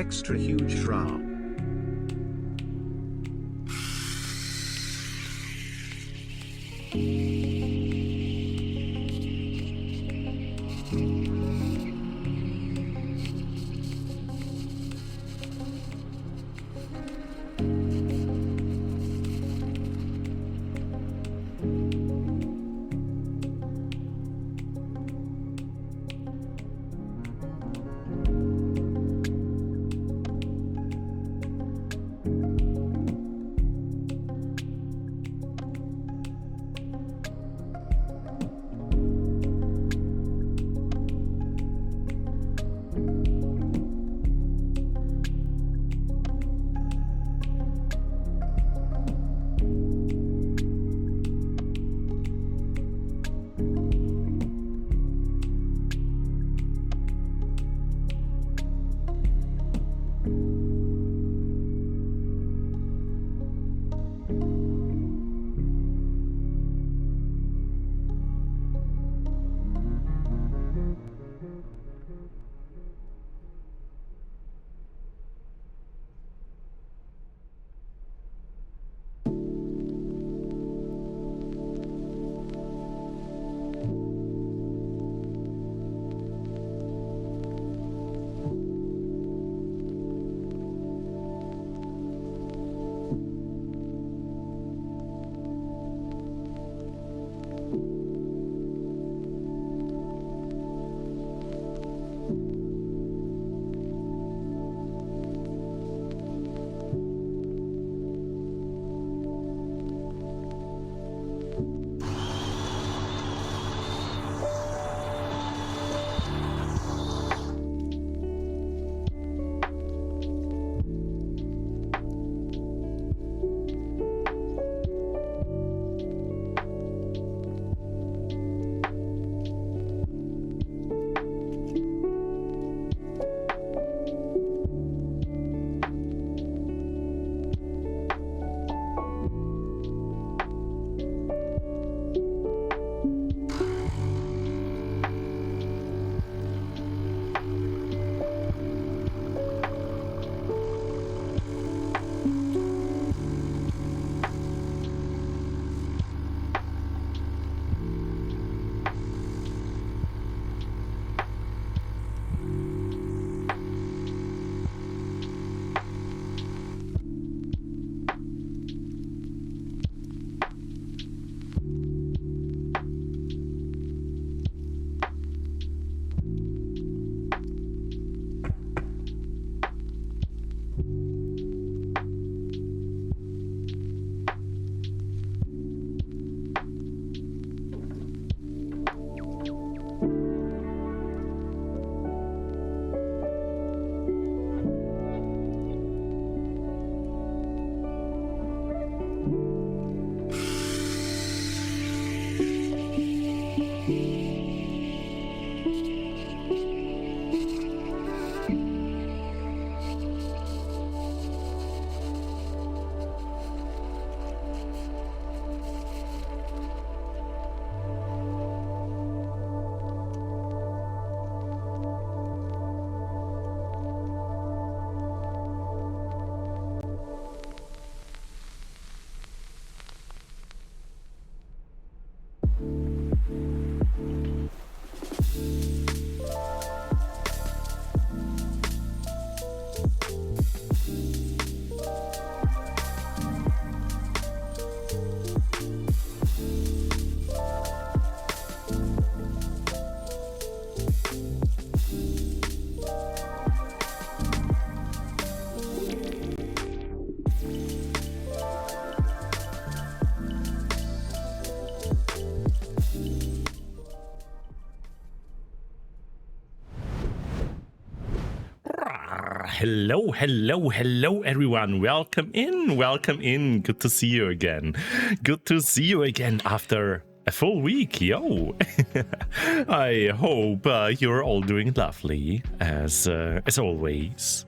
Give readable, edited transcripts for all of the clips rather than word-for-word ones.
extra huge draw. Hello, everyone. Welcome in. Good to see you again. Good to see you again after a full week, yo. I hope you're all doing lovely, as always.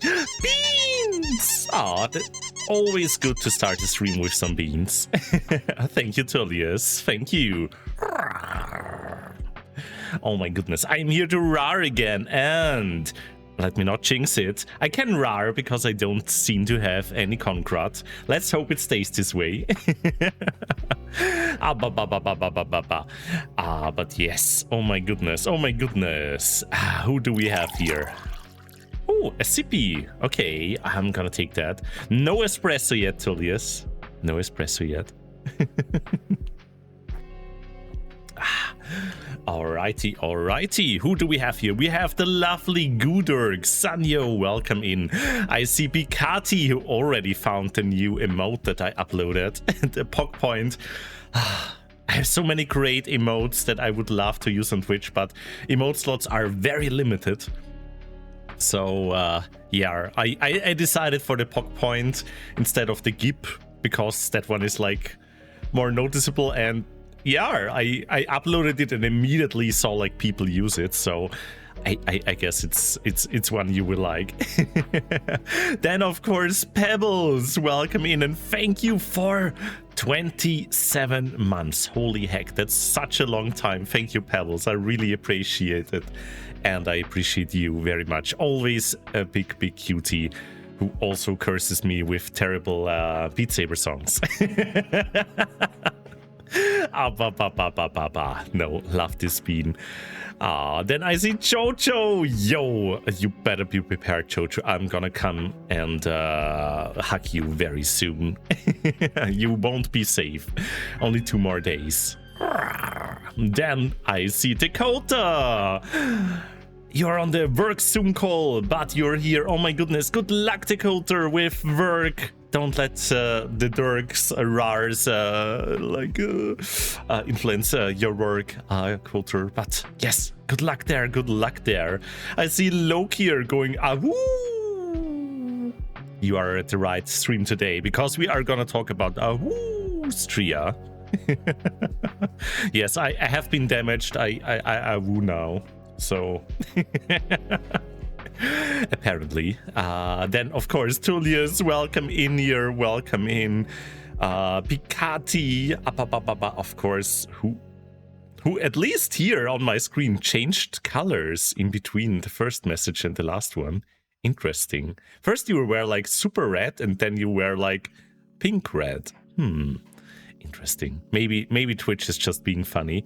Beans! Aw, always good to start the stream with some beans. Thank you, Tullius. Thank you. Oh my goodness, I'm here to roar again, and Let me not jinx it. I can rar because I don't seem to have any Concrot. Let's hope it stays this way. But yes. Oh my goodness. Oh my goodness. Who do we have here? Oh, a sippy. Okay, I'm gonna take that. No espresso yet, Tullius. No espresso yet. Alrighty, alrighty. Who do we have here? We have the lovely Gudurg. Sanyo, welcome in. I see Picati, who already found the new emote that I uploaded. The Pog Point. I have so many great emotes that I would love to use on Twitch, but emote slots are very limited. So, yeah, I decided for the Pog Point instead of the GIP, because that one is, like, more noticeable, and yeah, I uploaded it and immediately saw like people use it, so I guess it's one you will like. Then of course Pebbles, welcome in and thank you for 27 months. Holy heck, that's such a long time. Thank you, Pebbles. I really appreciate it, and I appreciate you very much. Always a big cutie who also curses me with terrible Beat Saber songs. No, love this bean. Then I see Jojo. Yo, you better be prepared, Jojo. I'm gonna come and hug you very soon. You won't be safe. Only 2 more days. Then I see Dakota. You're on the work Zoom call, but you're here. Oh my goodness. Good luck, Dakota, with work. Don't let the Dirks, Rars, influence your work, Coulter. But yes, good luck there, good luck there. I see Loki here going, ahoo! You are at the right stream today, because we are gonna talk about ahoo, Stria. Yes, I have been damaged. I woo now, so... Apparently. Then of course Tullius, welcome in here, welcome in. Picati, of course, who at least here on my screen changed colors in between the first message and the last one. Interesting. First you were like super red and then you were like pink red. Interesting. Maybe Twitch is just being funny.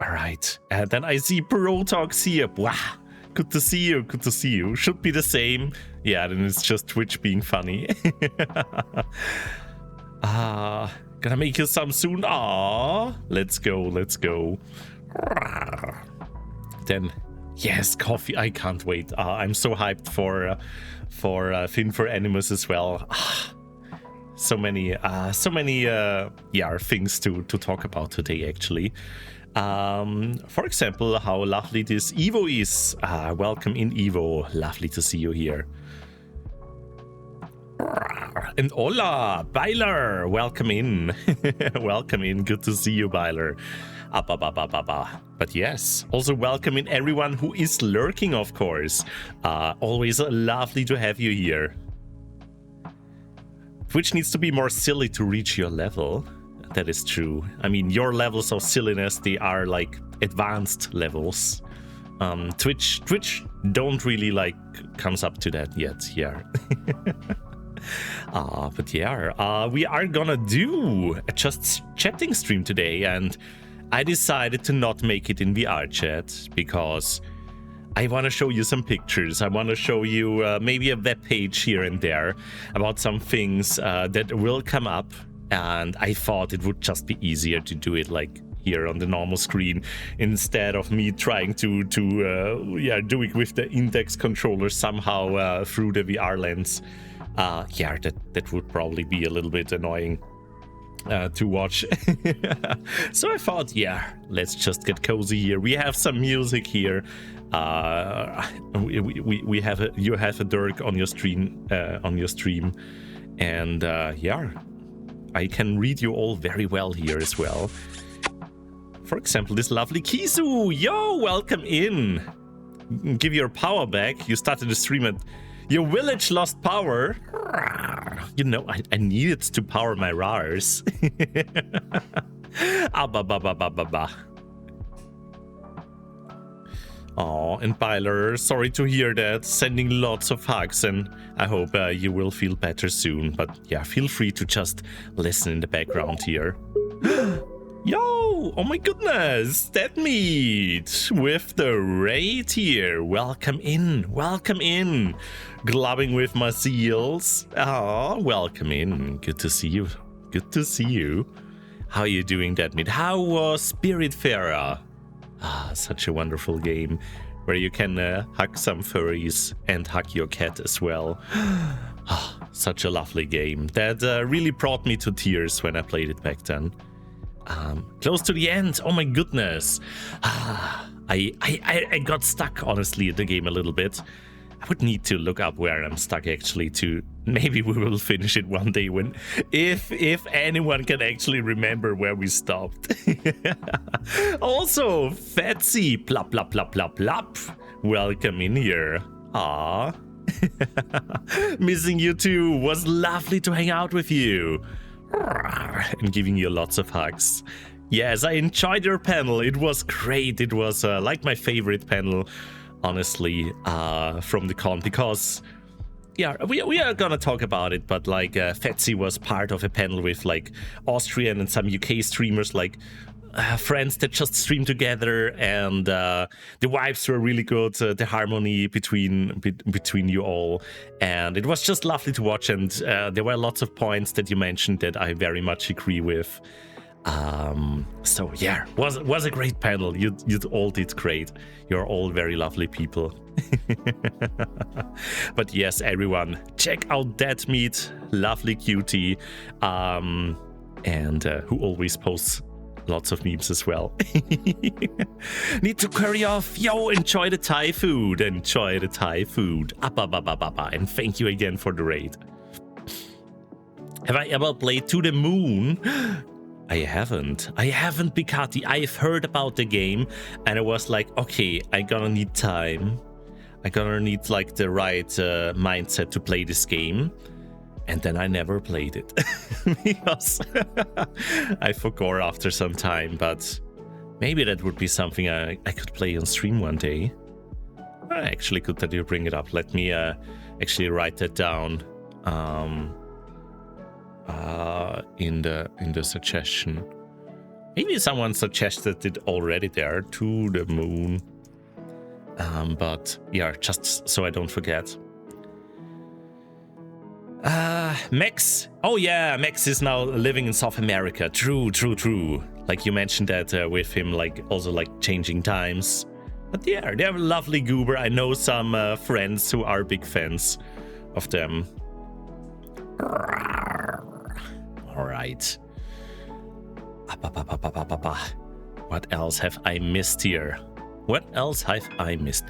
All right. And then I see Protox here. Wow. Good to see you, good to see you. Should be the same. Yeah, then it's just Twitch being funny. Gonna make you some soon. Let's go, let's go. Then, yes, coffee. I can't wait. I'm so hyped for Fin for Animus as well. So many things to talk about today, actually. For example, how lovely this Evo is. Welcome in, Evo. Lovely to see you here. And hola, Byler. Welcome in. Welcome in. Good to see you, Byler. But yes, also welcome in everyone who is lurking, of course. Always lovely to have you here. Twitch needs to be more silly to reach your level. That is true. I mean, your levels of silliness, they are like advanced levels. Twitch don't really like comes up to that yet. Yeah. But yeah, we are gonna do a just chatting stream today, and I decided to not make it in VR chat because I want to show you some pictures. I want to show you maybe a web page here and there about some things that will come up. And I thought it would just be easier to do it like here on the normal screen instead of me trying to do it with the index controller somehow through the VR lens. Yeah, that would probably be a little bit annoying to watch. So I thought, yeah, let's just get cozy here. We have some music here. We have you have a Dirk on your stream, and yeah. I can read you all very well here as well. For example, this lovely Kizu. Yo, welcome in. Give your power back. You started the stream at... Your village lost power. You know, I needed to power my RARs. Oh, and Byler, sorry to hear that. Sending lots of hugs, and I hope you will feel better soon. But yeah, feel free to just listen in the background here. Yo! Oh my goodness! That meat with the raid here. Welcome in. Welcome in. Glubbing with my seals. Oh, welcome in. Good to see you. Good to see you. How are you doing, that meat? How was Spiritfarer? Ah, such a wonderful game where you can hug some furries and hug your cat as well. Ah, such a lovely game that really brought me to tears when I played it back then. Close to the end. Oh my goodness. I got stuck, honestly, at the game a little bit. I would need to look up where I'm stuck, actually, to maybe we will finish it one day when if anyone can actually remember where we stopped. Also, Fetsy, plop plop plop plop plop. Welcome in here. Ah. Missing you too. Was lovely to hang out with you. And giving you lots of hugs. Yes, I enjoyed your panel. It was great. It was like my favorite panel, honestly, from the con, because yeah, we are gonna talk about it, but like Fetsy was part of a panel with like Austrian and some UK streamers, like friends that just stream together, and the vibes were really good, the harmony between you all, and it was just lovely to watch. And there were lots of points that you mentioned that I very much agree with. So yeah, was a great panel. You all did great. You're all very lovely people. But yes, everyone, check out that meat, lovely cutie, and who always posts lots of memes as well. Need to curry off. Yo, enjoy the Thai food. Enjoy the Thai food. And thank you again for the raid. Have I ever played To the Moon? I haven't, Bikati. I've heard about the game, and I was like, okay, I'm gonna need time. I'm gonna need like the right mindset to play this game. And then I never played it because I forgot after some time, but maybe that would be something I could play on stream one day. Actually, good that you bring it up. Let me actually write that down in the suggestion. Maybe someone suggested it already there, To the Moon. But yeah, just so I don't forget. Max. Oh yeah, Max is now living in South America. True. Like you mentioned that with him, like also like changing times. But yeah, they're a lovely goober. I know some friends who are big fans of them. All right. What else have I missed here? What else have I missed?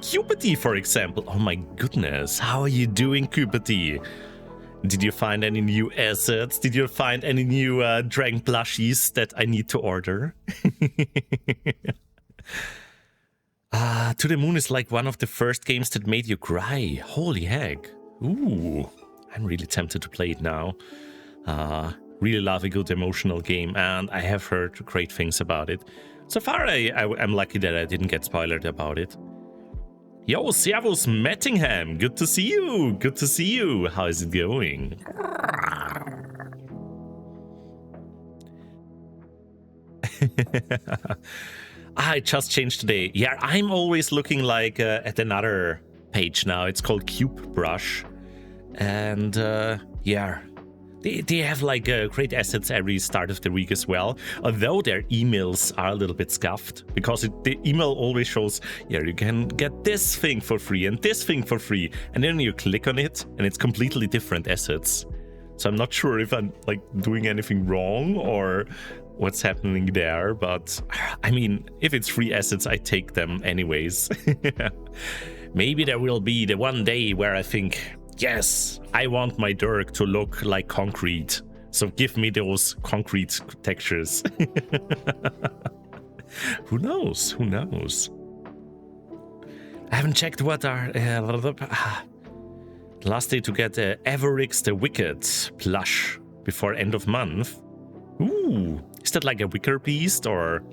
Cupidity, for example. Oh my goodness. How are you doing, Cupidity? Did you find any new assets? Did you find any new dragon plushies that I need to order? To the Moon is like one of the first games that made you cry. Holy heck. Ooh. I'm really tempted to play it now. Really love a good emotional game, and I have heard great things about it. So far, I'm lucky that I didn't get spoiled about it. Yo, servus Mettingham, good to see you, good to see you. How is it going? I just changed today. Yeah, I'm always looking like at another page now. It's called Cube Brush, and yeah. They have like great assets every start of the week as well, although their emails are a little bit scuffed, because the email always shows, yeah, you can get this thing for free and this thing for free, and then you click on it and it's completely different assets. So I'm not sure if I'm like doing anything wrong or what's happening there, but I mean, if it's free assets, I take them anyways. Maybe there will be the one day where I think, yes, I want my Dirk to look like concrete. So give me those concrete textures. Who knows? Who knows? I haven't checked what are... last day to get Averix the Wicked plush before end of month. Ooh, is that like a wicker beast or...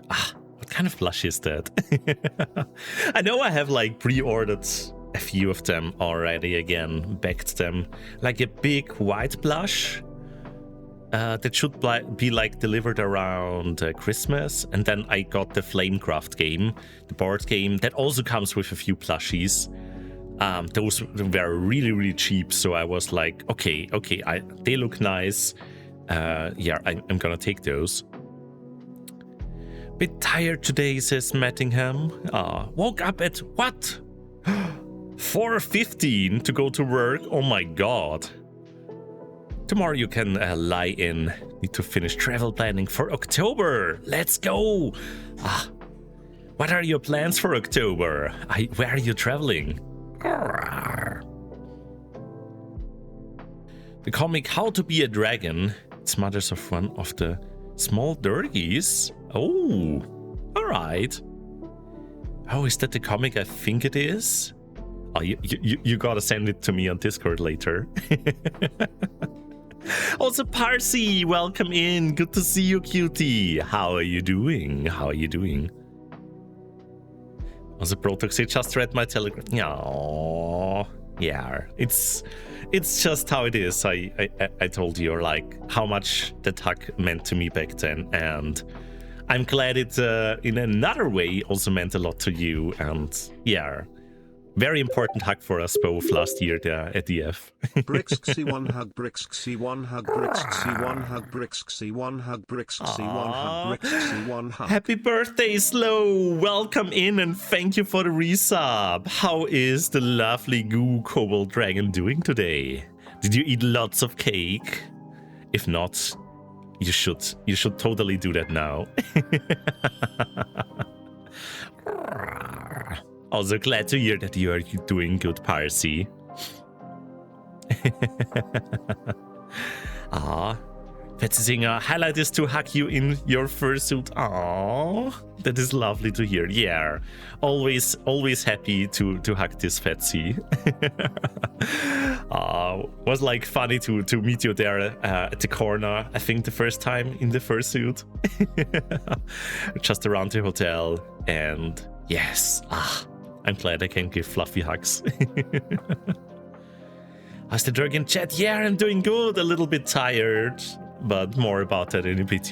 What kind of blush is that? I know I have like pre-ordered a few of them already again, backed them. Like a big white blush that should be like delivered around Christmas. And then I got the Flamecraft game, the board game, that also comes with a few plushies. Those were really, really cheap. So I was like, okay, they look nice. Yeah, I'm gonna take those. Bit tired today, says Mattingham. Woke up at what? 4:15 to go to work. Oh my god. Tomorrow you can lie in. Need to finish travel planning for October. Let's go. What are your plans for October? Where are you traveling? The comic How to Be a Dragon. It's mothers of one of the small Durgies. Oh, all right. Oh, is that the comic I think it is? Oh, you gotta send it to me on Discord later. Also, Parsi, welcome in. Good to see you, cutie. How are you doing? Also, Protox, I just read my Telegram. Aww. Yeah, it's just how it is. I told you, or like, how much that hug meant to me back then, and I'm glad it in another way also meant a lot to you. And yeah, very important hug for us both last year there at DF. Brixxy one hug, Brixxy one hug, Brixxy one hug, Brixxy one hug, Brixxy one hug, Brixxy one hug. Happy birthday, Slow! Welcome in and thank you for the resub. How is the lovely Goo Kobold Dragon doing today? Did you eat lots of cake? If not, you should totally do that now. Also glad to hear that you are doing good, Parsi. Fetzisinger, highlight is to hug you in your fursuit. Aww, that is lovely to hear. Yeah, always happy to hug this Fetzy. Was like funny to meet you there at the corner. I think the first time in the fursuit, just around the hotel. And yes, I'm glad I can give fluffy hugs. How's the Durgan chat? Yeah, I'm doing good. A little bit tired, but more about that in a bit.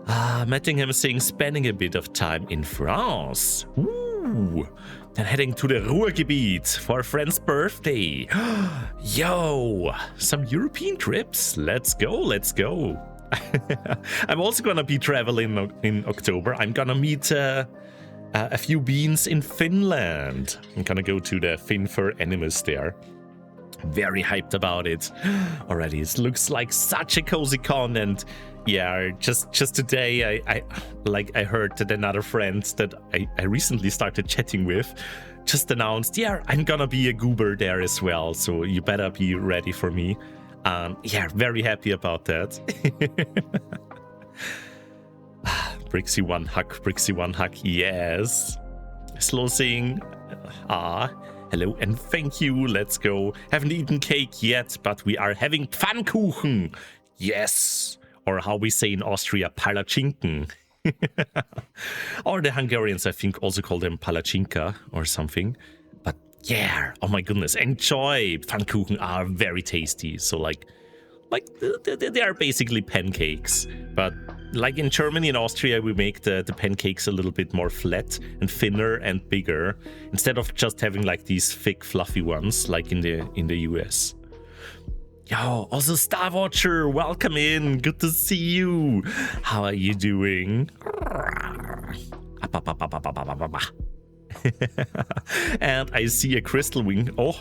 Mattingham saying spending a bit of time in France. Ooh. Then heading to the Ruhrgebiet for a friend's birthday. Yo, some European trips. Let's go. I'm also gonna be traveling in October. I'm gonna meet a few beans in Finland. I'm gonna go to the Finfur Animus there. Very hyped about it already. It looks like such a cozy con, and yeah, just today I heard that another friend that I recently started chatting with just announced, yeah, I'm gonna be a goober there as well, so you better be ready for me. Yeah, very happy about that. Brixie one hug, yes. Slow saying, hello and thank you, let's go. Haven't eaten cake yet, but we are having Pfannkuchen. Yes, or how we say in Austria, Palatschinken. Or the Hungarians, I think, also call them Palatschinka or something. But yeah, oh my goodness, enjoy. Pfannkuchen are very tasty, so like they are basically pancakes, but like in Germany and Austria, we make the pancakes a little bit more flat and thinner and bigger, instead of just having like these thick, fluffy ones like in the US. Yo, also Star Watcher, welcome in. Good to see you. How are you doing? And I see a crystal wing. Oh,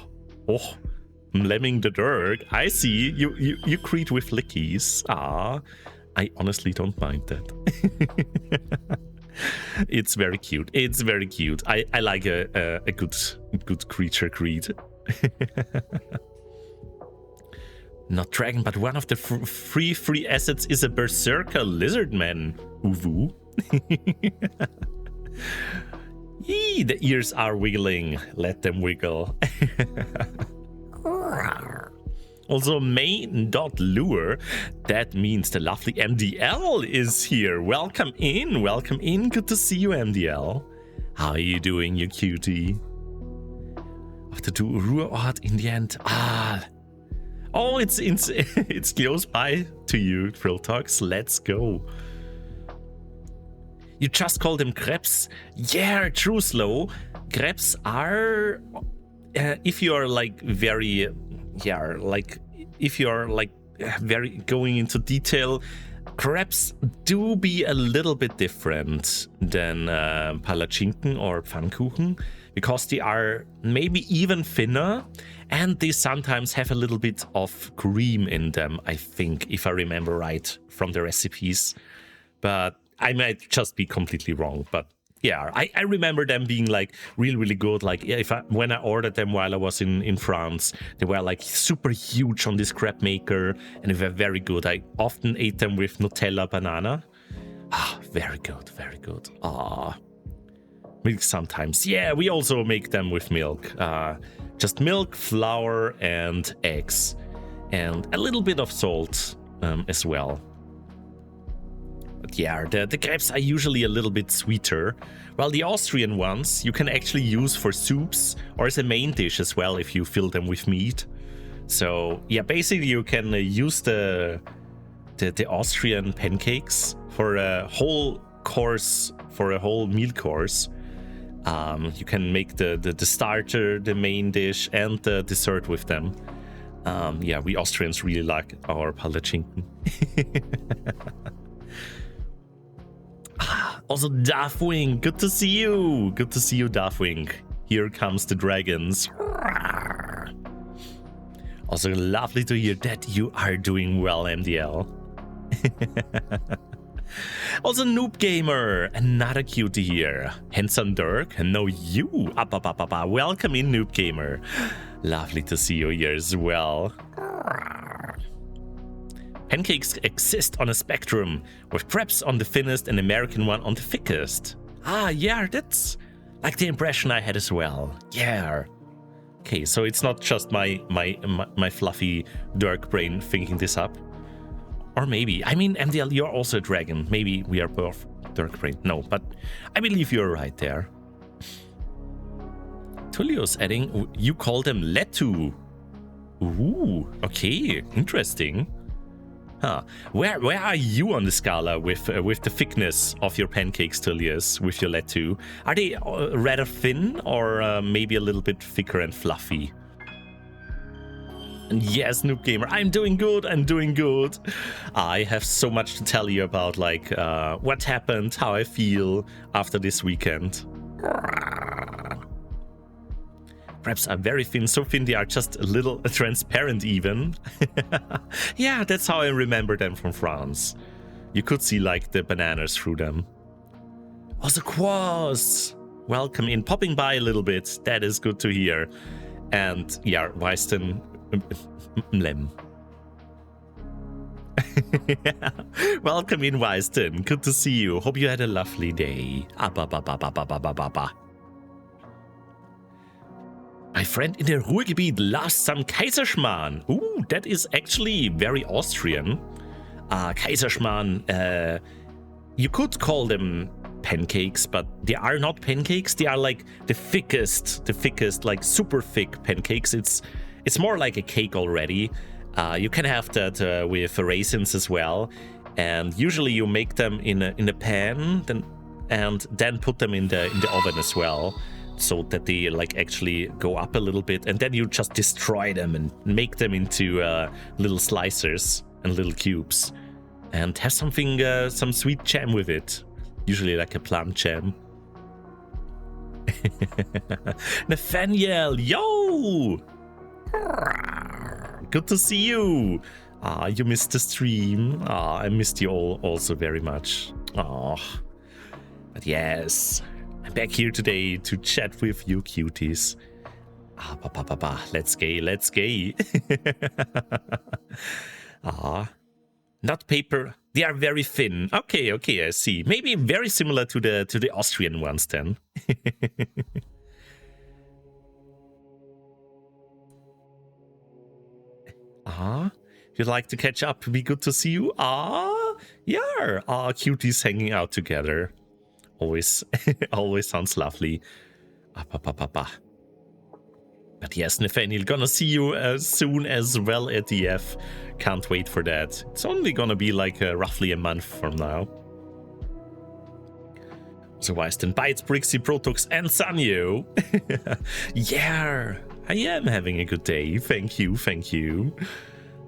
Lemming the Dirk. I see you greet with lickies. I honestly don't mind that. It's very cute. I like a good creature greet. Not dragon, but one of the free assets is a berserker lizard man. Uwu. Yee, the ears are wiggling. Let them wiggle. Also, main.lure, that means the lovely MDL is here. Welcome in, welcome in. Good to see you, MDL. How are you doing, you cutie? After to Ruhrort in the end. Oh, it's it's close by to you, Frill Talks. Let's go. You just call them crepes? Yeah, true, Slow. Crepes are, if you are like very, like if you are like very going into detail, crepes do be a little bit different than Palatschinken or Pfannkuchen, because they are maybe even thinner, and they sometimes have a little bit of cream in them, I think, if I remember right from the recipes. But I might just be completely wrong. But yeah, I remember them being like really, really good. Like when I ordered them while I was in France, they were like super huge on this crepe maker, and they were very good. I often ate them with Nutella banana. Very good, very good. Milk sometimes. Yeah, we also make them with milk. Just milk, flour, and eggs. And a little bit of salt as well. But yeah, the crepes are usually a little bit sweeter. While the Austrian ones you can actually use for soups or as a main dish as well if you fill them with meat. So yeah, basically you can use the Austrian pancakes for a whole course, for a whole meal course. You can make the starter, the main dish, and the dessert with them. Yeah, we Austrians really like our Palatschinken. Also, Darfwing, good to see you. Good to see you, Darfwing. Here comes the dragons. Also, lovely to hear that you are doing well, MDL. Also, Noob Gamer, another cutie here. Handsome Dirk, no you. Welcome in, Noob Gamer. Lovely to see you here as well. Pancakes exist on a spectrum, with crepes on the thinnest and American one on the thickest. Yeah, that's like the impression I had as well. Yeah. Okay, so it's not just my fluffy Dirk brain thinking this up. Or maybe, I mean, MDL, you're also a dragon. Maybe we are both Dirk brain. No, but I believe you're right there. Tullius adding, you call them Letu. Ooh, okay, interesting. Where are you on the scala with the thickness of your pancakes, Tullius, with your Letu? Are they rather thin or maybe a little bit thicker and fluffy? And yes, Noob Gamer, I'm doing good, I'm doing good. I have so much to tell you about, like, what happened, how I feel after this weekend. Crepes are very thin, so thin they are just a little transparent even. Yeah, that's how I remember them from France. You could see like the bananas through them. Also, Quaz! Welcome in, popping by a little bit. That is good to hear. And yeah, Weiston Mlem. Welcome in, Weiston. Good to see you. Hope you had a lovely day. My friend in the Ruhrgebiet loves some Kaiserschmarrn. Ooh, that is actually very Austrian. Kaiserschmarrn, you could call them pancakes, but they are not pancakes. They are like the thickest, like super thick pancakes. It's more like a cake already. You can have that with raisins as well. And usually you make them in a pan, and then put them in the oven as well, so that they like actually go up a little bit, and then you just destroy them and make them into little slicers and little cubes, and have something, some sweet jam with it, usually like a plum jam. Nathaniel, yo! Good to see you. You missed the stream. I missed you all also very much. But yes, I'm back here today to chat with you cuties. Let's gay, let's gay. Not paper. They are very thin. Okay, I see. Maybe very similar to the Austrian ones then. you'd like to catch up, be good to see you. Yeah, cuties hanging out together. Always, always sounds lovely. But yes, Nathaniel, gonna see you as soon as well at EF. Can't wait for that. It's only gonna be like roughly a month from now. Otherwise, then Bytes, Brixie, Protox, and Sanyo. Yeah, I am having a good day. Thank you, thank you.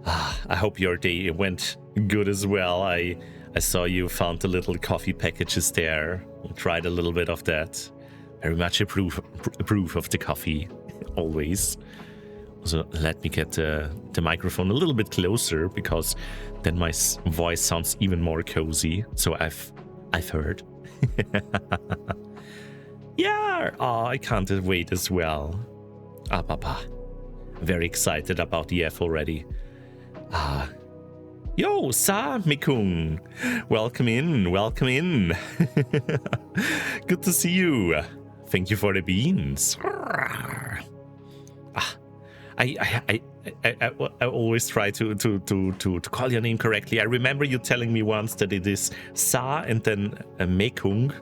I hope your day went good as well. I saw you found the little coffee packages there. Tried a little bit of that. Very much approve of the coffee, always. So let me get the microphone a little bit closer, because then my voice sounds even more cozy. So I've heard. Yeah, I can't wait as well. Papa, very excited about the EF already. Yo, Sa Mikung, welcome in, welcome in. Good to see you. Thank you for the beans. I always try to call your name correctly. I remember you telling me once that it is Sa and then Mekung.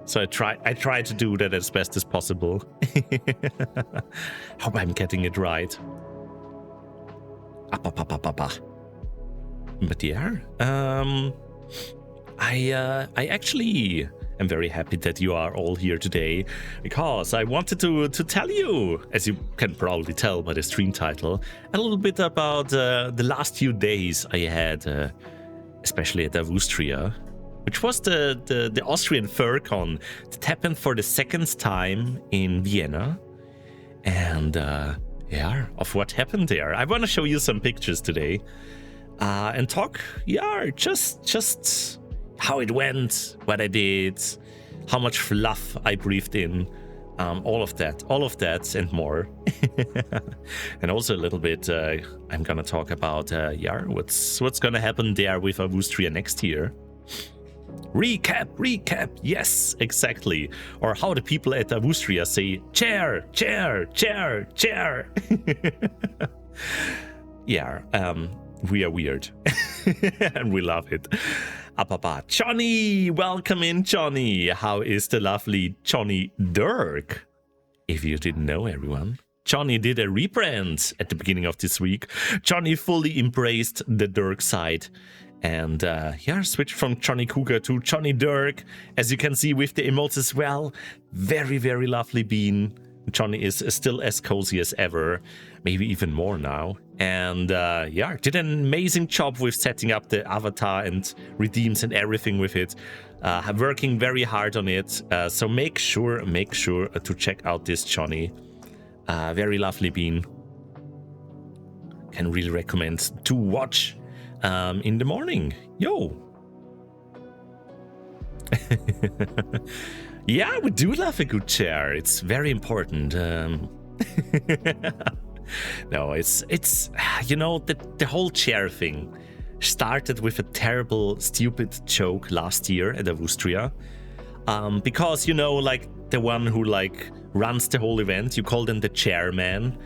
So I try to do that as best as possible. Hope I'm getting it right. But yeah, I actually am very happy that you are all here today, because I wanted to tell you, as you can probably tell by the stream title, a little bit about the last few days I had, especially at Avustria, which was the Austrian FurCon that happened for the second time in Vienna. And yeah, of what happened there. I want to show you some pictures today. And talk, yeah, just how it went, what I did, how much fluff I breathed in, all of that and more. And also a little bit, I'm gonna talk about, yeah, what's gonna happen there with Avustria next year. Recap, yes, exactly. Or how the people at Avustria say, chair. Yeah, we are weird. And we love it. Johnny, welcome in, Johnny. How is the lovely Johnny Dirk? If you didn't know, everyone, Johnny did a rebrand at the beginning of this week. Johnny fully embraced the Dirk side. And yeah, switched from Johnny Cougar to Johnny Dirk. As you can see with the emotes as well. Very, very lovely bean. Johnny is still as cozy as ever, maybe even more now. And yeah, did an amazing job with setting up the avatar and redeems and everything with it. Working very hard on it. So make sure to check out this Johnny. Very lovely bean. Can really recommend to watch in the morning. Yo. Yeah, we do love a good chair. It's very important. No, it's you know, the whole chair thing started with a terrible, stupid joke last year at Avustria. Because, you know, like the one who like runs the whole event, you call them the chairman.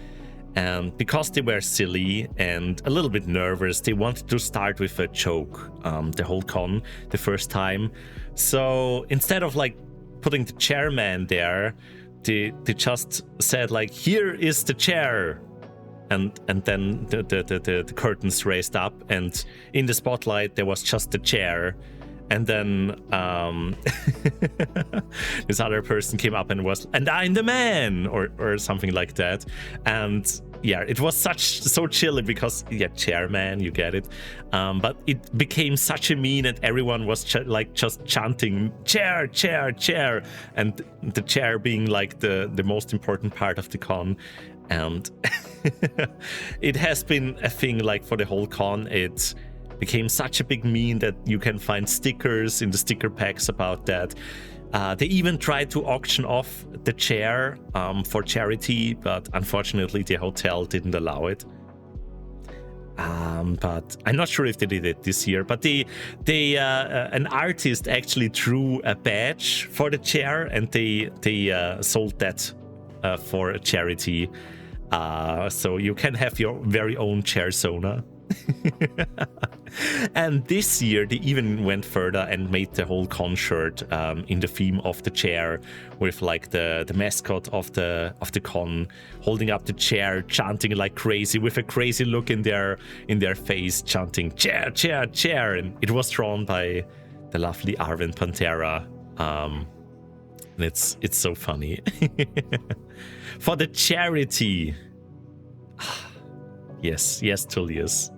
And because they were silly and a little bit nervous, they wanted to start with a joke the whole con the first time. So instead of like putting the chairman there, they just said like, here is the chair. And then the curtains raised up, and in the spotlight there was just the chair. And then this other person came up and was, and I'm the man, or something like that. And yeah, it was so chilly because, yeah, chairman, you get it. But it became such a meme, and everyone was just chanting chair, chair, chair, and the chair being like the most important part of the con. And it has been a thing like for the whole con. It became such a big meme that you can find stickers in the sticker packs about that. They even tried to auction off the chair for charity, but unfortunately the hotel didn't allow it. But I'm not sure if they did it this year. But an artist actually drew a badge for the chair, and they sold that for a charity. So you can have your very own chair Sona. And this year they even went further and made the whole concert in the theme of the chair, with like the mascot of the con holding up the chair, chanting like crazy, with a crazy look in their face, chanting chair, chair, chair. And it was drawn by the lovely Arvind Pantera. And it's so funny. For the charity. Yes, Tullius.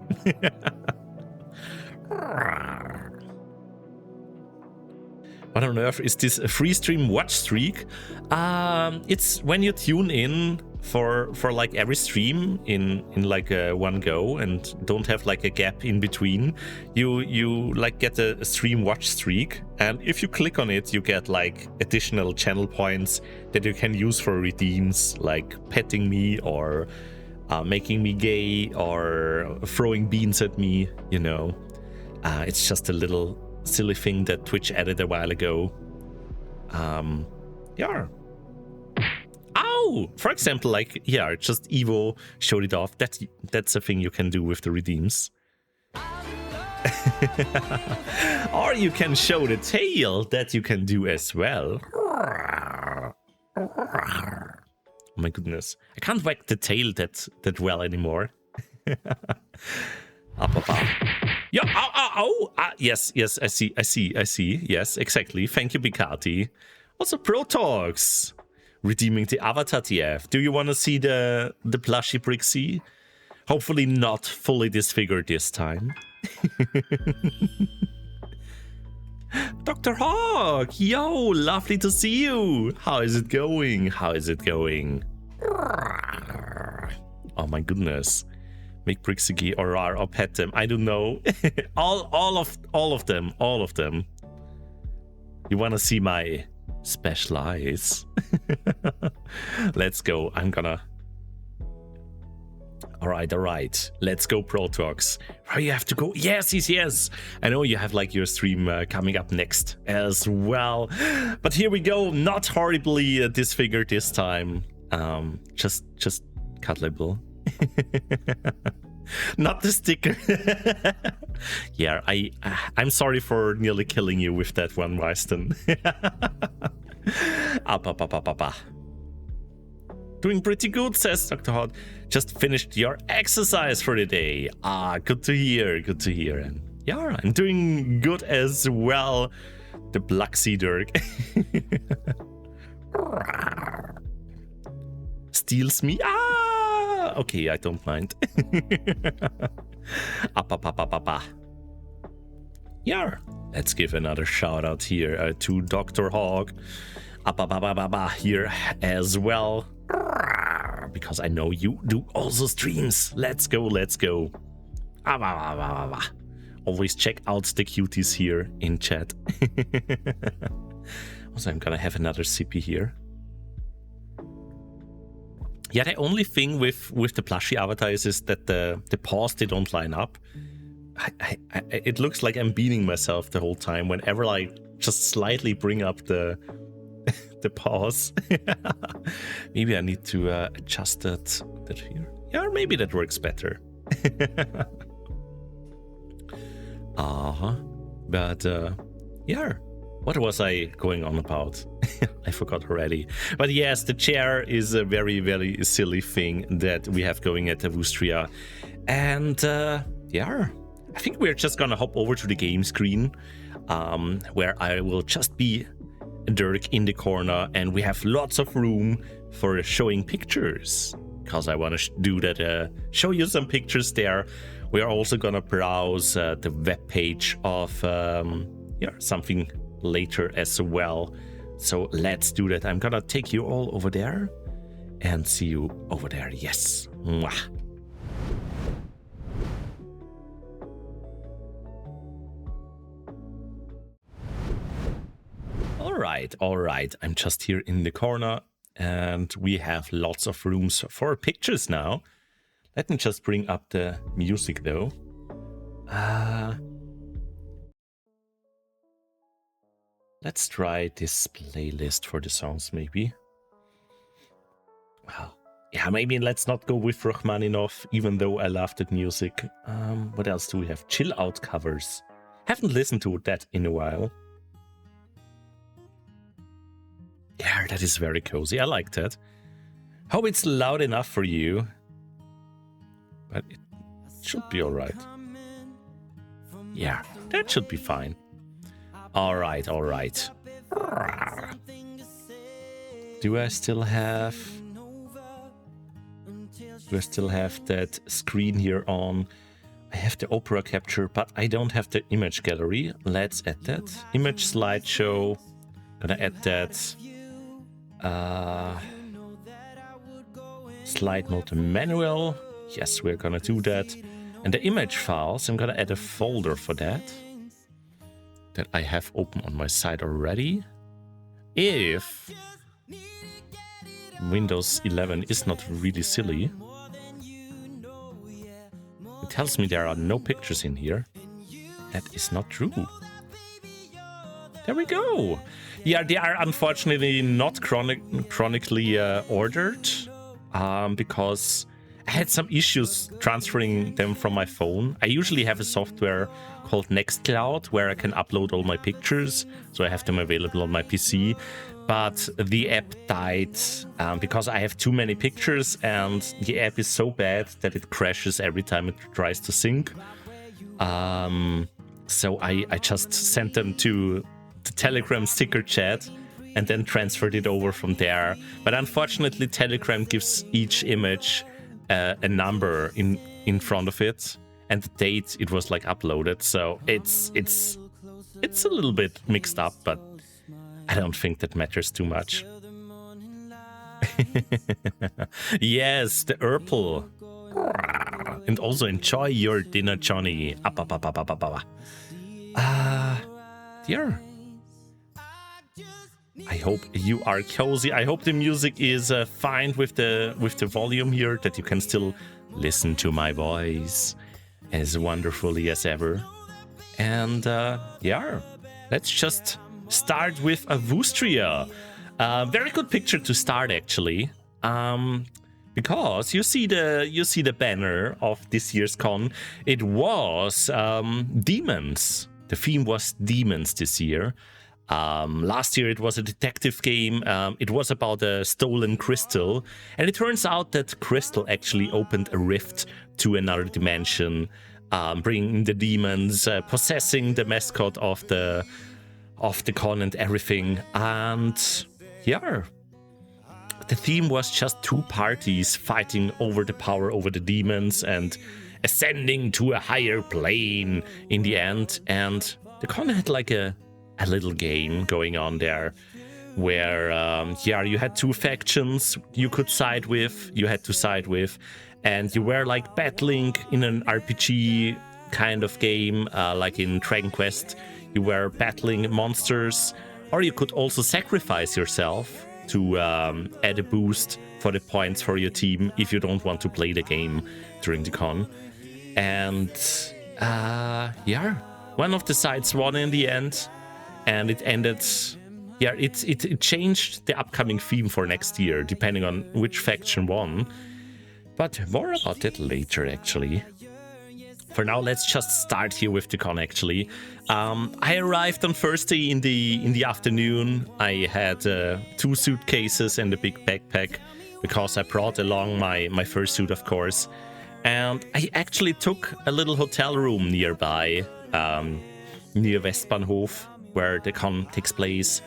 What on earth is this? A free stream watch streak? It's when you tune in for like every stream in like one go and don't have like a gap in between. You like get a stream watch streak, and if you click on it, you get like additional channel points that you can use for redeems, like petting me or making me gay or throwing beans at me, you know. It's just a little silly thing that Twitch added a while ago. Yeah. Ow! For example, like, yeah, just Evo showed it off. That's a thing you can do with the redeems. Or you can show the tail. That you can do as well. Oh my goodness. I can't whack the tail that well anymore. Up, up, up. Yeah, ow, ow, ow. Yes, I see. Yes, exactly. Thank you, Bicati. Also, Protox. Redeeming the Avatar TF. Do you want to see the plushie Brixie? Hopefully not fully disfigured this time. Dr. Hawk, yo, lovely to see you. How is it going? Oh my goodness. Make Brixie or pet them. I don't know. all of them. You want to see my special eyes? Let's go. I'm gonna. All right. Let's go, Protox. Where you have to go? Yes. I know you have like your stream coming up next as well. But here we go. Not horribly disfigured this time. Just cuddleable. Not the sticker. Yeah, I'm sorry for nearly killing you with that one, Wyston. Up. Doing pretty good, says Dr. Hot. Just finished your exercise for the day. Good to hear. And yeah, I'm doing good as well. The Black Sea Dirk. Steals me. Okay, I don't mind. Up. Yeah, let's give another shout out here to Dr. Hog. Up here as well. Because I know you do also streams. Let's go. Always check out the cuties here in chat. Also, I'm gonna have another sippy here. Yeah, the only thing with the plushie avatar is that the paws, they don't line up. It looks like I'm beating myself the whole time whenever I just slightly bring up the paws. Maybe I need to adjust that here. Yeah, maybe that works better. But yeah. What was I going on about? I forgot already. But yes, the chair is a very, very silly thing that we have going at Avustria. And yeah, I think we're just gonna hop over to the game screen, where I will just be Dirk in the corner, and we have lots of room for showing pictures. Because I want to do that, show you some pictures there. We are also gonna browse the web page of something later as well. So let's do that. I'm gonna take you all over there and see you over there. Yes. Mwah. All right. I'm just here in the corner and we have lots of rooms for pictures now. Let me just bring up the music though. Let's try this playlist for the songs, maybe. Wow, Yeah, maybe let's not go with Rachmaninoff, even though I love that music. What else do we have? Chill out covers. Haven't listened to that in a while. Yeah, that is very cozy. I like that. Hope it's loud enough for you. But it should be alright. Yeah, that should be fine. Alright, alright. Do I still have that screen here on? I have the Opera Capture, but I don't have the image gallery. Let's add that. Image slideshow. Gonna add that. Slide mode manual. Yes, we're gonna do that. And the image files, I'm gonna add a folder for that I have open on my side already. If Windows 11 is not really silly, it tells me there are no pictures in here. That is not true. There we go. Yeah, they are unfortunately not chronically ordered because I had some issues transferring them from my phone. I usually have a software called Nextcloud where I can upload all my pictures, so I have them available on my PC. But the app died because I have too many pictures, and the app is so bad that it crashes every time it tries to sync. So I just sent them to the Telegram sticker chat and then transferred it over from there. But unfortunately, Telegram gives each image a number in front of it and the date it was like uploaded. So it's a little bit mixed up, but I don't think that matters too much. Yes, the Urple. And also enjoy your dinner, Johnny. Dear. I hope you are cozy. I hope the music is fine with the volume here, that you can still listen to my voice as wonderfully as ever. And yeah, let's just start with Avustria. Very good picture to start, actually, because you see the banner of this year's con. It was demons. The theme was demons this year. Last year it was a detective game. It was about a stolen crystal, and it turns out that crystal actually opened a rift to another dimension, bringing the demons, possessing the mascot of the con and everything. And yeah, the theme was just two parties fighting over the power over the demons and ascending to a higher plane in the end. And the con had like a little game going on there where yeah, you had two factions you had to side with, and you were like battling in an RPG kind of game, like in Dragon Quest. You were battling monsters, or you could also sacrifice yourself to add a boost for the points for your team if you don't want to play the game during the con. And yeah, one of the sides won in the end. And it ended, yeah, it changed the upcoming theme for next year, depending on which faction won. But more about that later, actually. For now, let's just start here with the con, actually. I arrived on Thursday in the afternoon. I had 2 suitcases and a big backpack, because I brought along my fursuit, of course. And I actually took a little hotel room nearby, near Westbahnhof, where the con takes place.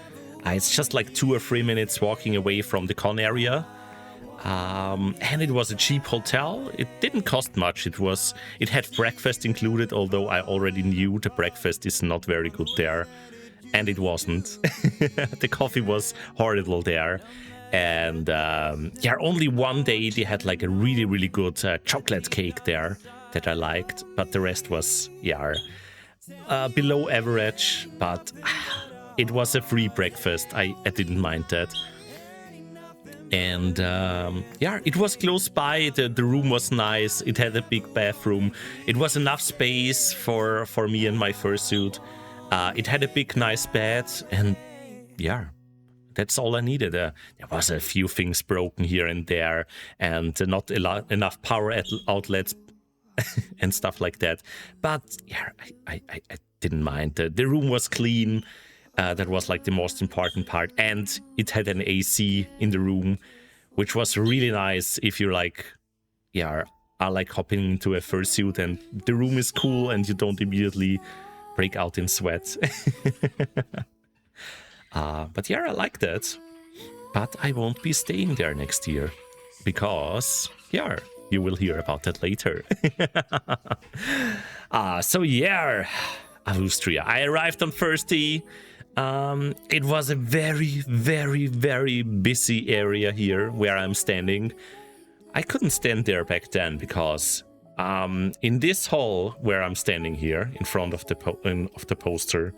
It's just like 2 or 3 minutes walking away from the con area. And it was a cheap hotel. It didn't cost much. It had breakfast included, although I already knew the breakfast is not very good there. And it wasn't. The coffee was horrible there. And yeah, only one day they had like a really, really good chocolate cake there that I liked. But the rest was, yeah, below average, but it was a free breakfast. I didn't mind that. And yeah, it was close by. The room was nice. It had a big bathroom. It was enough space for me and my fursuit. It had a big, nice bed. And yeah, That's all I needed. There was a few things broken here and there, and not enough power outlets and stuff like that. But yeah, I didn't mind. The room was clean. That was like the most important part, and it had an AC in the room, which was really nice if you're like, are like hopping into a fursuit and the room is cool and you don't immediately break out in sweat. But yeah, I like that. But I won't be staying there next year because, yeah, you will hear about that later. So yeah, Avustria. I arrived on Thursday. It was a very, very, very busy area here where I'm standing. I couldn't stand there back then because in this hall where I'm standing here in front of the poster,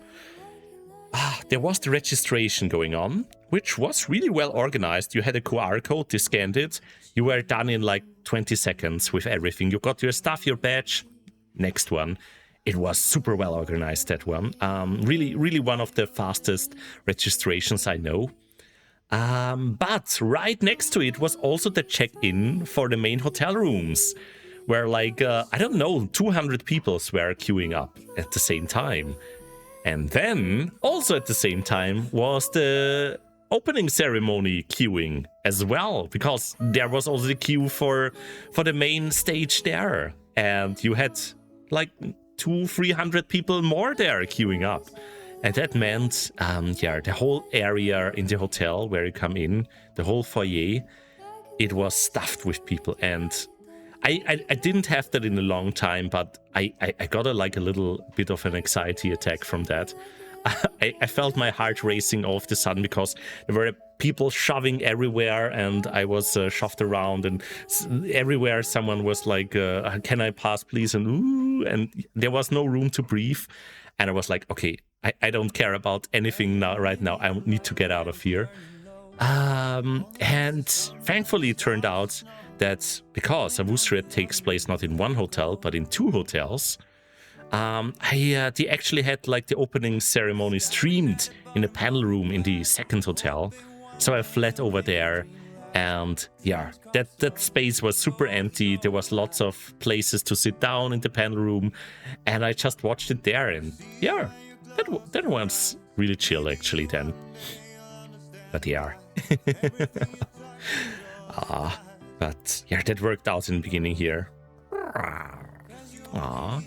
there was the registration going on, which was really well organized. You had a QR code, you scanned it, you were done in like 20 seconds with everything. You got your stuff, your badge, next one. It was super well organized, that one. Really, really one of the fastest registrations I know. But right next to it was also the check-in for the main hotel rooms, where like, I don't know, 200 people were queuing up at the same time. And then, also at the same time, was the opening ceremony queuing as well, because there was also the queue for the main stage there. And you had like 200-300 people more there queuing up. And that meant, the whole area in the hotel where you come in, the whole foyer, it was stuffed with people. And I didn't have that in a long time, but I got a little bit of an anxiety attack from that. I felt my heart racing all of the sudden because there were people shoving everywhere and I was shoved around, and everywhere someone was like, can I pass please? And ooh, and there was no room to breathe. And I was like, okay, I don't care about anything right now. I need to get out of here. And thankfully it turned out that because Avustria takes place not in one hotel, but in 2 hotels, they actually had like the opening ceremony streamed in a panel room in the 2nd hotel. So I fled over there, and yeah, that space was super empty. There was lots of places to sit down in the panel room, and I just watched it there, and yeah, that was really chill actually then. But yeah. But yeah, that worked out in the beginning here. Aww.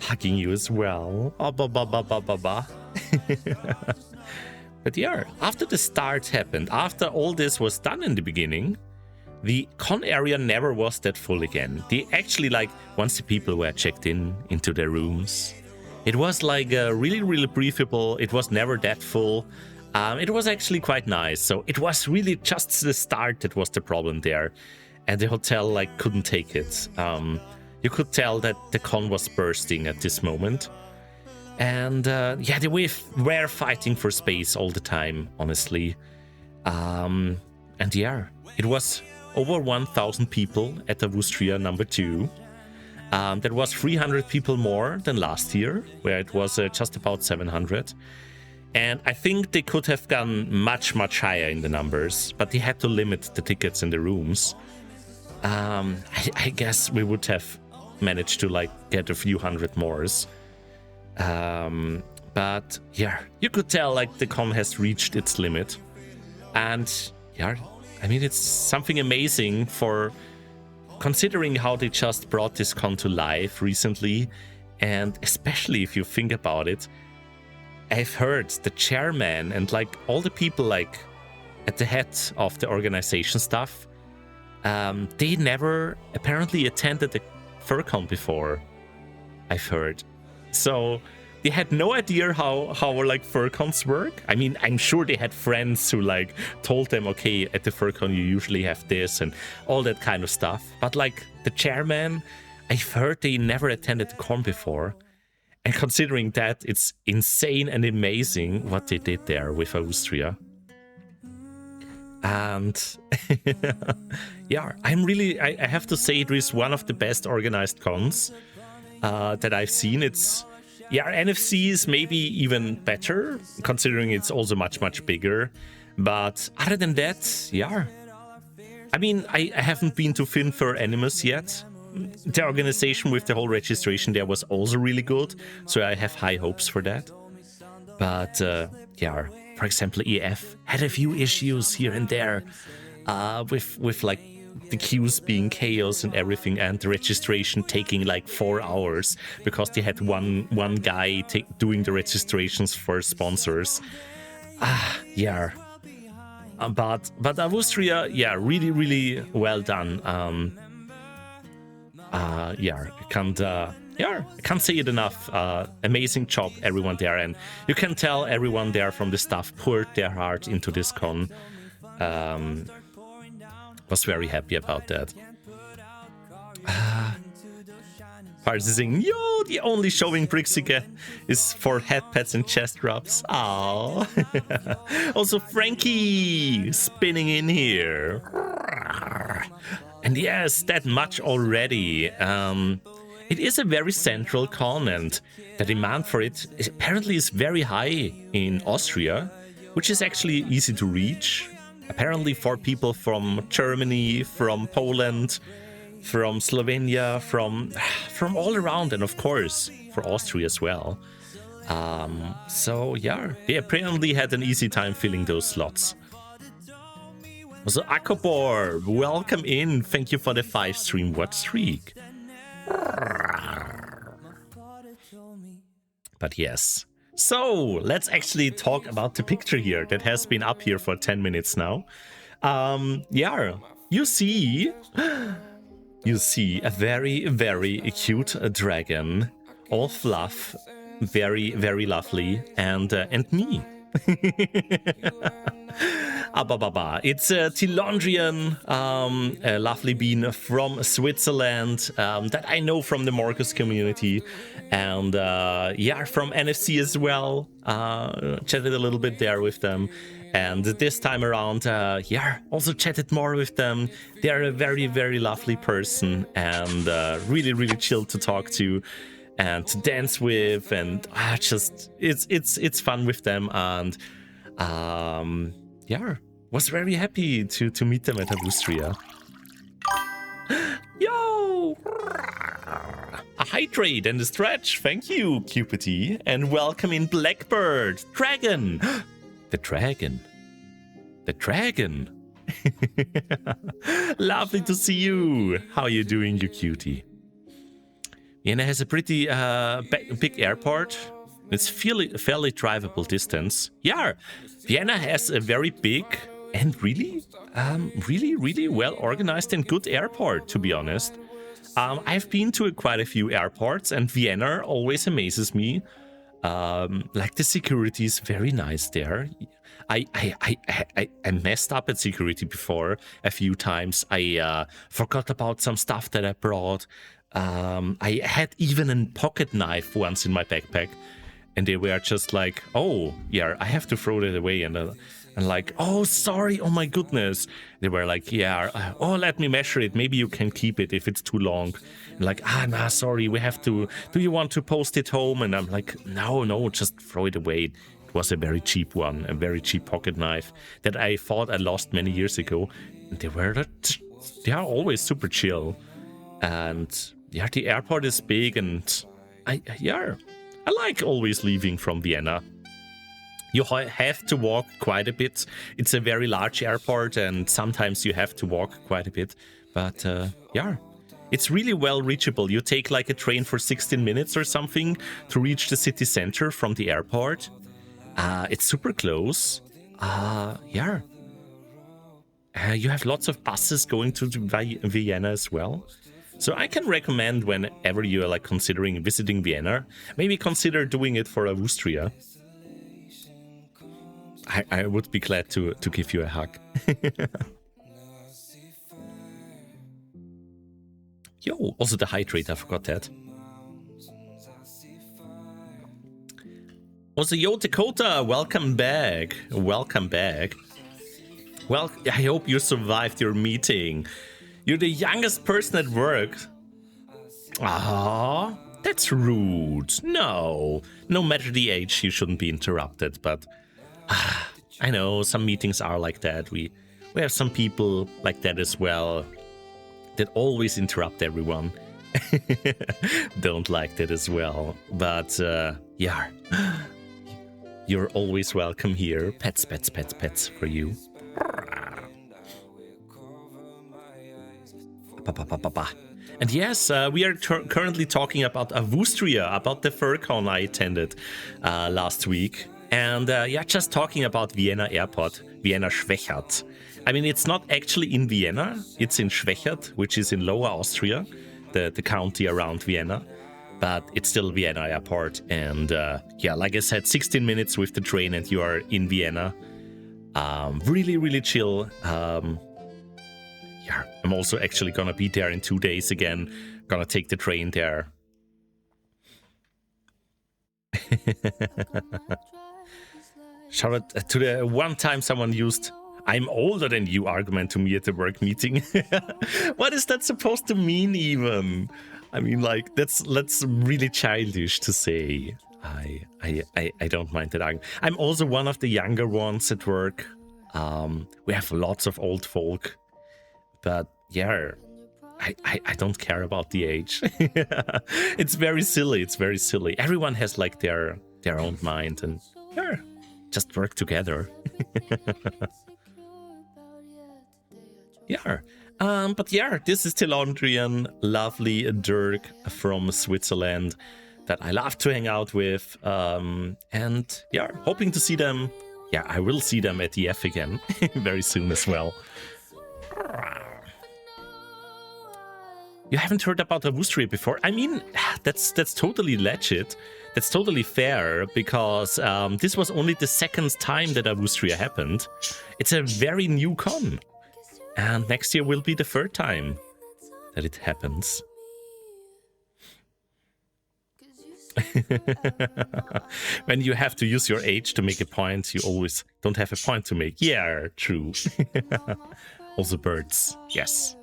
Hugging you as well. But yeah, after the start happened, after all this was done in the beginning, the con area never was that full again. They actually, like, once the people were checked into their rooms, it was like really, really breathable. It was never that full. It was actually quite nice. So it was really just the start that was the problem there. And the hotel, like, couldn't take it. You could tell that the con was bursting at this moment. And yeah, they were fighting for space all the time, honestly. And yeah, it was over 1,000 people at Avustria number 2. That was 300 people more than last year, where it was just about 700. And I think they could have gone much, much higher in the numbers, but they had to limit the tickets in the rooms. I guess we would have managed to like get a few hundred more. But yeah, you could tell like the con has reached its limit. And yeah, I mean, it's something amazing for considering how they just brought this con to life recently. And especially if you think about it, I've heard the chairman and like all the people like at the head of the organization stuff, they never apparently attended the FurCon before, I've heard. So they had no idea how like FurCons work. I mean, I'm sure they had friends who like told them, okay, at the FurCon you usually have this and all that kind of stuff. But like the chairman, I've heard they never attended the con before. And considering that, it's insane and amazing what they did there with Avustria. And yeah, I have to say it is one of the best organized cons that I've seen. It's, yeah, NFC is maybe even better, considering it's also much, much bigger. But other than that, yeah. I mean, I haven't been to Finfer Animus yet. The organization with the whole registration there was also really good, so I have high hopes for that. But yeah, for example, EF had a few issues here and there with like the queues being chaos and everything, and the registration taking like 4 hours because they had one guy doing the registrations for sponsors. Yeah. But Avustria, yeah, really well done. Yeah, I can't say it enough. Amazing job, everyone there, and you can tell everyone there from the staff poured their heart into this con. Was very happy about that. Parts is saying, yo, the only showing Brixie is for head pats and chest rubs. Aww. Also, Frankie spinning in here. And yes, that much already. It is a very central con, and the demand for it apparently is very high in Austria, which is actually easy to reach. Apparently for people from Germany, from Poland, from Slovenia, from all around, and of course for Austria as well. So yeah, they apparently had an easy time filling those slots. So Akobor, welcome in. Thank you for the 5-stream watch streak. But yes. So let's actually talk about the picture here that has been up here for 10 minutes now. Yeah, you see a very cute dragon, all fluff, very lovely, and me. It's a Tilondrian, a lovely bean from Switzerland that I know from the Morcus community, and yeah, from NFC as well. Chatted a little bit there with them, and this time around, yeah, also chatted more with them. They're a very lovely person, and really chill to talk to and to dance with, and just it's fun with them, and yeah, was very happy to meet them at Avustria. Yo! A hydrate and a stretch, thank you, Cupidity, and welcome in Blackbird. Dragon! The dragon. The dragon. Lovely to see you. How are you doing, you cutie? Vienna has a pretty big airport. It's fairly drivable distance. Yeah, Vienna has a very big and really well organized and good airport, to be honest. I've been to quite a few airports, and Vienna always amazes me. Like the security is very nice there. I messed up at security before a few times. I forgot about some stuff that I brought. I had even a pocket knife once in my backpack, and they were just like, "Oh, yeah, I have to throw that away," and like, "Oh, sorry, oh my goodness." They were like, "Yeah, oh, let me measure it. Maybe you can keep it if it's too long." And like, nah, sorry, we have to. Do you want to post it home? And I'm like, no, just throw it away. It was a very cheap one, a very cheap pocket knife that I thought I lost many years ago. And they are always super chill, and yeah, the airport is big, and I like always leaving from Vienna. You have to walk quite a bit. It's a very large airport, and sometimes you have to walk quite a bit. But yeah, it's really well reachable. You take like a train for 16 minutes or something to reach the city center from the airport. It's super close. Yeah. You have lots of buses going to Vienna as well. So I can recommend whenever you are like considering visiting Vienna, maybe consider doing it for Avustria. I would be glad to give you a hug. Yo, also the hydrate, I forgot that. Also, yo, Dakota, welcome back. Welcome back. Well, I hope you survived your meeting. You're the youngest person at work. Ah, that's rude. No matter the age, you shouldn't be interrupted, but I know some meetings are like that. We have some people like that as well that always interrupt everyone. Don't like that as well. But yeah, you're always welcome here. Pets, pets, pets, pets for you. And yes, we are currently talking about Avustria, about the FurCon I attended last week. And yeah, just talking about Vienna Airport, Vienna Schwechat. I mean, it's not actually in Vienna, it's in Schwechat, which is in Lower Austria, the county around Vienna. But it's still Vienna Airport. And yeah, like I said, 16 minutes with the train and you are in Vienna. Really, really chill. Yeah, I'm also actually gonna be there in 2 days again. Gonna take the train there. Shout out to the one time someone used "I'm older than you" argument to me at the work meeting. What is that supposed to mean even? I mean, like, that's really childish to say. I don't mind that argument. I'm also one of the younger ones at work. We have lots of old folk. But yeah, I don't care about the age. It's very silly. It's very silly. Everyone has like their own mind and yeah, just work together. Yeah. But yeah, this is Tilondrian, lovely Dirk from Switzerland that I love to hang out with. And yeah, hoping to see them. Yeah, I will see them at EF again very soon as well. You haven't heard about Avustria before? I mean, that's totally legit. That's totally fair because this was only the second time that Avustria happened. It's a very new con. And next year will be the third time that it happens. When you have to use your age to make a point, you always don't have a point to make. Yeah, true. Also birds, yes.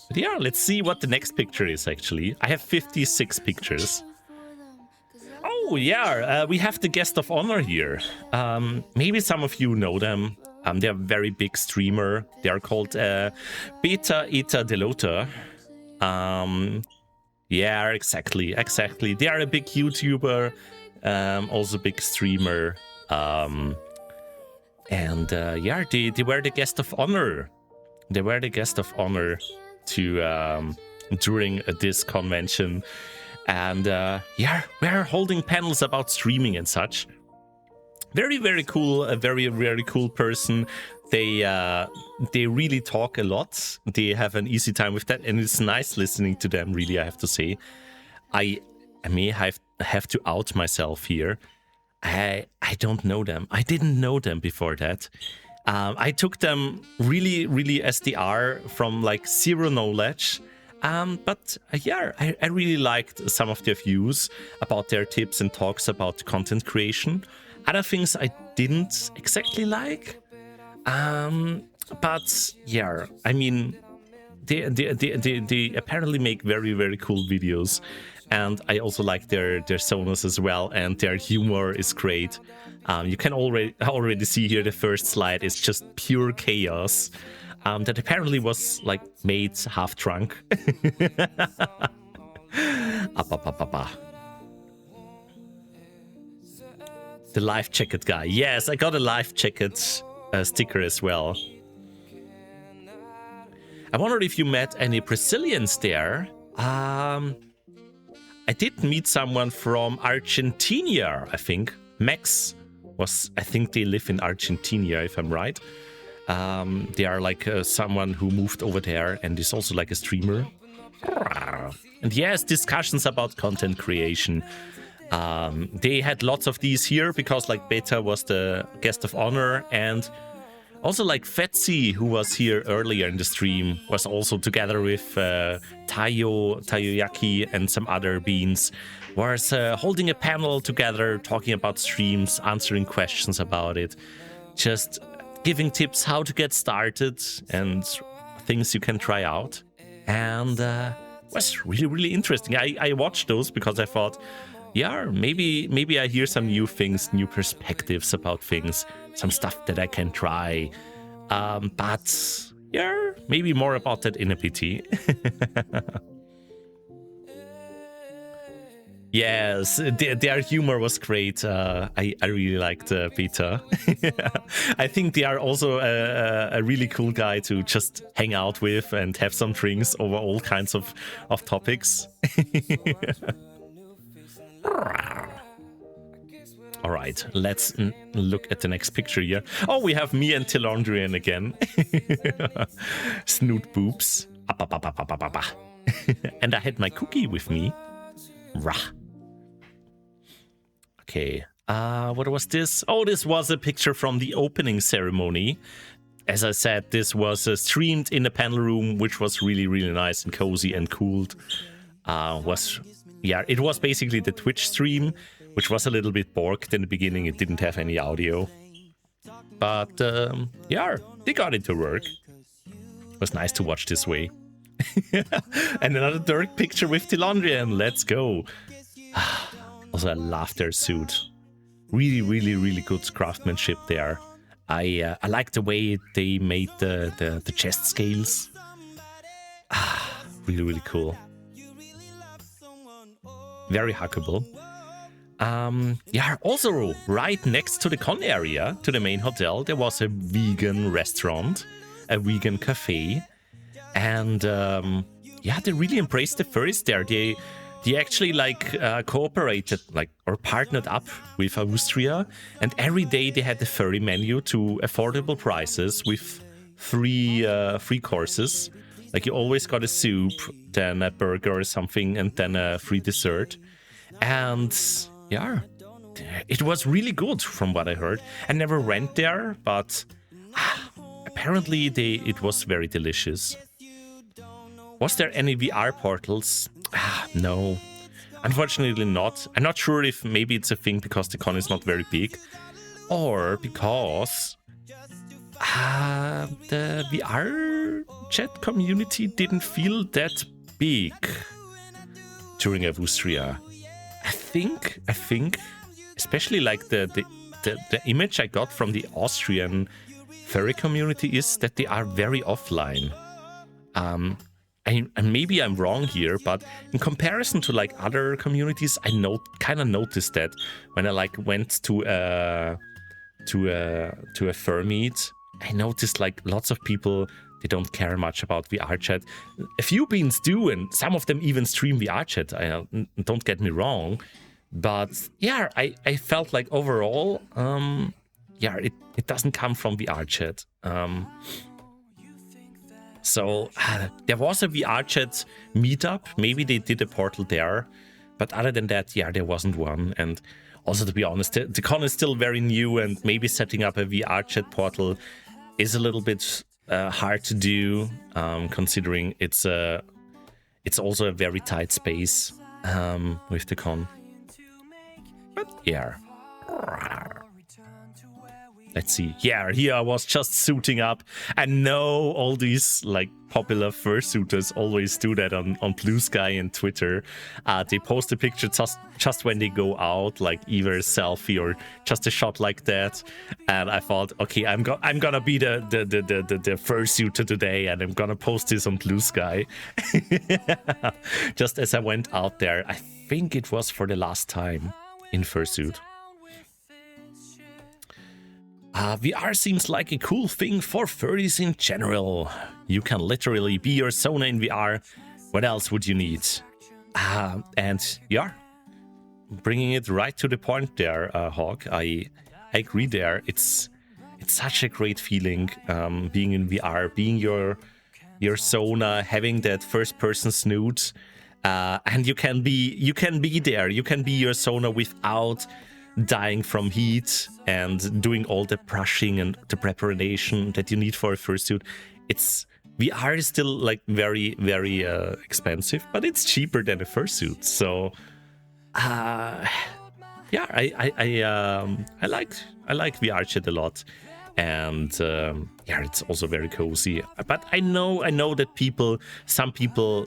But yeah, let's see what the next picture is actually. I have 56 pictures. Oh yeah, we have the guest of honor here. Maybe some of you know them. They're a very big streamer. They are called Beta Eta Delota. Yeah, exactly. They are a big YouTuber, also big streamer. And yeah, they were the guest of honor. They were the guest of honor to during this convention. And yeah, we're holding panels about streaming and such. Very, very cool. A very, very cool person. They really talk a lot. They have an easy time with that, and it's nice listening to them. Really, I have to say, I may have to out myself here. I don't know them. I didn't know them before that. I took them really, really as they are, from like zero knowledge. But yeah, I really liked some of their views about their tips and talks about content creation. Other things I didn't exactly like. But yeah, I mean, they apparently make very, very cool videos. And I also like their sonos as well, and their humor is great. You can already see here the first slide is just pure chaos. That apparently was like made half drunk. The life jacket guy. Yes, I got a life jacket sticker as well. I wonder if you met any Brazilians there. I did meet someone from Argentina, I think. Max was, I think they live in Argentina, if I'm right. They are like someone who moved over there and is also like a streamer. And yes, discussions about content creation. They had lots of these here because like Beta was the guest of honor, and also like Fetzi, who was here earlier in the stream, was also together with Tayoyaki and some other beans, was holding a panel together, talking about streams, answering questions about it, just giving tips how to get started and things you can try out. And was really, really interesting. I watched those because I thought yeah, maybe I hear some new things, new perspectives about things, some stuff that I can try. But yeah, maybe more about that in a PT. Yes, their humor was great. I really liked Peter. I think they are also a really cool guy to just hang out with and have some drinks over all kinds of topics. All right, let's look at the next picture here. Oh, we have me and Telondrian again. Snoot boobs. And I had my cookie with me. Rah. Okay, what was this? Oh, this was a picture from the opening ceremony. As I said, this was streamed in the panel room, which was really, really nice and cozy and cooled. It was basically the Twitch stream, which was a little bit borked in the beginning. It didn't have any audio. But, yeah, they got it to work. It was nice to watch this way. And another dark picture with Telondrian. Let's go. Also, I love their suit. Really, really, really good craftsmanship there. I like the way they made the chest scales. Really, really cool. Very hackable. Yeah, also right next to the con area, to the main hotel, there was a vegan restaurant, a vegan cafe. And yeah, they really embraced the furries there. They actually cooperated or partnered up with Avustria, and every day they had the furry menu to affordable prices with free courses. Like you always got a soup, then a burger or something, and then a free dessert. And yeah, it was really good from what I heard. I never went there, but apparently it was very delicious. Was there any VR portals? No, unfortunately not. I'm not sure if maybe it's a thing because the con is not very big, or because the VR chat community didn't feel that big during Avustria. I think, especially like the image I got from the Austrian furry community is that they are very offline. And maybe I'm wrong here, but in comparison to like other communities, I kind of noticed that when I went to a fur meet, I noticed like lots of people, they don't care much about VR chat. A few beans do, and some of them even stream VR chat. Don't get me wrong, but yeah, I felt like overall, it doesn't come from VR chat. So there was a VR chat meetup. Maybe they did a portal there, but other than that, yeah, there wasn't one. And also, to be honest, the con is still very new, and maybe setting up a VR chat portal is a little bit hard to do, considering it's also a very tight space with the con. But yeah. Let's see. Yeah, here I was just suiting up. I know all these like popular fursuiters always do that on Blue Sky and Twitter. They post a picture just when they go out, like either a selfie or just a shot like that. And I thought, okay, I'm gonna be the fursuiter today, and I'm gonna post this on Blue Sky. Just as I went out there, I think it was for the last time in fursuit. VR seems like a cool thing for furries in general. You can literally be your Sona in VR. What else would you need? And yeah, bringing it right to the point there, Hawk. I agree there. It's such a great feeling being in VR, being your Sona, having that first-person snoot, and you can be there. You can be your Sona without dying from heat and doing all the brushing and the preparation that you need for a fursuit. VR is still like very, very expensive, but it's cheaper than a fursuit. So yeah, I like VR chat a lot, and yeah, it's also very cozy. But I know that some people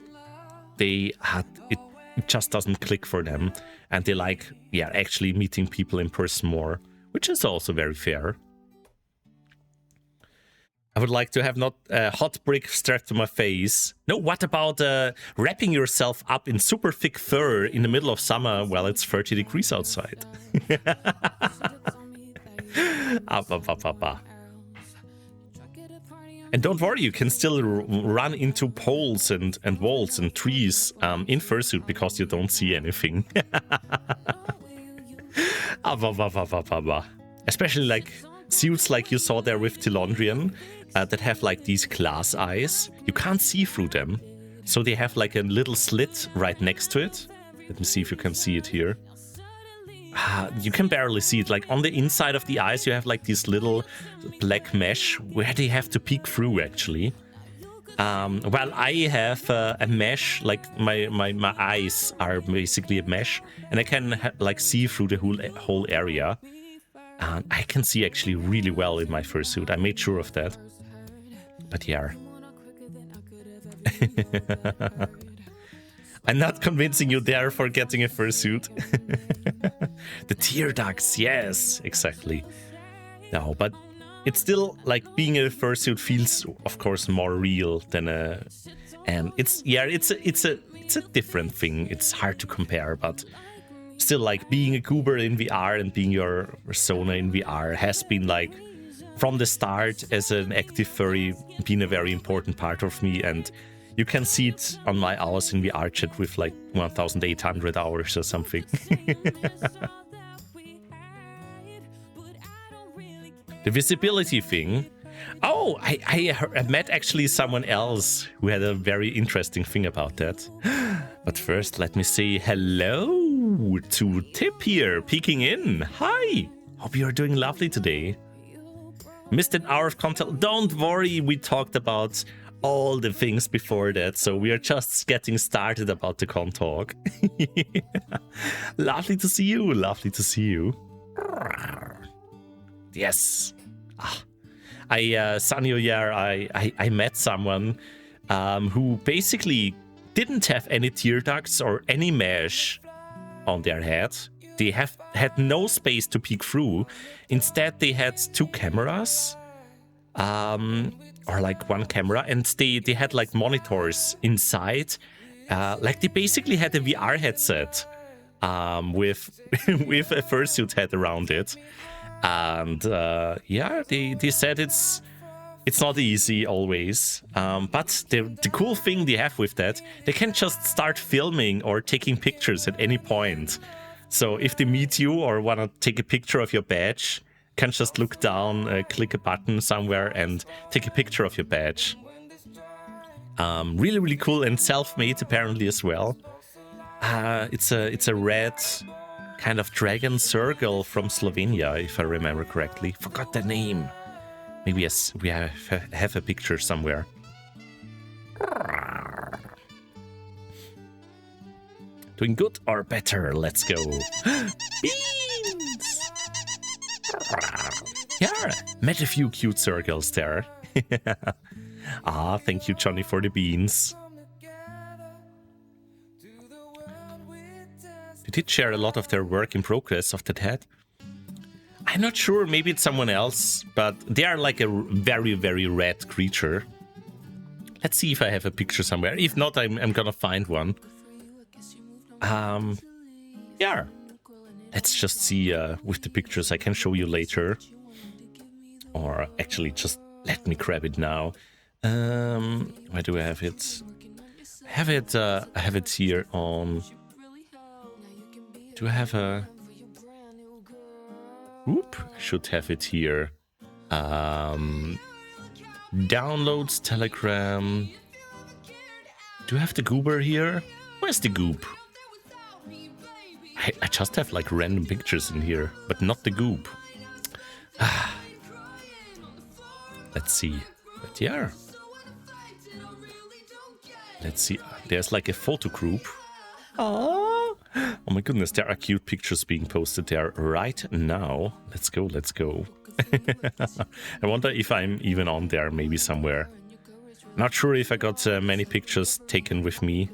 they had it. it just doesn't click for them, and they like, yeah, actually meeting people in person more, which is also very fair. I would like to have not a hot brick strapped to my face. No, what about wrapping yourself up in super thick fur in the middle of summer while it's 30 degrees outside? And don't worry, you can still run into poles and walls and trees in fursuit because you don't see anything. Especially like suits like you saw there with Telondrian that have like these glass eyes. You can't see through them. So they have like a little slit right next to it. Let me see if you can see it here. You can barely see it. Like on the inside of the eyes, you have like this little black mesh where they have to peek through actually. While I have a mesh, like my eyes are basically a mesh, and I can like see through the whole area. I can see actually really well in my fursuit. I made sure of that. But yeah. I'm not convincing you there for getting a fursuit. The tear ducts, yes, exactly. No, but it's still like being in a fursuit feels, of course, more real than a. And it's a different thing. It's hard to compare, but still, like being a goober in VR and being your persona in VR has been like from the start as an active furry been a very important part of me, and you can see it on my hours in VR chat with like 1,800 hours or something. The visibility thing. Oh, I met actually someone else who had a very interesting thing about that. But first, let me say hello to Tip here, peeking in. Hi, hope you're doing lovely today. Missed an hour of content. Don't worry, we talked about all the things before that, so we are just getting started about the con talk. Lovely to see you, lovely to see you. Yes. Sanyo, yeah, I met someone who basically didn't have any tear ducts or any mesh on their head. They had no space to peek through. Instead, they had two cameras, or like one camera, and they had like monitors inside. Like they basically had a VR headset with with a fursuit head around it. And yeah, they said it's not easy always, but the cool thing they have with that, they can just start filming or taking pictures at any point. So if they meet you or want to take a picture of your badge, can just look down, click a button somewhere and take a picture of your badge. Really, really cool, and self-made apparently as well. It's a red kind of dragon circle from Slovenia, if I remember correctly. Forgot the name. Maybe yes, we have a picture somewhere. Doing good or better? Let's go. Beans! Yeah, met a few cute circles there. Thank you, Johnny, for the beans. They did share a lot of their work in progress of that head. I'm not sure, maybe it's someone else, but they are like a very, very red creature. Let's see if I have a picture somewhere. If not, I'm gonna find one. Yeah. Let's just see with the pictures. I can show you later. Or actually, just let me grab it now. Where do I have it? I have it here on... Do I have a... Oop, I should have it here. Downloads, Telegram. Do I have the goober here? Where's the goop? I just have like random pictures in here, but not the goop. Let's see. But yeah. Let's see. There's like a photo group. Oh my goodness, there are cute pictures being posted there right now. Let's go, let's go. I wonder if I'm even on there, maybe somewhere. Not sure if I got many pictures taken with me.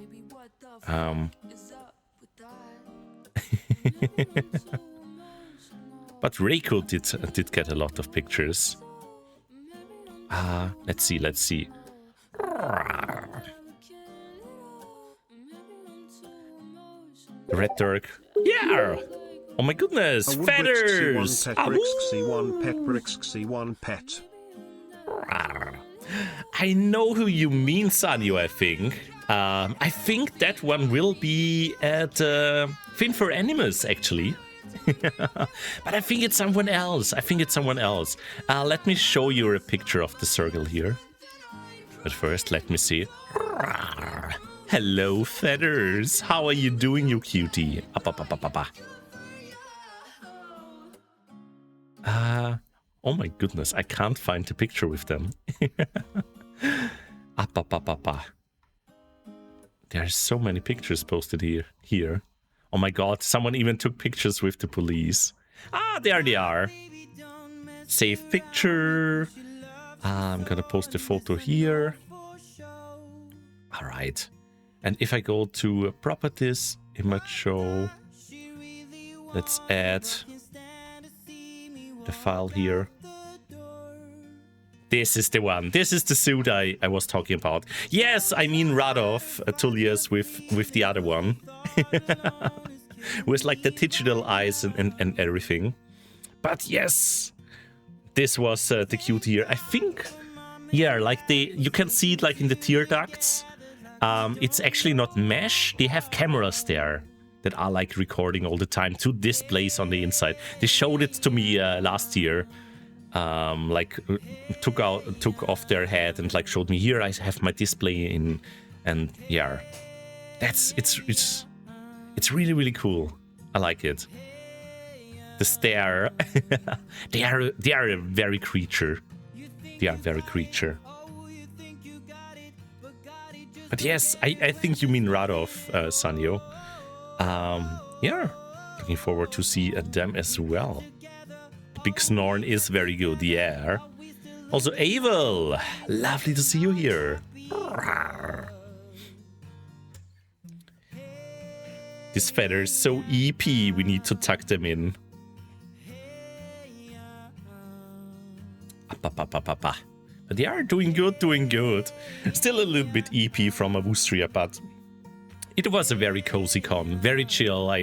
But Reiko did get a lot of pictures. Let's see. Red Dirk. Yeah! Oh my goodness! Feathers! C1 pet bricks C1 pet bricks C1 pet. I know who you mean, Sanyo, I think. I think that one will be at Fin for Animus, actually. But I think it's someone else. Let me show you a picture of the circle here. But first, let me see. Hello, Feathers. How are you doing, you cutie? Oh my goodness, I can't find the picture with them. There are so many pictures posted here. Oh my god, someone even took pictures with the police. There they are. Save picture. I'm gonna post a photo here. Alright. And if I go to properties, image show, let's add the file here. This is the one. This is the suit I was talking about. Yes, I mean Radov, Tullius with the other one. With like the digital eyes and everything. But yes, this was the cute here. I think, yeah, like you can see it like in the tear ducts. It's actually not mesh. They have cameras there that are like recording all the time, 2 displays on the inside. They showed it to me last year. Like took off their head and like showed me, here I have my display in, and yeah, it's really, really cool. I like it. The stare. they are a very creature. But yes, I think you mean Radov, Sanyo. Yeah, looking forward to see them as well. Big Snorn is very good, yeah. Also, Avel, lovely to see you here. These feathers so EP, we need to tuck them in. But they are doing good. Still a little bit EP from Avustria, but it was a very cozy con, very chill.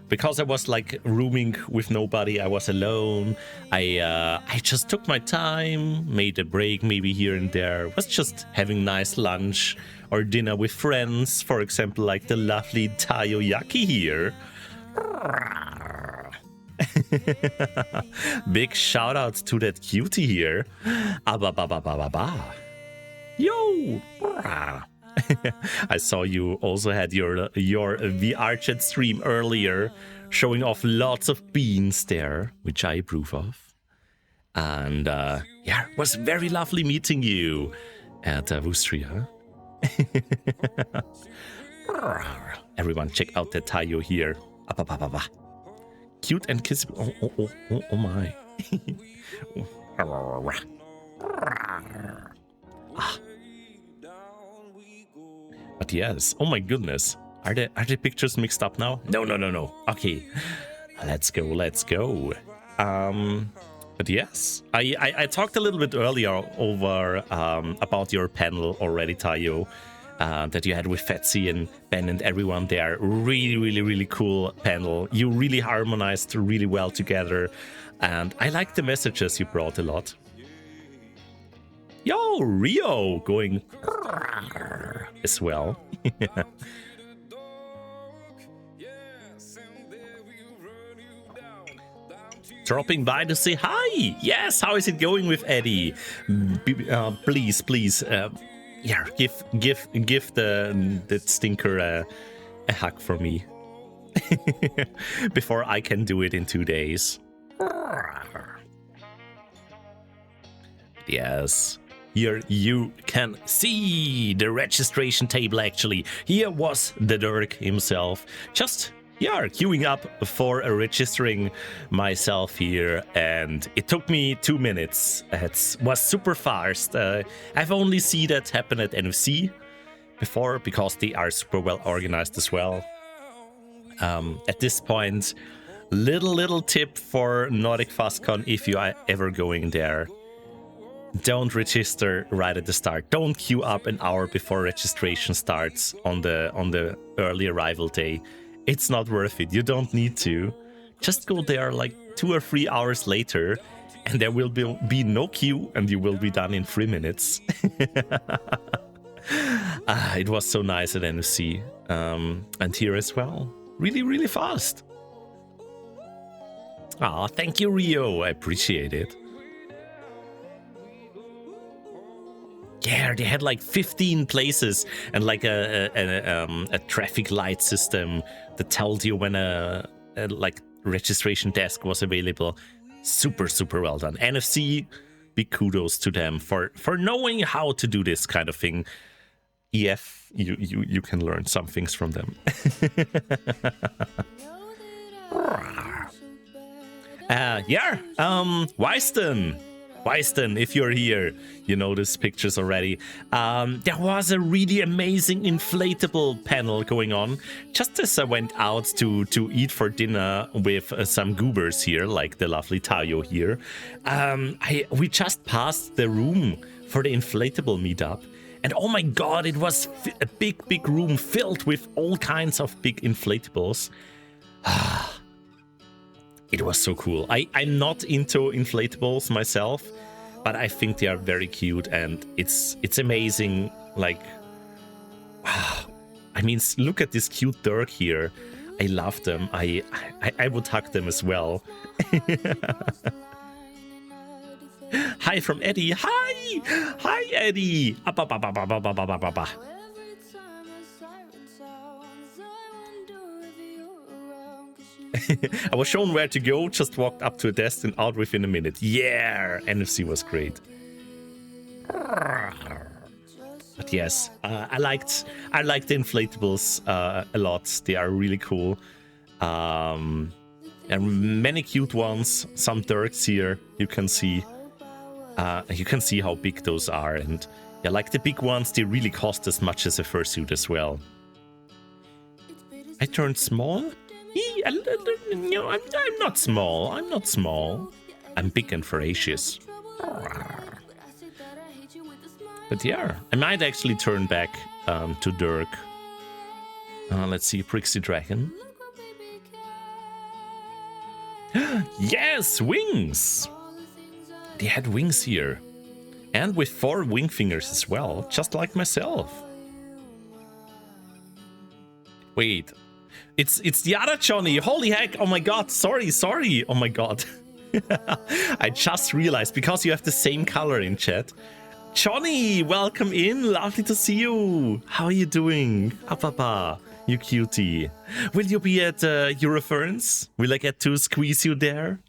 Because I was like rooming with nobody, I was alone. I just took my time, made a break maybe here and there. Was just having nice lunch or dinner with friends, for example, like the lovely Tayoyaki here. Big shout out to that cutie here. Yo. I saw you also had your VR chat stream earlier, showing off lots of beans there, which I approve of. And yeah, it was very lovely meeting you at Avustria. Everyone, check out that Tayo here. Cute and kissable. Oh my. But yes, oh my goodness. Are the pictures mixed up now? No. Okay. Let's go. But yes, I talked a little bit earlier over about your panel already, Tayo, that you had with Fetsi and Ben and everyone there. Really cool panel. You really harmonized really well together, and I like the messages you brought a lot. Yo, Rio going as well. Dropping by to say hi. Yes, how is it going with Eddie? Please, yeah, give the stinker a hug for me before I can do it in 2 days. Yes. Here you can see the registration table actually. Here was the Dirk himself. Just, yeah, queuing up for registering myself here. And it took me 2 minutes. It was super fast. I've only seen that happen at NFC before because they are super well organized as well. At this point, little tip for Nordic FastCon if you are ever going there. Don't register right at the start. Don't queue up an hour before registration starts on the early arrival day. It's not worth it. You don't need to. Just go there like 2 or 3 hours later, and there will be no queue, and you will be done in 3 minutes. It was so nice at NFC, and here as well. Really fast. Ah, thank you, Rio. I appreciate it. Yeah, they had like 15 places and like a traffic light system that tells you when a like registration desk was available. Super well done. NFC, big kudos to them for knowing how to do this kind of thing. EF, you can learn some things from them. Weiston, if you're here, you know these pictures already. There was a really amazing inflatable panel going on. Just as I went out to eat for dinner with some goobers here, like the lovely Tayo here, we just passed the room for the inflatable meetup. And oh my god, it was a big room filled with all kinds of big inflatables. It was so cool. I'm not into inflatables myself, but I think they are very cute, and it's amazing. Like, wow. I mean, look at this cute Dirk here. I love them. I would hug them as well. Hi from Eddie. Hi Eddie. I was shown where to go, just walked up to a desk and out within a minute. Yeah, NFC was great. But yes, I liked the inflatables a lot. They are really cool. And many cute ones. Some Dirks here you can see. You can see how big those are, and yeah, like the big ones, they really cost as much as a fursuit as well. I turned small? No, I'm not small. I'm not small. I'm big and voracious. But yeah, I might actually turn back to Dirk. Let's see, Prixie Dragon. Yes, wings! They had wings here. And with 4 wing fingers as well, just like myself. Wait. It's the other Johnny. Holy heck. Oh my god. Sorry. Oh my god. I just realized, because you have the same color in chat. Johnny, welcome in. Lovely to see you. How are you doing? Papa, you cutie. Will you be at Euroference? Will I get to squeeze you there?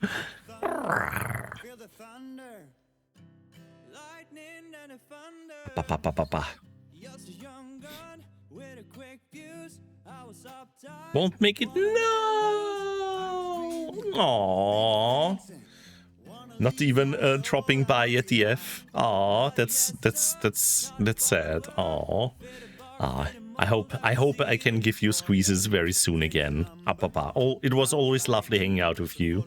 Papa. Won't make it. No. Aww. Not even dropping by at the F. Aww, that's sad. Aww. I hope I can give you squeezes very soon again. Papa. Oh, it was always lovely hanging out with you.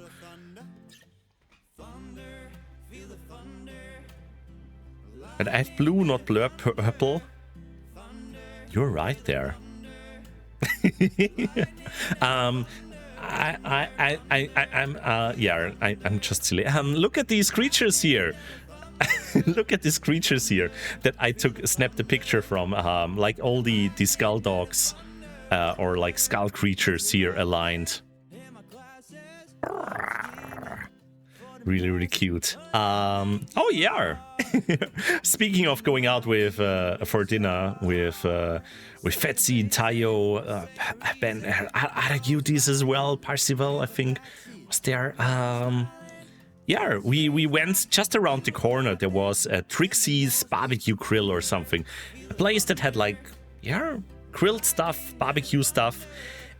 And I have blue, not blur, purple. You're right there. I'm just silly. Look at these creatures here. Look at these creatures here that I snapped a picture from. Like all the skull dogs, or like skull creatures here aligned. Really cute. Oh yeah. Speaking of going out with for dinner with Fetzy, Tayo, Ben, other cuties as well. Parsival, I think, was there. Yeah, we went just around the corner. There was a Trixie's barbecue grill or something, a place that had like grilled stuff, barbecue stuff.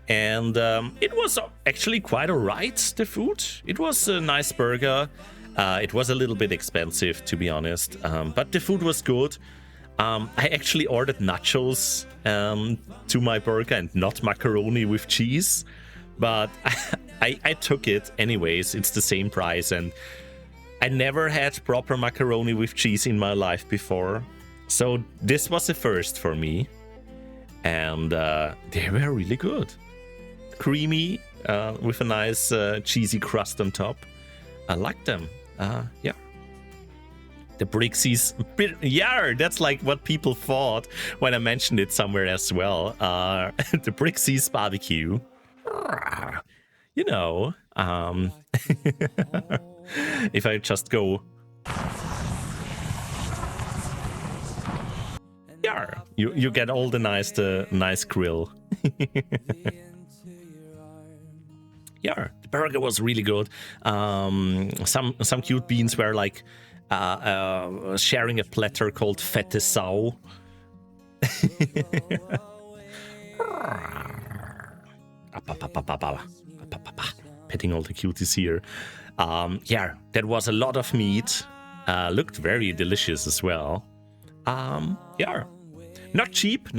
And it was actually quite alright, the food. It was a nice burger. It was a little bit expensive, to be honest. But the food was good. I actually ordered nachos to my burger and not macaroni with cheese, but I took it anyways. It's the same price, and I never had proper macaroni with cheese in my life before, so this was a first for me, and they were really good. Creamy, with a nice cheesy crust on top. I like them. Yeah. The Brixies, yeah, that's like what people thought when I mentioned it somewhere as well. The Brixies barbecue. You know, if I just go, yeah, you get all the nice grill. Yeah, the burger was really good. Some cute beans were like sharing a platter called Fette Sau. Petting all the cuties here. Yeah, that was a lot of meat. Looked very delicious as well. Yeah, not cheap,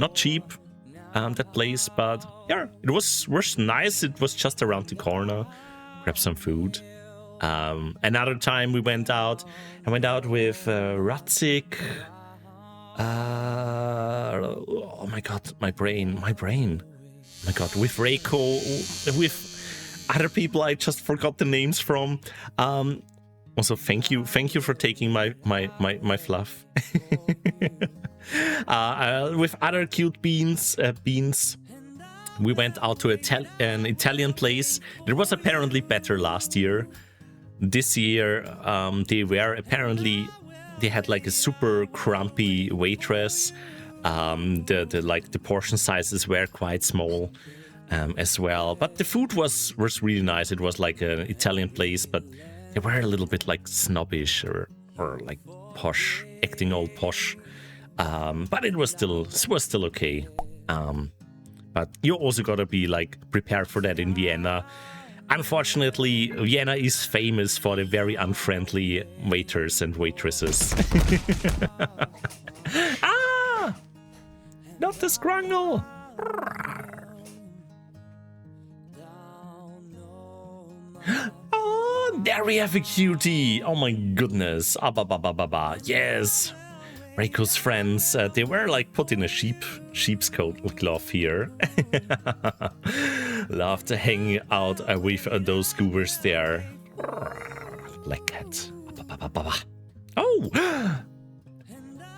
that place, but yeah, it was nice. It was just around the corner. Grab some food. Another time we went out. I went out with Ratzik. Oh my god, my brain. Oh my god, with Reiko, with other people I just forgot the names from. Also, thank you for taking my fluff. With other cute beans, we went out to an Italian place. It was apparently better last year. This year, they had like a super crumpy waitress. The portion sizes were quite small as well, but the food was really nice. It was like an Italian place, but they were a little bit like snobbish or like posh, acting all posh. But it was still okay. But you also gotta be like prepared for that in Vienna. Unfortunately, Vienna is famous for the very unfriendly waiters and waitresses. Ah! Not the scrungle! Oh, there we have a cutie! Oh my goodness. Yes! Reiko's friends, they were like put in a sheep's coat glove here. Love to hang out with those goobers there. Black cat. Oh!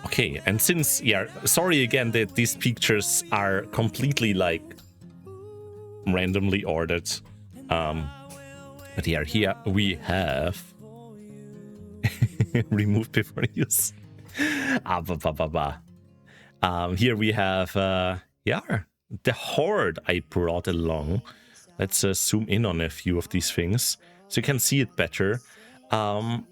Okay, and since, yeah, sorry again that these pictures are completely like randomly ordered. But yeah, here we have removed before use. Here we have, yeah, the horde I brought along. Let's zoom in on a few of these things so you can see it better. I'm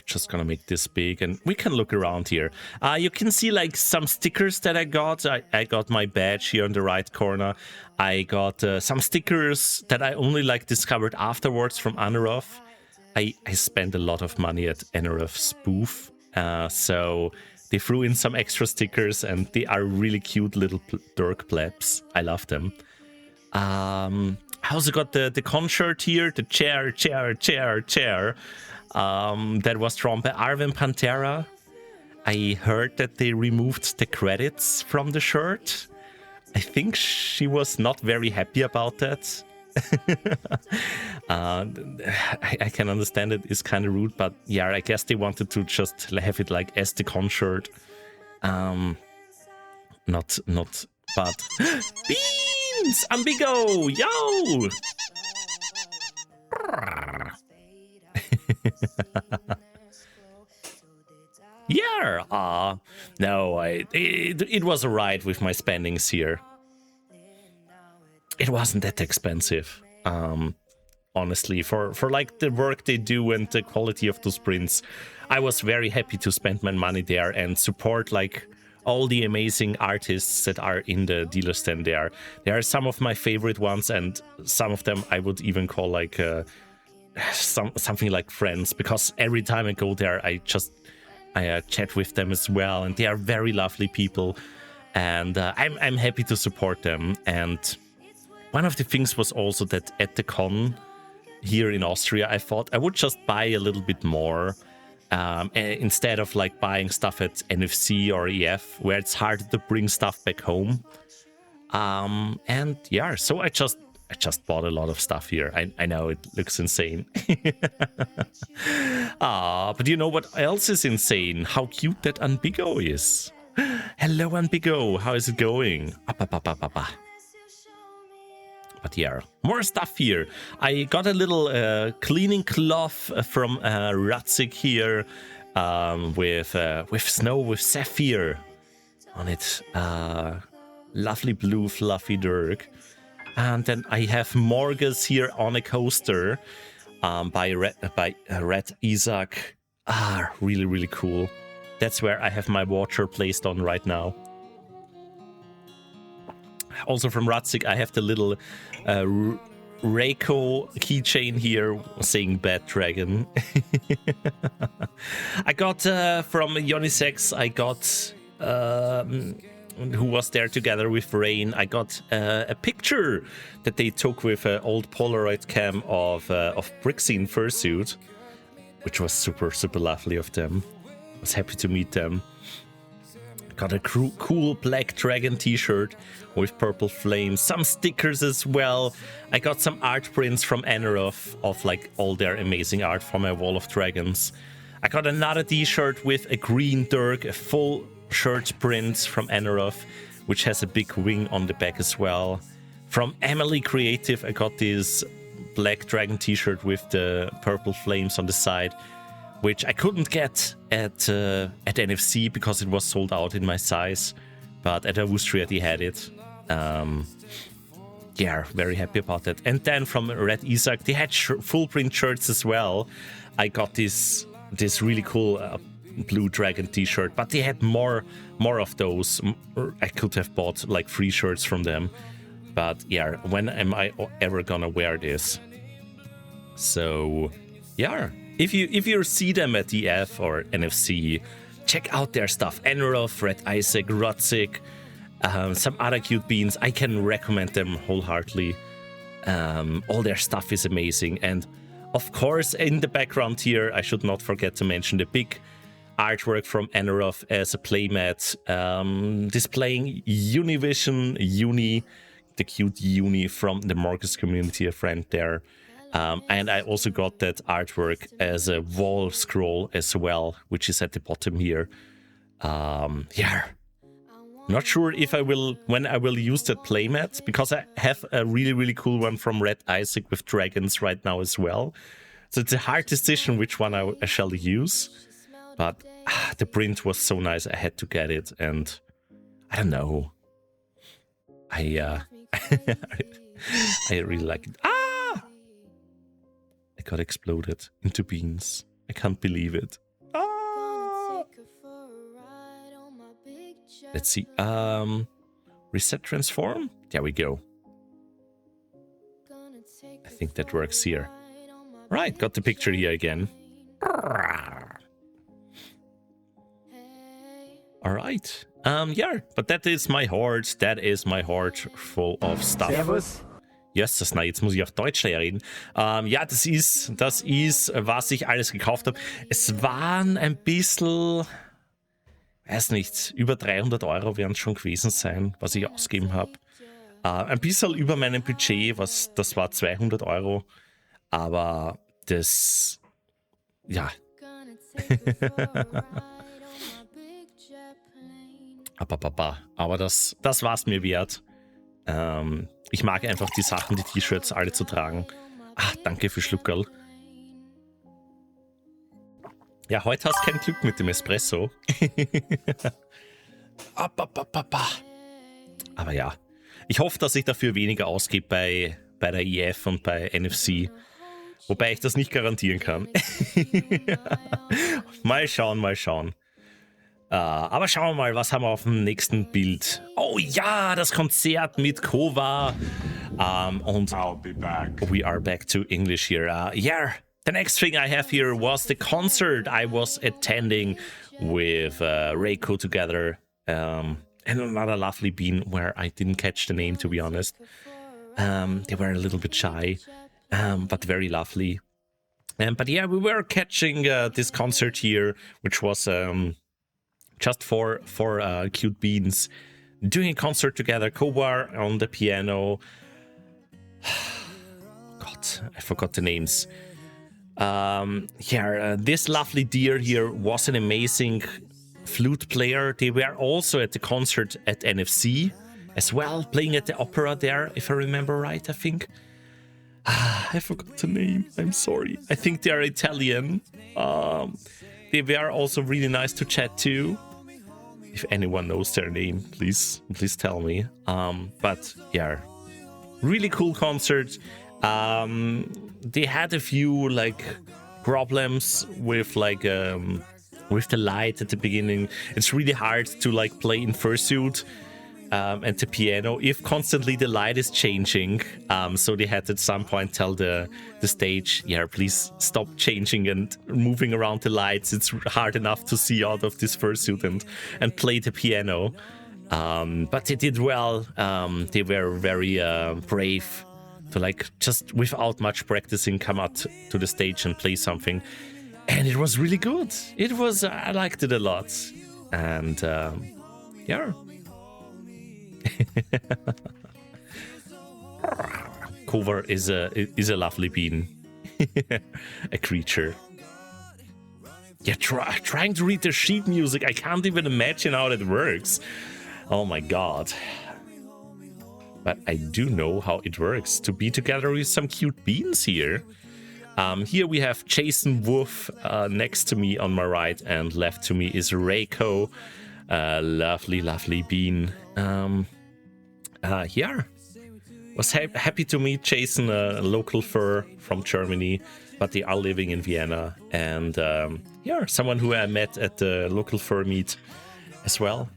just gonna make this big and we can look around here. You can see like some stickers that I got. I got my badge here on the right corner. I got some stickers that I only like discovered afterwards from Anerov. I spent a lot of money at Anerov's booth, so they threw in some extra stickers and they are really cute little Dirk plebs. I love them. I also got the concert here, the chair. That was drawn by Arvin Pantera. I heard that they removed the credits from the shirt. I think she was not very happy about that. I can understand it is kind of rude, but yeah, I guess they wanted to just have it like as the concert. Not, but beans, Ambigo, yo. Yeah, no, it was alright with my spendings here. It wasn't that expensive, honestly, for like the work they do and the quality of those prints. I was very happy to spend my money there and support like all the amazing artists that are in the dealer stand there. There are some of my favorite ones, and some of them I would even call like something like friends, because every time I go there I just chat with them as well, and they are very lovely people, and I'm happy to support them. And one of the things was also that at the con here in Austria, I thought I would just buy a little bit more instead of like buying stuff at NFC or EF, where it's harder to bring stuff back home. And yeah, so I just bought a lot of stuff here. I know it looks insane. But you know what else is insane? How cute that Anbigo is. Hello, Anbigo. How is it going? But yeah, more stuff here. I got a little cleaning cloth from Ratzik here with snow, with sapphire on it. Lovely blue fluffy dirk. And then I have Morgus here on a coaster by Red Isaac. Really, really cool. That's where I have my watcher placed on right now. Also from Ratzik, I have the little Reiko keychain here saying Bad Dragon. I got from Yonisex, I got... who was there together with Rain, I got a picture that they took with an old Polaroid cam of Brixie fursuit, which was super, super lovely of them. I was happy to meet them. Got a cool Black Dragon t-shirt with purple flames, some stickers as well. I got some art prints from Eneroth of like all their amazing art for my Wall of Dragons. I got another t-shirt with a green dirk, a full shirt print from Eneroth, which has a big wing on the back as well. From Emily Creative, I got this Black Dragon t-shirt with the purple flames on the side, which I couldn't get at NFC because it was sold out in my size, but at Avustria they had it. Yeah, very happy about that. And then from Red Isaac, they had full print shirts as well. I got this really cool Blue Dragon t-shirt, but they had more of those. I could have bought like 3 shirts from them, but yeah, when am I ever gonna wear this? So yeah, if you see them at EF or NFC, check out their stuff. Eneroth, Red Isaac, Rotzik, some other cute beans. I can recommend them wholeheartedly. All their stuff is amazing, and of course in the background here I should not forget to mention the big artwork from Eneroth as a playmat, displaying Univision Uni, the cute Uni from the Morgus community, a friend there. And I also got that artwork as a wall scroll as well, which is at the bottom here. Yeah, not sure if when I will use that playmat, because I have a really, really cool one from Red Isaac with dragons right now as well. So it's a hard decision which one I shall use. But the print was so nice, I had to get it, and I don't know. I really like it. I got exploded into beans. I can't believe it. Let's see. Reset transform. There we go. I think that works here. Right, got the picture here again. All right. Yeah, but that is my hoard. That is my hoard full of stuff. Servus. Yes, na, jetzt muss ich auf Deutsch reden. Ja, das ist, was ich alles gekauft habe. Es waren ein bisschen, weiß nicht, über 300 Euro werden es schon gewesen sein, was ich ausgegeben habe. Ein bisschen über meinem Budget, das war 200 Euro. Aber das, ja. Aber das war es mir wert. Ich mag einfach die Sachen, die T-Shirts alle zu tragen. Danke für Schluckerl. Ja, heute hast du kein Glück mit dem Espresso. Aber ja, ich hoffe, dass ich dafür weniger ausgebe bei der EF und bei NFC. Wobei ich das nicht garantieren kann. Mal schauen. Aber schauen wir mal, was haben wir auf dem nächsten Bild. Oh ja, das Konzert mit Kova. Und I'll be back. we are back to English here. Yeah, The next thing I have here was the concert I was attending with Reiko together, and another lovely bean where I didn't catch the name, to be honest. They were a little bit shy, but very lovely. But yeah, we were catching this concert here, which was just for cute beans, doing a concert together. Kobar on the piano. God, I forgot the names. This lovely deer here was an amazing flute player. They were also at the concert at NFC as well, playing at the opera there, if I remember right, I think. I forgot the name. I'm sorry. I think they are Italian. They were also really nice to chat to. If anyone knows their name, please tell me. But yeah, really cool concert. They had a few like problems with like with the light at the beginning. It's really hard to like play in fursuit and the piano if constantly the light is changing. So they had at some point tell the stage, yeah, please stop changing and moving around the lights. It's hard enough to see out of this fursuit and play the piano. But they did well. They were very brave to like just without much practicing come out to the stage and play something, and it was really good. It was I liked it a lot, and yeah. Kovar is a lovely bean, a creature. Yeah, trying to read the sheet music. I can't even imagine how that works. Oh my god. But I do know how it works to be together with some cute beans here. Here we have Jason Wolf next to me on my right, and left to me is Reiko. Lovely bean. Yeah. Was happy to meet Jason, a local fur from Germany, but they are living in Vienna. And yeah, someone who I met at the local fur meet as well.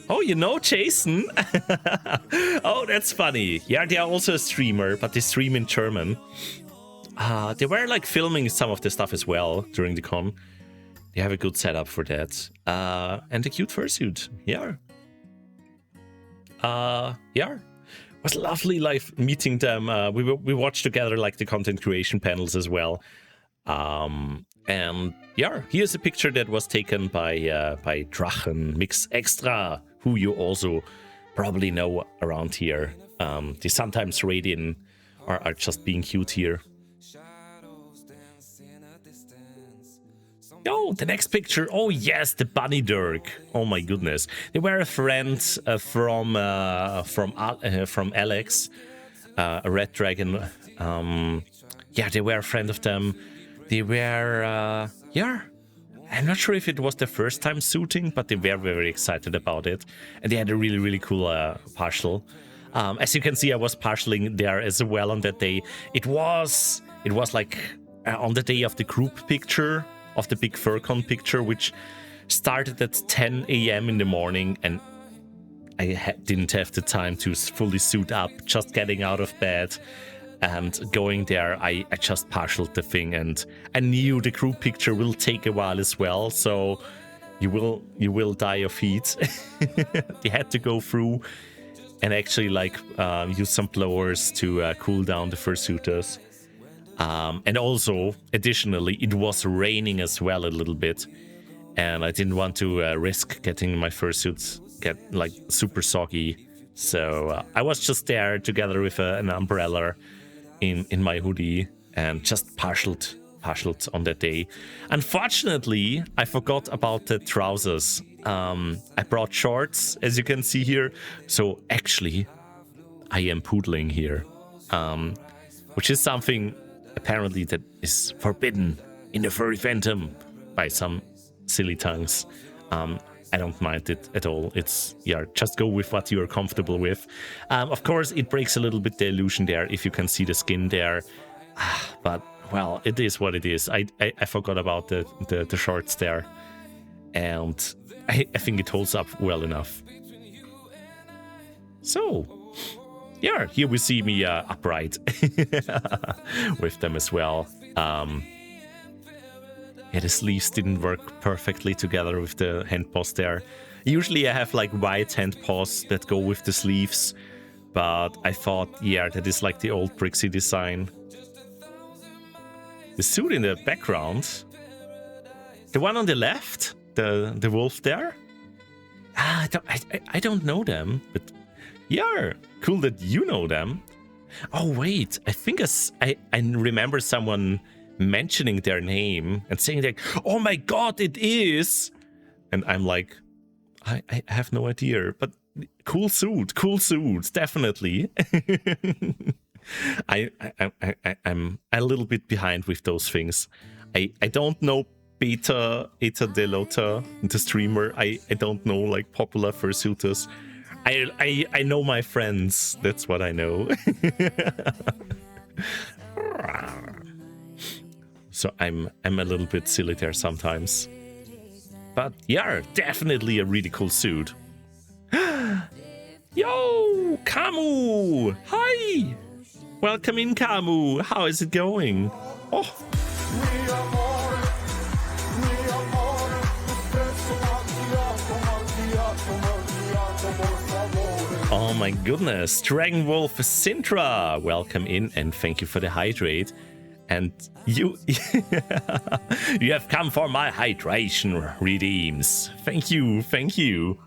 Oh, you know Jason? Oh, that's funny. Yeah, they are also a streamer, but they stream in German. They were like filming some of the stuff as well during the con. They have a good setup for that. And a cute fursuit. Yeah. Yeah. It was lovely like meeting them. We watched together like the content creation panels as well. And yeah, here's a picture that was taken by Drachen Mix Extra, who you also probably know around here. They sometimes raid in or are just being cute here. Oh, the next picture. Oh yes, the Bunny Dirk. Oh my goodness, they were a friend from Alex, a red dragon. Yeah, they were a friend of them. They were yeah. I'm not sure if it was their first time suiting, but they were very excited about it. And they had a really cool partial. As you can see, I was partialing there as well on that day. It was like on the day of the group picture, of the big FurCon picture, which started at 10 a.m. in the morning, and I didn't have the time to fully suit up, just getting out of bed. And going there, I just partialed the thing, and I knew the group picture will take a while as well, so you will die of heat. They had to go through and actually like use some blowers to cool down the fursuiters. And also, additionally, it was raining as well a little bit, and I didn't want to risk getting my fursuits get like super soggy. So I was just there together with an umbrella in my hoodie and just partialed on that day. Unfortunately, I forgot about the trousers. I brought shorts, as you can see here. So actually, I am poodling here, which is something apparently that is forbidden in the Furry Phantom by some silly tongues. I don't mind it at all. It's, yeah, just go with what you're comfortable with. Of course, it breaks a little bit the illusion there if you can see the skin there. But, well, it is what it is. I forgot about the shorts there. And I think it holds up well enough. So, yeah, here we see me upright with them as well. Yeah, the sleeves didn't work perfectly together with the hand paws there. Usually I have like white hand paws that go with the sleeves, but I thought, yeah, that is like the old Brixie design. The suit in the background, the one on the left, the wolf there. I don't know them, but yeah, cool that you know them. Oh wait, I think I remember someone mentioning their name and saying like, "Oh my god, it is!" And I'm like, I have no idea, but cool suit, definitely. I'm a little bit behind with those things. I don't know Eta Delota, the streamer. I don't know like popular fursuiters. I know my friends. That's what I know. So I'm a little bit silly there sometimes. But yeah, definitely a really cool suit. Yo, Camu! Hi! Welcome in, Camu. How is it going? Oh. Oh my goodness, Dragon Wolf Sintra, welcome in and thank you for the hydrate. And you you have come for my hydration redeems. Thank you, thank you.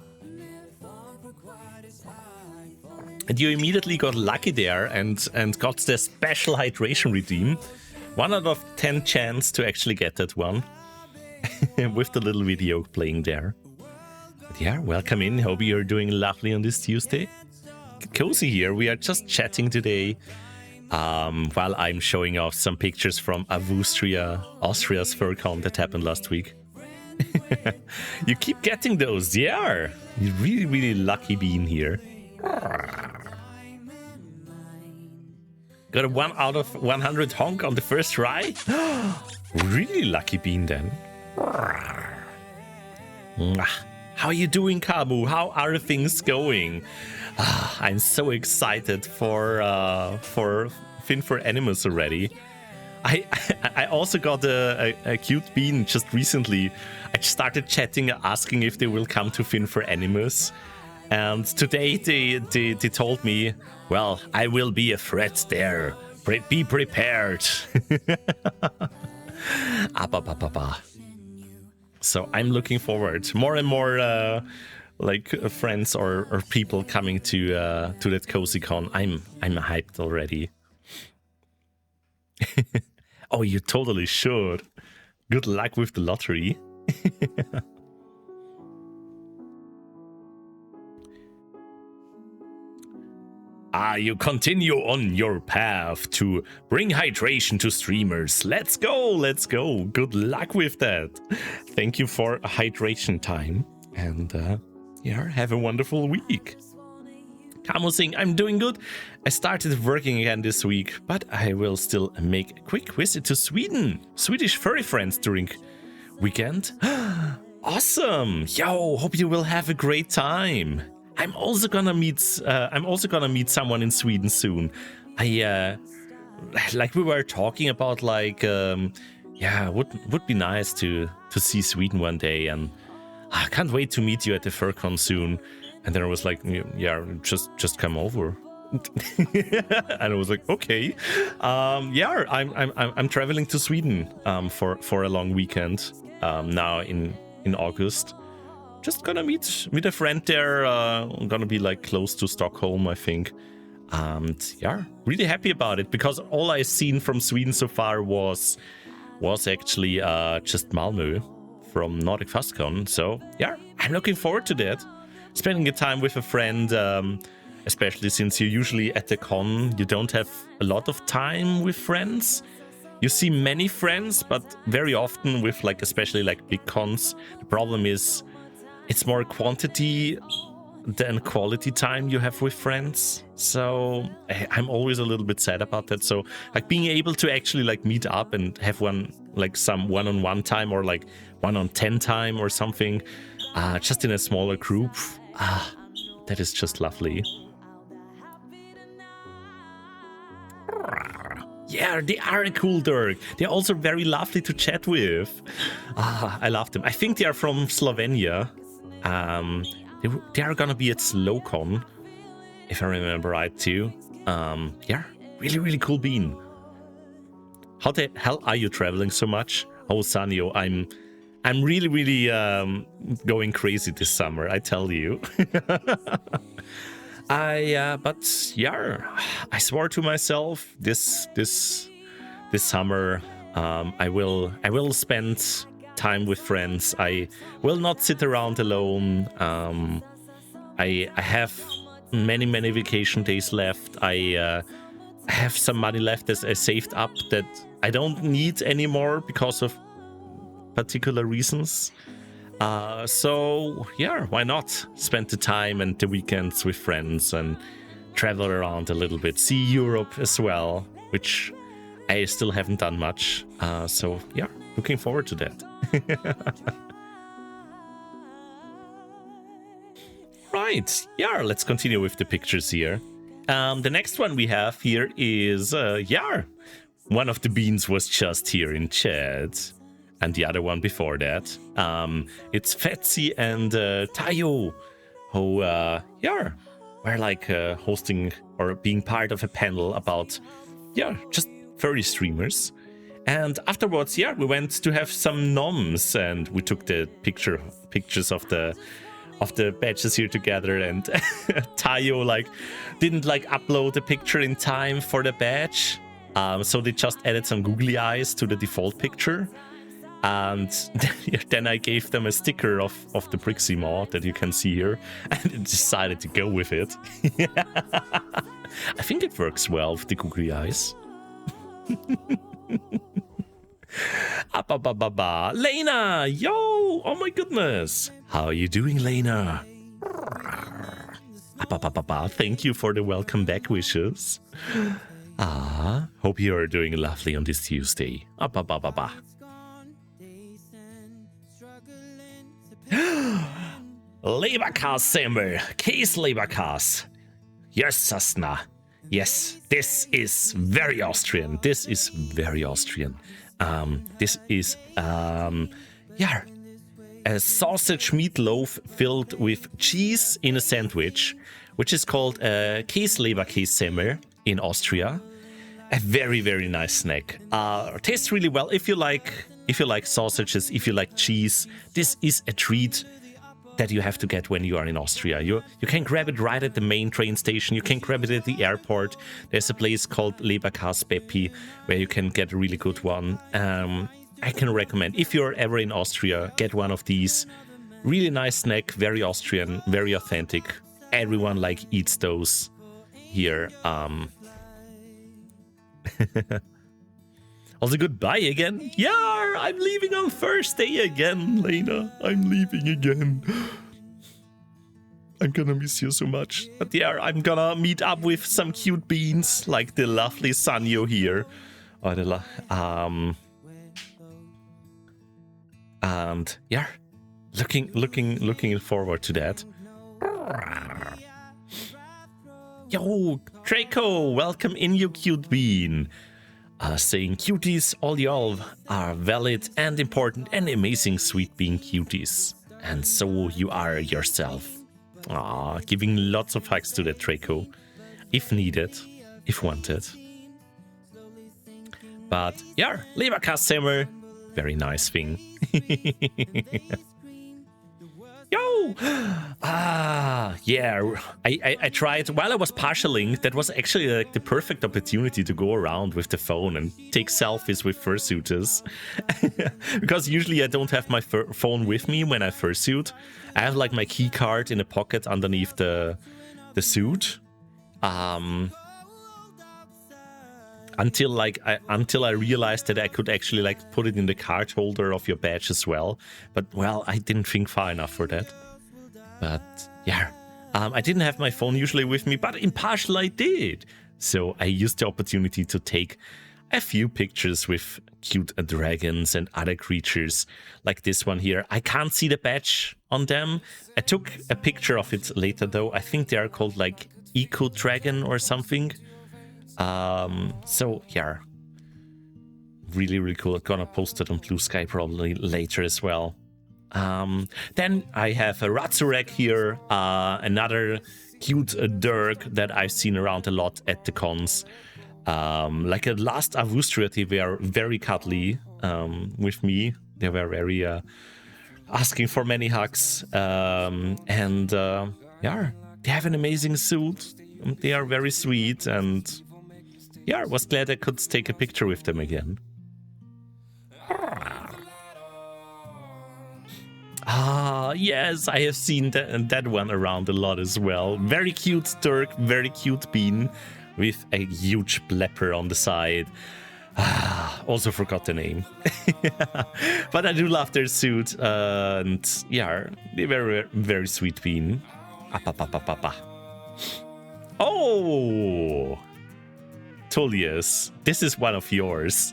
And you immediately got lucky there and got the special hydration redeem. 1 out of 10 chance to actually get that one. With the little video playing there. But yeah, welcome in. Hope you're doing lovely on this Tuesday. Cozy here. We are just chatting today while I'm showing off some pictures from Avustria, Austria's FurCon that happened last week. You keep getting those. Yeah. You're really, really lucky being here. Got a 1 out of 100 honk on the first try. Really lucky bean then. How are you doing, Camu? How are things going? I'm so excited for Fin for Animus already. I also got a cute bean just recently. I started chatting, asking if they will come to Fin for Animus. And today they told me, well, I will be a threat there. Be prepared. So I'm looking forward. More and more friends or people coming to that CozyCon. I'm hyped already. Oh, you totally should. Good luck with the lottery. You continue on your path to bring hydration to streamers. Let's go, let's go. Good luck with that. Thank you for hydration time. And yeah, have a wonderful week. Camo saying, I'm doing good. I started working again this week, but I will still make a quick visit to Sweden. Swedish furry friends during weekend. Awesome. Yo, hope you will have a great time. I'm also gonna meet someone in Sweden soon. Like we were talking about, like yeah, would be nice to see Sweden one day, and I can't wait to meet you at the FurCon soon. And then I was like, yeah, just come over. And I was like, okay, yeah, I'm traveling to Sweden for a long weekend now in August. Just gonna meet a friend there. I'm gonna be like close to Stockholm, I think. And yeah, really happy about it, because all I've seen from Sweden so far was actually just Malmö from Nordic FastCon. So yeah, I'm looking forward to that. Spending a time with a friend, especially since you're usually at the con, you don't have a lot of time with friends. You see many friends, but very often with especially big cons, the problem is it's more quantity than quality time you have with friends. So I'm always a little bit sad about that. So being able to actually meet up and have some one-on-one time, or 1-on-10 time or something, just in a smaller group, that is just lovely. Yeah, they are a cool Dirk. They're also very lovely to chat with. I love them. I think they are from Slovenia. They are gonna be at SlowCon, if I remember right too. Yeah, really, really cool bean. How the hell are you traveling so much? Oh, Sanyo, I'm really, really going crazy this summer, I tell you. But yeah, I swore to myself this summer I will spend time with friends. I will not sit around alone. I have many vacation days left. I have some money left as I saved up that I don't need anymore because of particular reasons. So yeah, why not spend the time and the weekends with friends and travel around a little bit, see Europe as well, which I still haven't done much. So yeah, looking forward to that. Right, yeah, let's continue with the pictures here. The next one we have here is Yar. One of the beans was just here in chat, and the other one before that. It's Fetsi and Tayo, who were like hosting or being part of a panel about just furry streamers. And afterwards, we went to have some noms, and we took the pictures of the badges here together, and Tayo didn't upload the picture in time for the badge, so they just added some googly eyes to the default picture, and then I gave them a sticker of the Brixie mod that you can see here, and they decided to go with it. I think it works well with the googly eyes. Lena, yo, oh my goodness, how are you doing, Lena? Thank you for the welcome back wishes. Hope you are doing lovely on this Tuesday. Leberkas-Semmel, Käse Leberkas. Yes, Sasna. Yes, this is very Austrian. This is a sausage meatloaf filled with cheese in a sandwich, which is called Käseleberkässemmel in Austria. A very, very nice snack. Tastes really well. If you like sausages, if you like cheese, this is a treat that you have to get when you are in Austria. You can grab it right at the main train station. You can grab it at the airport. There's a place called Leberkas Beppi where you can get a really good one. I can recommend, if you're ever in Austria, get one of these. Really nice snack, very Austrian, very authentic. Everyone eats those here. Also, goodbye again. Yeah, I'm leaving on Thursday again, Lena. I'm leaving again. I'm gonna miss you so much. But yeah, I'm gonna meet up with some cute beans, like the lovely Sanyo here. And yeah, looking forward to that. Yo, Draco, welcome in, you cute bean. Saying cuties, all y'all are valid and important and amazing sweet bean cuties. And so you are yourself. Giving lots of hugs to that Draco, if needed, if wanted. But yeah, Leberkässemmel, very nice thing. Yo! Yeah, I tried, while I was partialing, that was actually the perfect opportunity to go around with the phone and take selfies with fursuiters. Because usually I don't have my phone with me when I fursuit. I have my key card in a pocket underneath the suit. Until I realized that I could actually put it in the card holder of your badge as well. But well, I didn't think far enough for that. But yeah, I didn't have my phone usually with me, but in partial I did. So I used the opportunity to take a few pictures with cute dragons and other creatures like this one here. I can't see the badge on them. I took a picture of it later though. I think they are called Eco Dragon or something. So yeah, really, really cool. I'm gonna post it on Blue Sky probably later as well. Then I have a Ratsurek here, another cute Dirk that I've seen around a lot at the cons. Like a last Avustria, they were very cuddly with me. They were very asking for many hugs. Yeah, they have an amazing suit. They are very sweet, and yeah, I was glad I could take a picture with them again. Yes, I have seen that one around a lot as well. Very cute Dirk, very cute Bean with a huge blepper on the side. Also forgot the name. But I do love their suit, and yeah, they were very sweet Bean. Oh! Tullius, this is one of yours.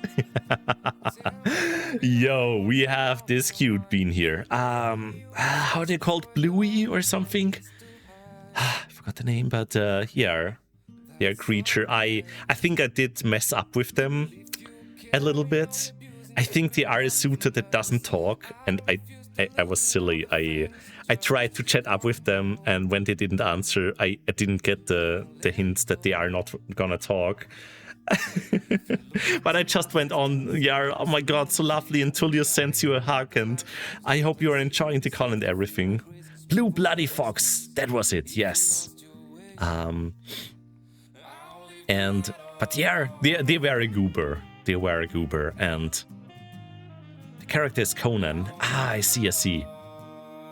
Yo, we have this cute Bean here. How are they called? Bluey or something? I forgot the name, but yeah, their creature. I think I did mess up with them a little bit. I think they are a suitor that doesn't talk, and I was silly. I tried to chat up with them, and when they didn't answer, I didn't get the hints that they are not gonna talk. But I just went on, yeah, oh my god, so lovely, and Tullius sends you a hug, and I hope you are enjoying the con and everything. Blue Bloody Fox, that was it, yes. But yeah, they were a goober. They were a goober, and the character is Conan. I see.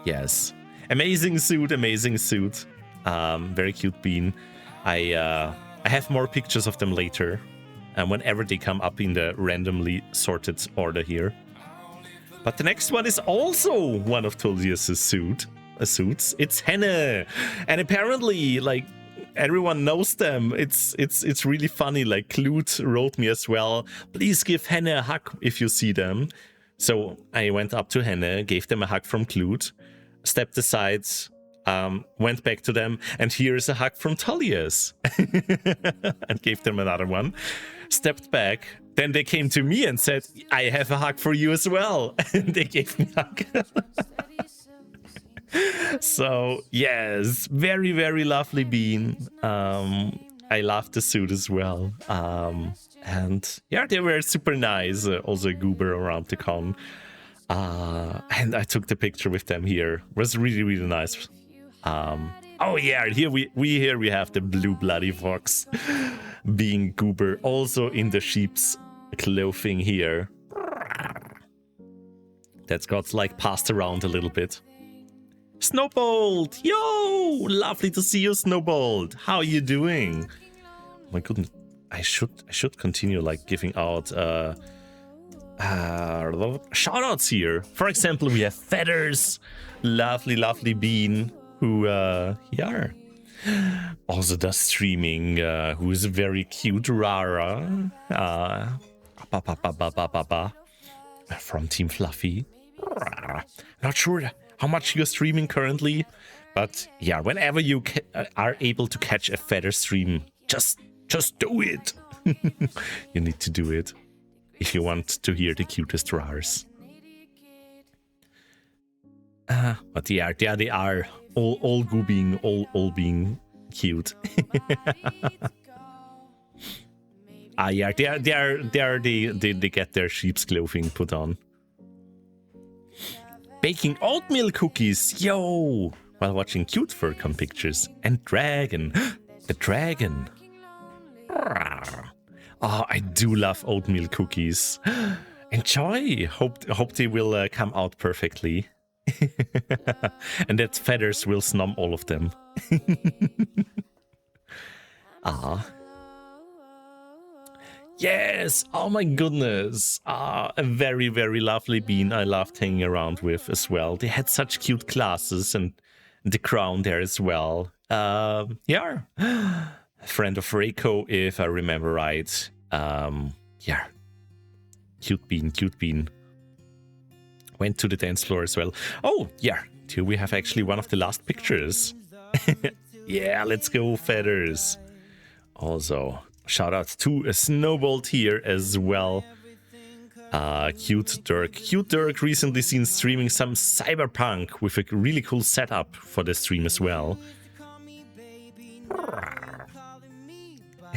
Yes. Amazing suit. Very cute Bean. I have more pictures of them later, and whenever they come up in the randomly sorted order here. But the next one is also one of Tullius's suits. It's Henne, and apparently, like, everyone knows them. It's really funny. Like, Clute wrote me as well. Please give Henne a hug if you see them. So I went up to Henne, gave them a hug from Clute, stepped aside, went back to them, and here's a hug from Tullius. And gave them another one. Stepped back. Then they came to me and said, I have a hug for you as well. And they gave me a hug. So, yes, very, very lovely Bean. I love the suit as well. And yeah, they were super nice. Also a goober around the con. And I took the picture with them here. It was really, really nice. Oh yeah, here we have the Blue Bloody Fox being goober, also in the sheep's clothing here. That's got like passed around a little bit. Snowbolt! Yo! Lovely to see you, Snowbolt. How are you doing? Oh my goodness, I should continue like giving out shoutouts here. For example, we have Feathers, lovely Bean, who yeah, also does streaming, who is very cute. Rara, from Team Fluffy. Not sure how much you're streaming currently, but yeah, whenever you are able to catch a Feather stream, just do it. You need to do it if you want to hear the cutest Rares. But yeah, they are all goobing, all being cute. Yeah, they get their sheep's clothing put on. Baking oatmeal cookies, yo! While watching cute furcon pictures. And dragon, the dragon. Oh, I do love oatmeal cookies. Enjoy. Hope they will come out perfectly. And that Feathers will snom all of them. Yes! Oh my goodness! A very, very lovely Bean I loved hanging around with as well. They had such cute classes, and the crown there as well. Yeah. A friend of Reiko, if I remember right. Yeah. Cute Bean. Went to the dance floor as well. Oh, yeah. Here we have actually one of the last pictures. Yeah, let's go, Feathers. Also, shout out to a Snowbolt here as well. Cute Dirk. Cute Dirk recently seen streaming some Cyberpunk with a really cool setup for the stream as well.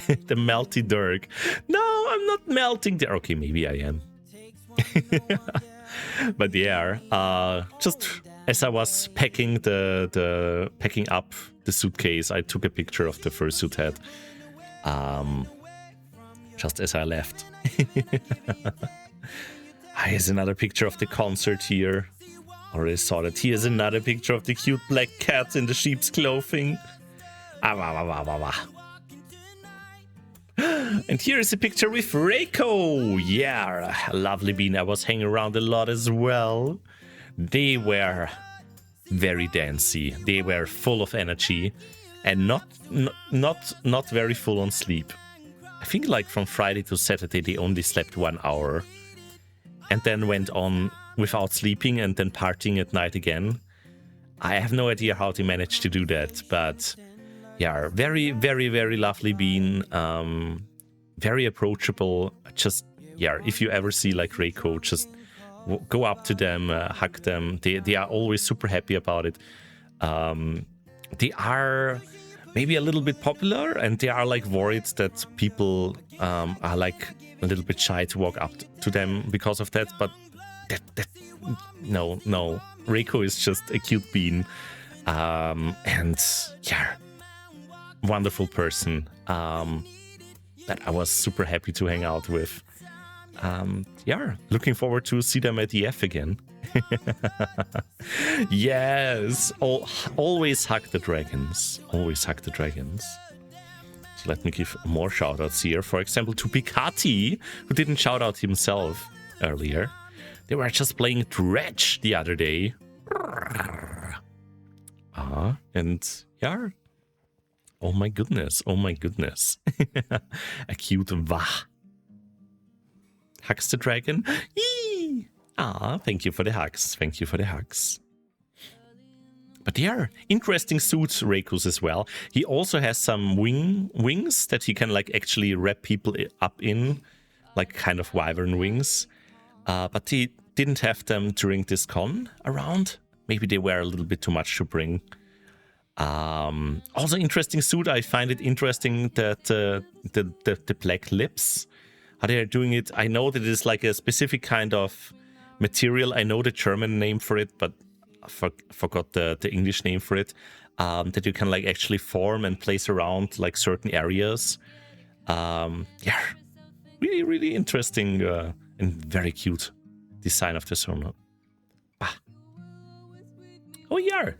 The melty Dirk. No, I'm not melting there. Okay, maybe I am. But yeah, just as I was packing packing up the suitcase, I took a picture of the fursuit head. Just as I left. Here's another picture of the concert here. Already saw that. Here's another picture of the cute black cat in the sheep's clothing. And here is a picture with Reiko. Yeah, Lovely Bean. I was hanging around a lot as well. They were very dancey. They were full of energy and not very full on sleep. I think like from Friday to Saturday they only slept 1 hour and then went on without sleeping and then partying at night again. I have no idea how they managed to do that, but yeah, very, very, very Lovely Bean. Very approachable. Just, yeah, if you ever see like Reiko, just go up to them, hug them. They are always super happy about it. They are maybe a little bit popular and they are like worried that people are like a little bit shy to walk up to them because of that, but no, Reiko is just a cute bean, and yeah, wonderful person that I was super happy to hang out with. Yeah, looking forward to see them at EF again. Yes, always hug the dragons. Always hug the dragons. So let me give more shoutouts here. For example, to Picati, who didn't shout out himself earlier. They were just playing Dredge the other day. And yeah. Oh my goodness. Oh my goodness. A cute Wah. Hugs the dragon. Eee! Thank you for the hugs. Thank you for the hugs. But yeah, interesting suits, Reiko's as well. He also has some wings that he can like actually wrap people up in, like kind of wyvern wings. But he didn't have them during this con around. Maybe they were a little bit too much to bring. Also interesting suit. I find it interesting that the black lips, how they are doing it. I know that it is like a specific kind of material. I know the German name for it, but I forgot the English name for it. That you can like actually form and place around like certain areas. Yeah, really, really interesting and very cute design of the Sorno. Oh yeah.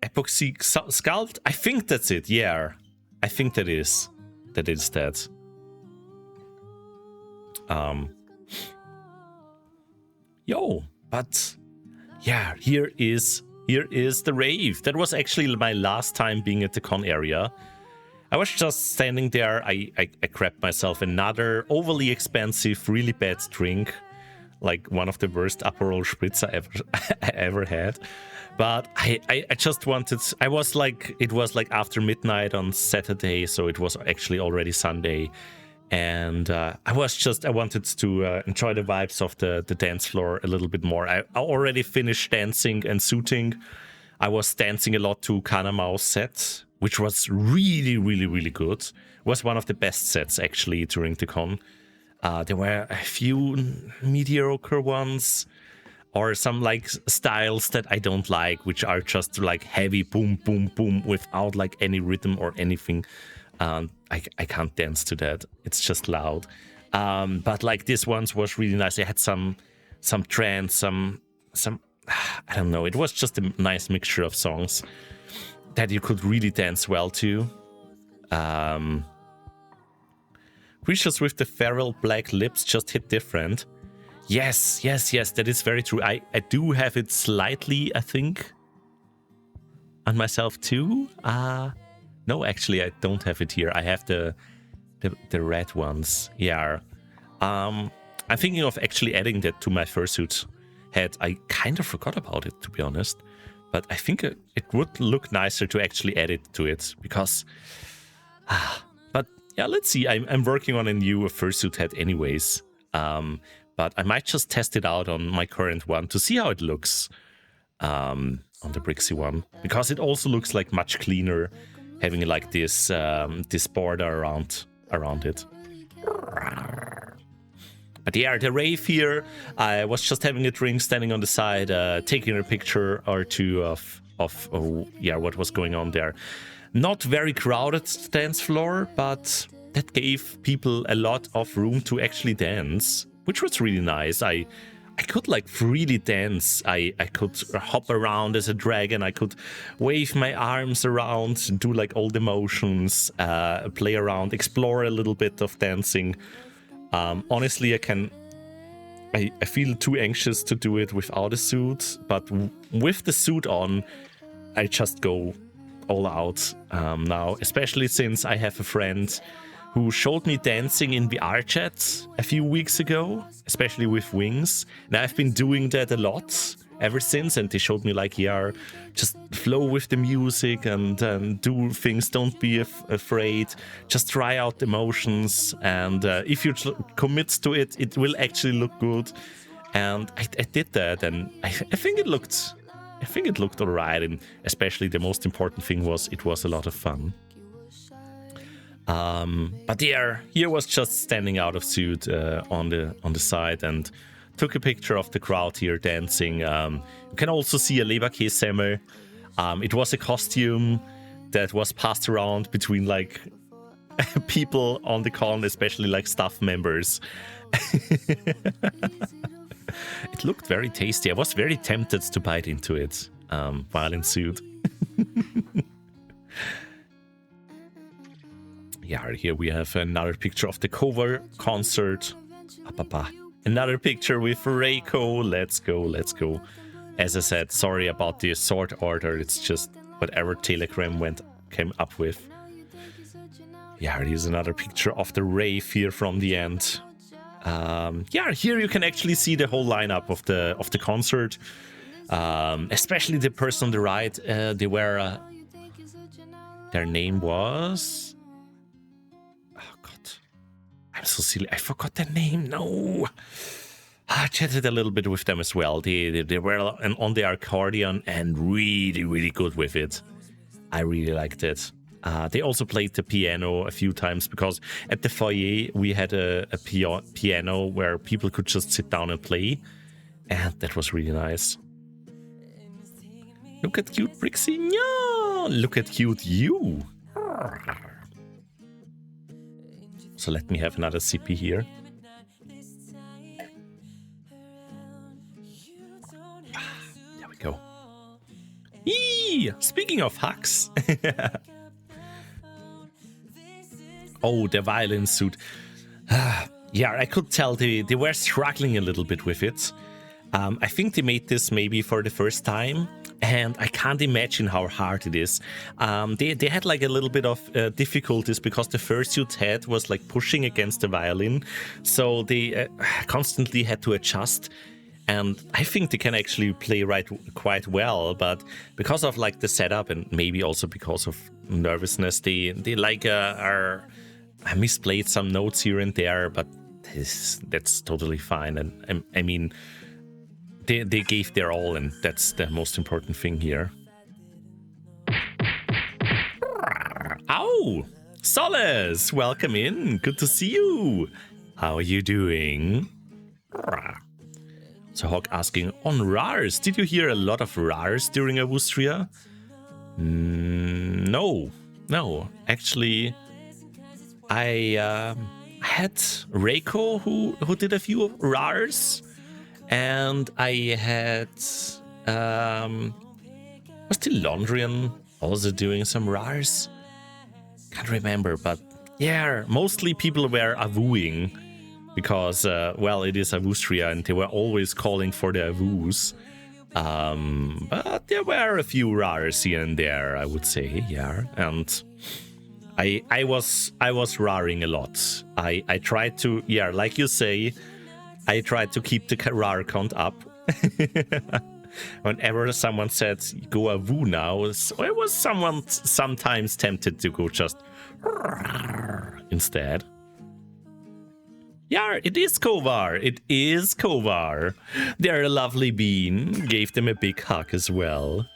Epoxy sculpt? I think that's it, yeah. I think that is that. But yeah, here is the rave. That was actually my last time being at the con area. I was just standing there. I grabbed myself another overly expensive, really bad drink, like one of the worst Aperol Spritz I ever had. But I just wanted. It was like after midnight on Saturday, so it was actually already Sunday. And I wanted to enjoy the vibes of the dance floor a little bit more. I already finished dancing and suiting. I was dancing a lot to Kanamao's set, which was really, really, really good. It was one of the best sets actually during the con. There were a few mediocre ones, or some like styles that I don't like, which are just like heavy boom, boom, boom without like any rhythm or anything. I can't dance to that. It's just loud. But like this one's was really nice. It had some trance, some I don't know. It was just a nice mixture of songs that you could really dance well to. Creatures with the feral black lips just hit different. Yes, that is very true. I do have it slightly, I think, on myself too. No, actually, I don't have it here. I have the red ones. Yeah. I'm thinking of actually adding that to my fursuit head. I kind of forgot about it, to be honest. But I think it would look nicer to actually add it to it. Because... but yeah, let's see. I'm working on a new fursuit head anyways. But I might just test it out on my current one to see how it looks on the Brixie one, because it also looks like much cleaner, having like this this border around it. But yeah, the rave here, I was just having a drink, standing on the side, taking a picture or two of what was going on there. Not very crowded dance floor, but that gave people a lot of room to actually dance, which was really nice. I could like freely dance. I could hop around as a dragon. I could wave my arms around, do like all the motions, play around, explore a little bit of dancing. Honestly, I feel too anxious to do it without a suit, but with the suit on, I just go all out now, especially since I have a friend who showed me dancing in VR chat a few weeks ago, especially with Wings. And I've been doing that a lot ever since, and they showed me like, yeah, just flow with the music and do things, don't be afraid, just try out the motions, and if you commit to it, it will actually look good. And I did that, and I think it looked alright, and especially the most important thing was it was a lot of fun. But here was just standing out of suit on the side and took a picture of the crowd here dancing. You can also see a Leberkässemmel. It was a costume that was passed around between like people on the con, especially like staff members. It looked very tasty. I was very tempted to bite into it while in suit. Yeah, here we have another picture of the cover concert. Another picture with Reiko. Let's go. As I said, sorry about the sort order. It's just whatever Telegram came up with. Yeah, here's another picture of the rave here from the end. Yeah, here you can actually see the whole lineup of the concert. Especially the person on the right. They were. Their name was. Oh God, I'm so silly. I forgot their name. No. I chatted a little bit with them as well. They were on the accordion and really, really good with it. I really liked it. They also played the piano a few times, because at the foyer we had a piano where people could just sit down and play, and that was really nice. Look at cute Brixie. No! Look at cute you. So let me have another sippy here. There we go. Eee! Speaking of hugs. Oh, the violin suit. Yeah, I could tell they were struggling a little bit with it. I think they made this maybe for the first time, and I can't imagine how hard it is. They had like a little bit of difficulties because the fursuit head was like pushing against the violin, so they constantly had to adjust. And I think they can actually play quite well, but because of like the setup and maybe also because of nervousness, they like I misplayed some notes here and there, but that's totally fine. And I mean, they gave their all, and that's the most important thing here. Ow! Solace! Welcome in! Good to see you! How are you doing? So Hawk asking, on RARs, did you hear a lot of RARs during Avustria? No. Actually, I had Reiko who did a few RARs, and I had was the Londrian also doing some RARs? Can't remember, but yeah, mostly people were avooing because well, it is Avustria and they were always calling for the avus. But there were a few RARs here and there, I would say, yeah, and I was raring a lot. I tried to, yeah, like you say, I tried to keep the RAR count up. Whenever someone said go a woo now, I was sometimes tempted to go just instead. Yeah, it is Kovar. It is Kovar. They're a lovely bean. Gave them a big hug as well.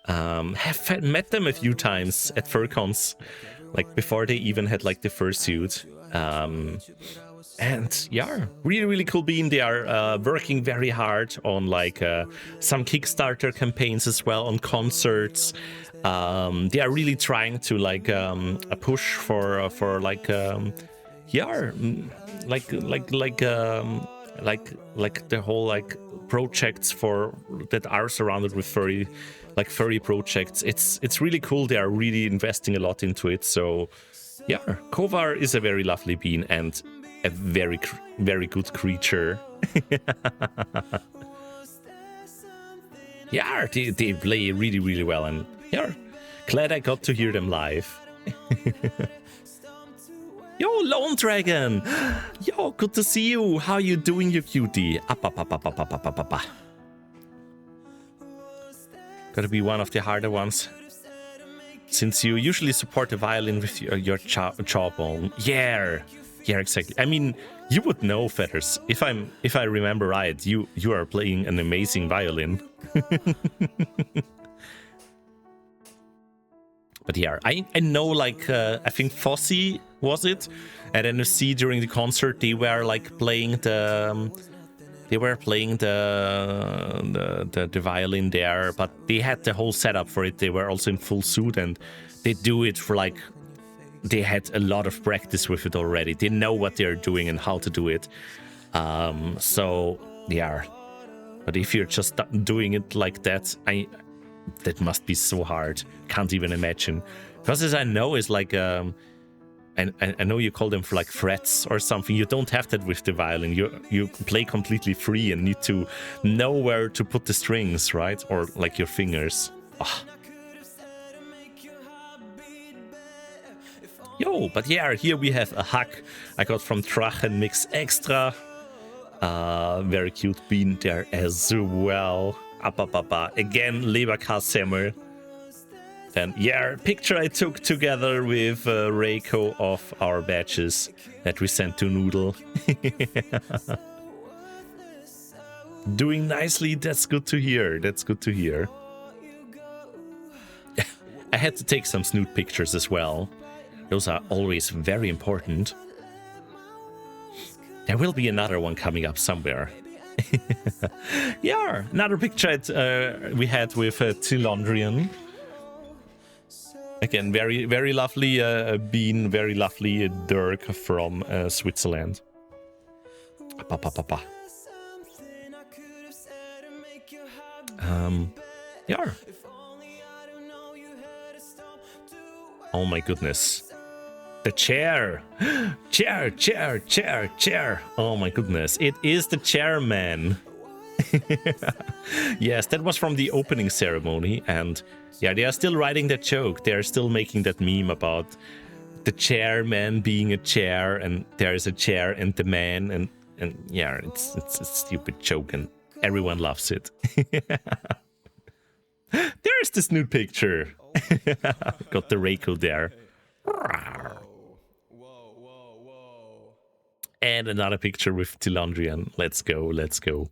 Have met them a few times at FurCons, like before they even had like the fursuit. And yeah, really, really cool bean. They are working very hard on like some Kickstarter campaigns as well, on concerts. They are really trying to like a push for like like the whole like projects for that are surrounded with furry projects. It's really cool. They are really investing a lot into it. So yeah, Kovar is a very lovely bean and a very good creature. Yeah, they play really, really well, and yeah, glad I got to hear them live. Yo, Lone Dragon! Yo, good to see you. How you doing, you cutie? Gotta be one of the harder ones, since you usually support the violin with your jawbone. Yeah, exactly. I mean, you would know, Feathers. If I remember right, you are playing an amazing violin. But yeah, I know, like I think Fossey was it at NSC during the concert. They were like playing the violin there, but they had the whole setup for it. They were also in full suit, and they do it for like, they had a lot of practice with it already. They know what they're doing and how to do it. So yeah, but if you're just doing it like that, that must be so hard. Can't even imagine. Because as I know, is like I know you call them for like frets or something. You don't have that with the violin. You play completely free and need to know where to put the strings, right? Or like your fingers. Oh. Yo, but yeah, here we have a hug I got from Drachen Mix Extra. Very cute bean there as well. Again, Leberkassemmel. And yeah, picture I took together with Reiko of our badges that we sent to Noodle. Doing nicely, that's good to hear. That's good to hear. I had to take some snoot pictures as well. Those are always very important. There will be another one coming up somewhere. Yeah, another picture we had with Tilondrian. Again, very, very lovely bean, very lovely Dirk from Switzerland. Yeah. Oh my goodness. The chair. Chair. Oh my goodness. It is the chairman. Yes, that was from the opening ceremony. And yeah, they are still writing that joke. They are still making that meme about the chairman being a chair, and there is a chair and the man. And yeah, it's a stupid joke and everyone loves it. There's this new picture. Got the Reiko there. And another picture with Tilondrian. Let's go. The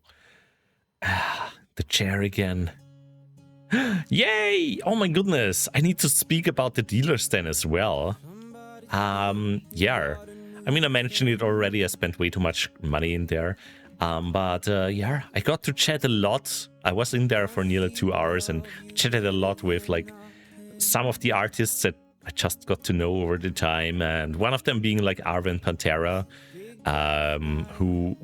chair again. Yay! Oh my goodness. I need to speak about the dealer's den as well. Yeah. I mean, I mentioned it already. I spent way too much money in there. But yeah, I got to chat a lot. I was in there for nearly 2 hours and chatted a lot with like some of the artists that I just got to know over the time. And one of them being like Arven Pantera, who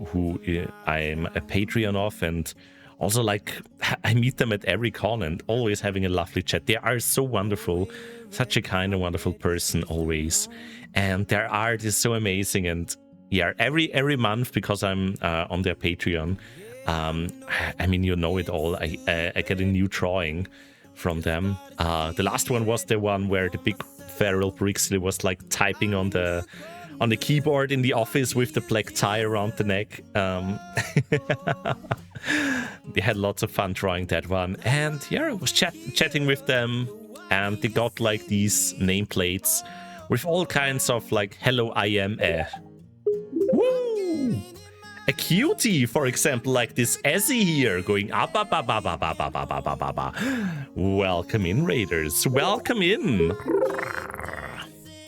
I'm a Patreon of, and also like I meet them at every con and always having a lovely chat. They are so wonderful, such a kind and wonderful person always, and their art is so amazing. And yeah, every month, because I'm on their Patreon, I mean, you know it all, I get a new drawing from them. The last one was the one where the big feral Brixley was like typing on the keyboard in the office with the black tie around the neck. They had lots of fun drawing that one. And yeah, I was chatting with them, and they got like these nameplates with all kinds of like, hello, I am a... Woo! a cutie, for example, like this Ezzy here, going up, up, up, up, up, up, up, up, up, up, up, up. Welcome in, Raiders. Welcome in.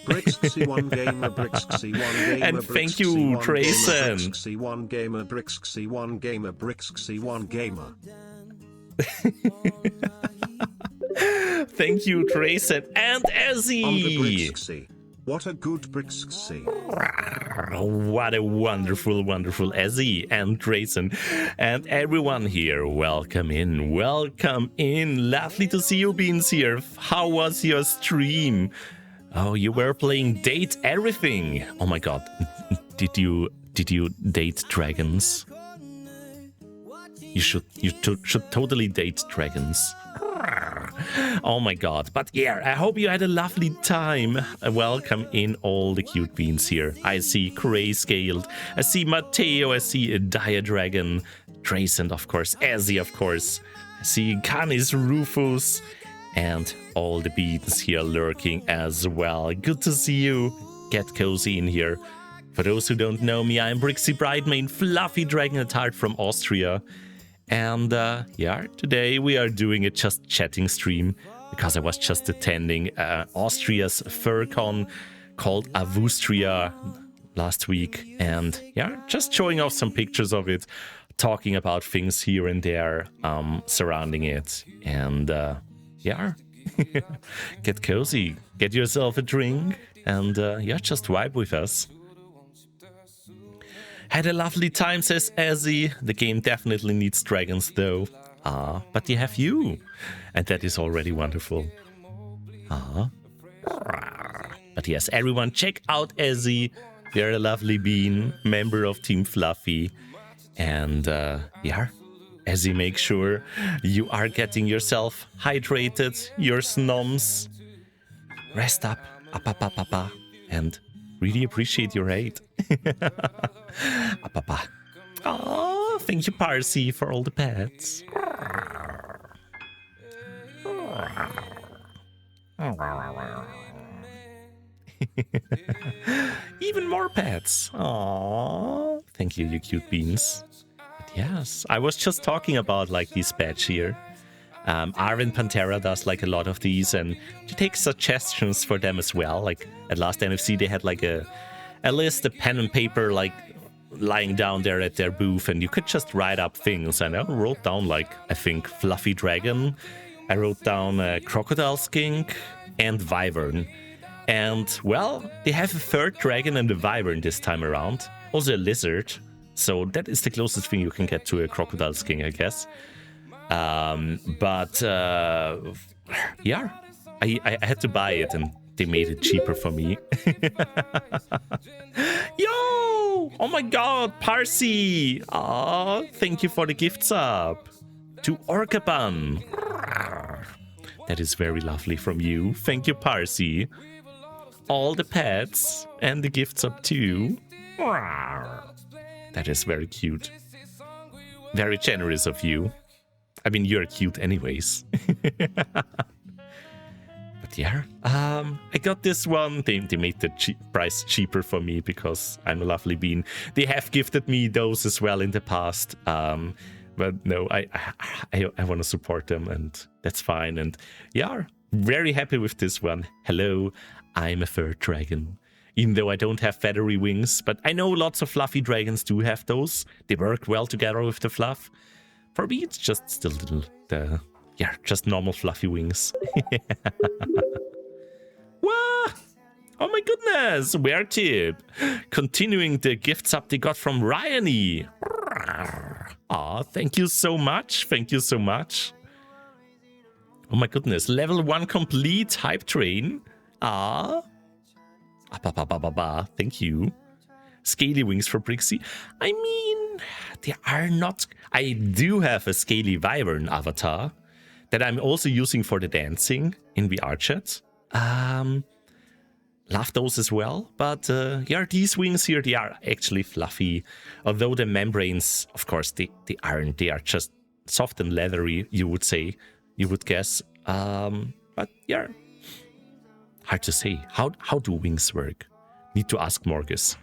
Brixxy1 gamer, Brixxy1 gamer, And thank you, Trayson. Brixxy1 gamer, Brixxy1 gamer, Brixxy1 gamer. Thank you, Trayson and On the Ezzy. Brixxy. What a good Brixxy. What a wonderful, wonderful Ezzy and Trayson and everyone here. Welcome in, welcome in. Lovely to see you, Beans here. How was your stream? Oh, you were playing Date Everything. Oh my god. Did you date dragons? You should totally date dragons. Oh my god. But yeah, I hope you had a lovely time. Welcome in all the cute beans here. I see Grayscaled, I see Matteo, I see a Dire Dragon, Trace, and of course Ezzy, of course. I see Canis Rufus and all the beans here lurking as well. Good to see you. Get cozy in here. For those who don't know me, I'm Brixie Bridemain, Fluffy Dragon at Heart from Austria. And yeah, today we are doing a just chatting stream because I was just attending Austria's FurCon called Avustria last week. And yeah, just showing off some pictures of it, talking about things here and there surrounding it. And yeah, get cozy, get yourself a drink, and yeah, just vibe with us. Had a lovely time, says Ezzy. The game definitely needs dragons though. But they have you. And that is already wonderful. But yes, everyone check out Ezzy. They're a lovely bean, member of Team Fluffy. And yeah, Ezzy, make sure you are getting yourself hydrated, your snoms. Rest up, and really appreciate your aid. Oh, thank you, Parsi, for all the pets. Even more pets. Oh, thank you, you cute beans. But yes, I was just talking about like these badge here. Arvin Pantera does like a lot of these, and you take suggestions for them as well. Like at last NFC, they had like a list, a pen and paper, like lying down there at their booth, and you could just write up things. And I wrote down like, I think, Fluffy Dragon. I wrote down Crocodile Skink and Wyvern. And well, they have a third dragon and a Wyvern this time around. Also a lizard. So that is the closest thing you can get to a Crocodile Skink, I guess. But yeah, I had to buy it, and they made it cheaper for me. Yo! Oh my god, Parsi! Oh, thank you for the gift sub to Orcaban. That is very lovely from you. Thank you, Parsi. All the pets and the gift sub too. That is very cute. Very generous of you. I mean, you're cute anyways. But yeah, I got this one. They made the price cheaper for me because I'm a lovely bean. They have gifted me those as well in the past. But no, I want to support them, and that's fine. And yeah, very happy with this one. Hello, I'm a fur dragon. Even though I don't have feathery wings, but I know lots of fluffy dragons do have those. They work well together with the fluff. For me, it's just still just normal fluffy wings. What? Oh my goodness, Weretip. Continuing the gifts up they got from Ryanie. Aw, thank you so much. Thank you so much. Oh my goodness, level 1 complete hype train. Ah. Thank you. Scaly wings for Brixie. I mean, they are not... I do have a scaly Wyvern avatar that I'm also using for the dancing in VR chat. Love those as well. But yeah, these wings here, they are actually fluffy. Although the membranes, of course, they aren't. They are just soft and leathery, you would say. You would guess. But yeah, hard to say. How do wings work? Need to ask Morgus.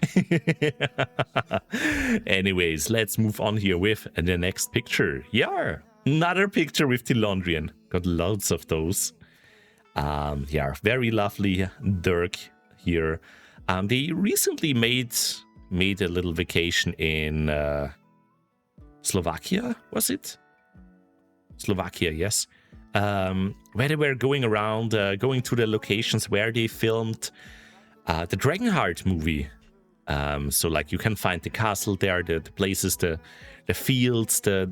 Anyways, let's move on here with the next picture. Yeah, another picture with Tilondrian. Got loads of those. Yeah, very lovely Dirk here. They recently made a little vacation in Slovakia, was it? Slovakia, yes. Where they were going around, going to the locations where they filmed the Dragonheart movie. So like you can find the castle there, the places, the fields, the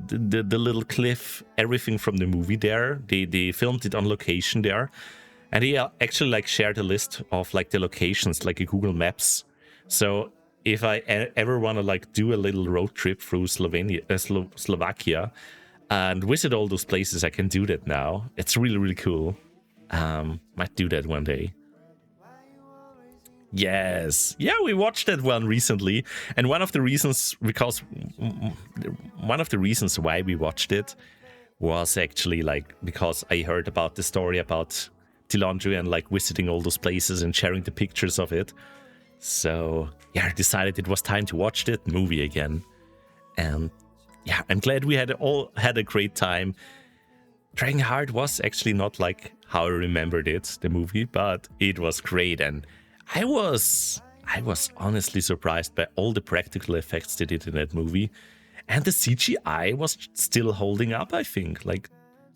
little cliff, everything from the movie there. They filmed it on location there, and they actually like shared a list of like the locations, like a Google Maps. So if I ever want to like do a little road trip through Slovakia and visit all those places, I can do that now. It's really, really cool. Might do that one day. Yes. Yeah, we watched that one recently. And one of the reasons why we watched it was actually like because I heard about the story about Tilondri and like visiting all those places and sharing the pictures of it. So yeah, I decided it was time to watch that movie again. And yeah, I'm glad we all had a great time. Dragonheart was actually not like how I remembered it, the movie, but it was great. And I was honestly surprised by all the practical effects they did in that movie. And the CGI was still holding up, I think. Like,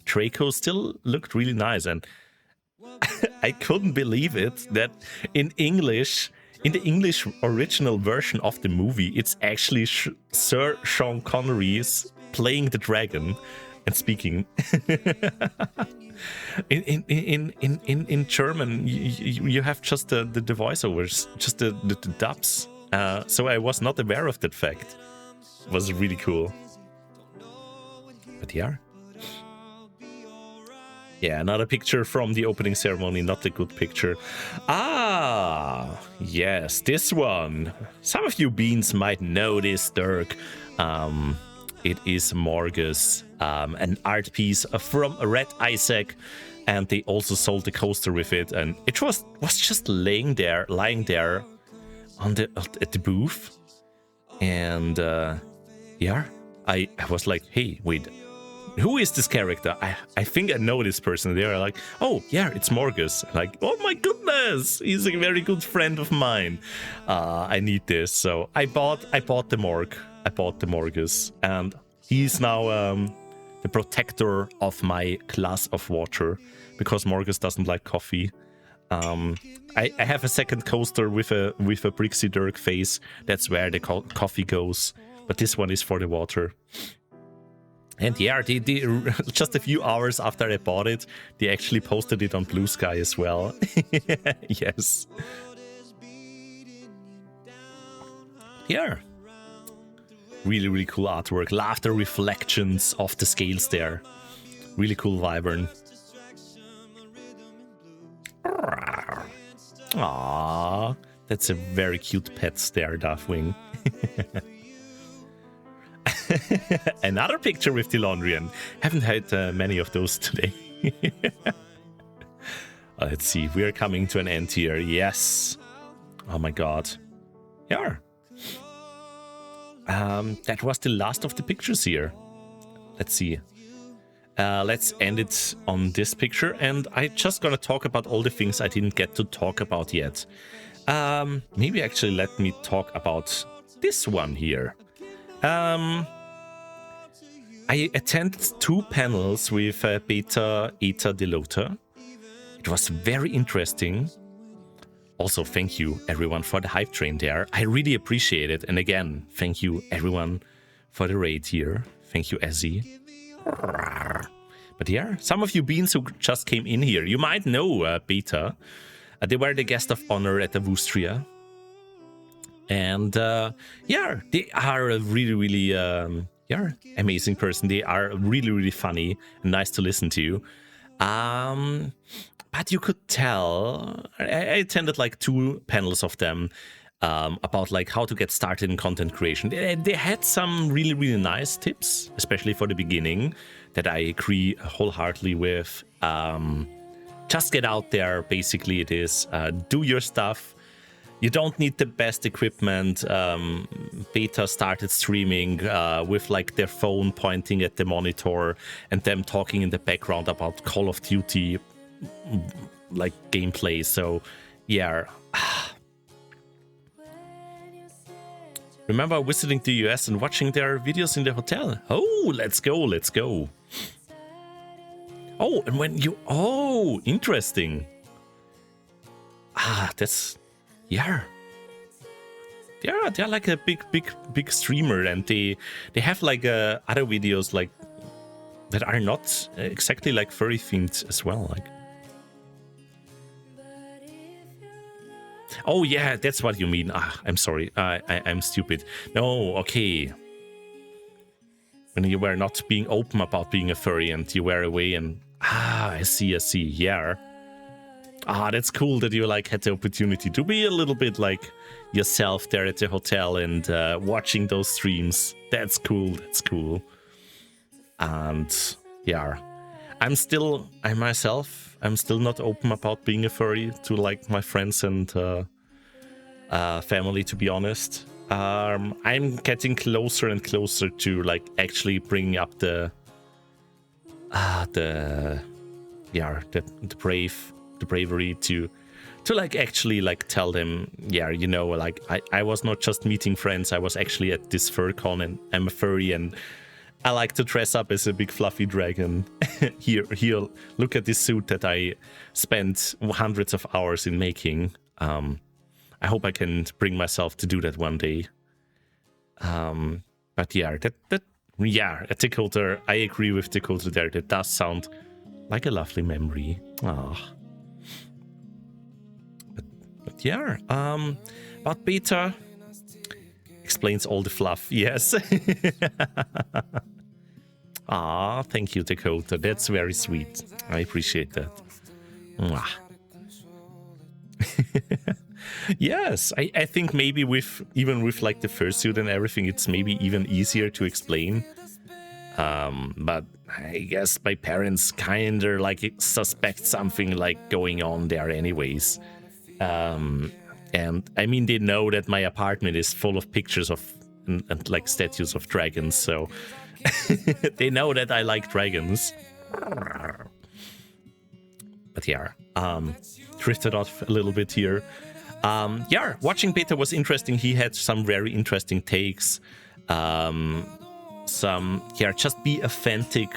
Draco still looked really nice. And I couldn't believe it that in the English original version of the movie, it's actually Sir Sean Connery is playing the dragon and speaking. in German, you have just the voiceovers, just the dubs. So I was not aware of that fact. It was really cool. But yeah. Yeah, another picture from the opening ceremony, not a good picture. Ah, yes, this one. Some of you beans might know this, Dirk. It is Morgus, an art piece from Red Isaac, and they also sold the coaster with it, and it was just lying there on at the booth, and yeah, I was like, hey, wait. Who is this character? I think I know this person. They are like, oh, yeah, it's Morgus. Like, oh my goodness, he's a very good friend of mine. I need this. So I bought the Morg. I bought the Morgus. And he's now the protector of my glass of water because Morgus doesn't like coffee. I have a second coaster with a Brixie Dirk face. That's where the coffee goes. But this one is for the water. And yeah, they just a few hours after I bought it, they actually posted it on Blue Sky as well. Yes. Yeah. Really, really cool artwork. Laughter reflections of the scales there. Really cool wyvern. Aww. That's a very cute pet there, Darthwing. Another picture with Tilondrian. Haven't had many of those today. Let's see. We're coming to an end here. Yes. Oh my god. Yeah. That was the last of the pictures here. Let's see. Let's end it on this picture. And I just gonna talk about all the things I didn't get to talk about yet. Maybe actually let me talk about this one here. I attended 2 panels with Beta Eta Delota. It was very interesting. Also, thank you everyone for the hype train there. I really appreciate it. And again, thank you everyone for the raid here. Thank you, Ezzy. But yeah, some of you beans who just came in here, you might know Beta. They were the guest of honor at the Vustria. And yeah, they are a really, really amazing person. They are really, really funny and nice to listen to. But you could tell, I attended like 2 panels of them about like how to get started in content creation. They had some really, really nice tips, especially for the beginning, that I agree wholeheartedly with. Just get out there, basically it is. Do your stuff. You don't need the best equipment. Beta started streaming with like their phone pointing at the monitor and them talking in the background about Call of Duty like gameplay. So yeah. Remember visiting the US and watching their videos in the hotel? Oh, let's go, let's go. Oh, and when you... Oh, interesting. That's... Yeah. They're like a big streamer, and they have like other videos like that are not exactly like furry themed as well. Like... Oh yeah, that's what you mean. I'm sorry. I'm stupid. No, okay. When you were not being open about being a furry and you were away and... I see. Yeah. That's cool that you like had the opportunity to be a little bit like yourself there at the hotel and watching those streams. That's cool. And yeah, I'm still not open about being a furry to like my friends and family, to be honest. I'm getting closer and closer to like actually bringing up the bravery to like actually like tell them, yeah, you know, like I was not just meeting friends, I was actually at this FurCon and I'm a furry and I like to dress up as a big fluffy dragon. Here, look at this suit that I spent hundreds of hours in making. I hope I can bring myself to do that one day. But yeah, at Dakota, I agree with Dakota there. That does sound like a lovely memory. But yeah, about Beta explains all the fluff. Yes. Thank you, Dakota. That's very sweet. I appreciate that. Yes, I think maybe with like the fursuit and everything, it's maybe even easier to explain. But I guess my parents kinda like suspect something like going on there anyways. And I mean, they know that my apartment is full of pictures of and like statues of dragons, so they know that I like dragons. But yeah, drifted off a little bit here. Yeah, watching Beta was interesting. He had some very interesting takes. Just be authentic.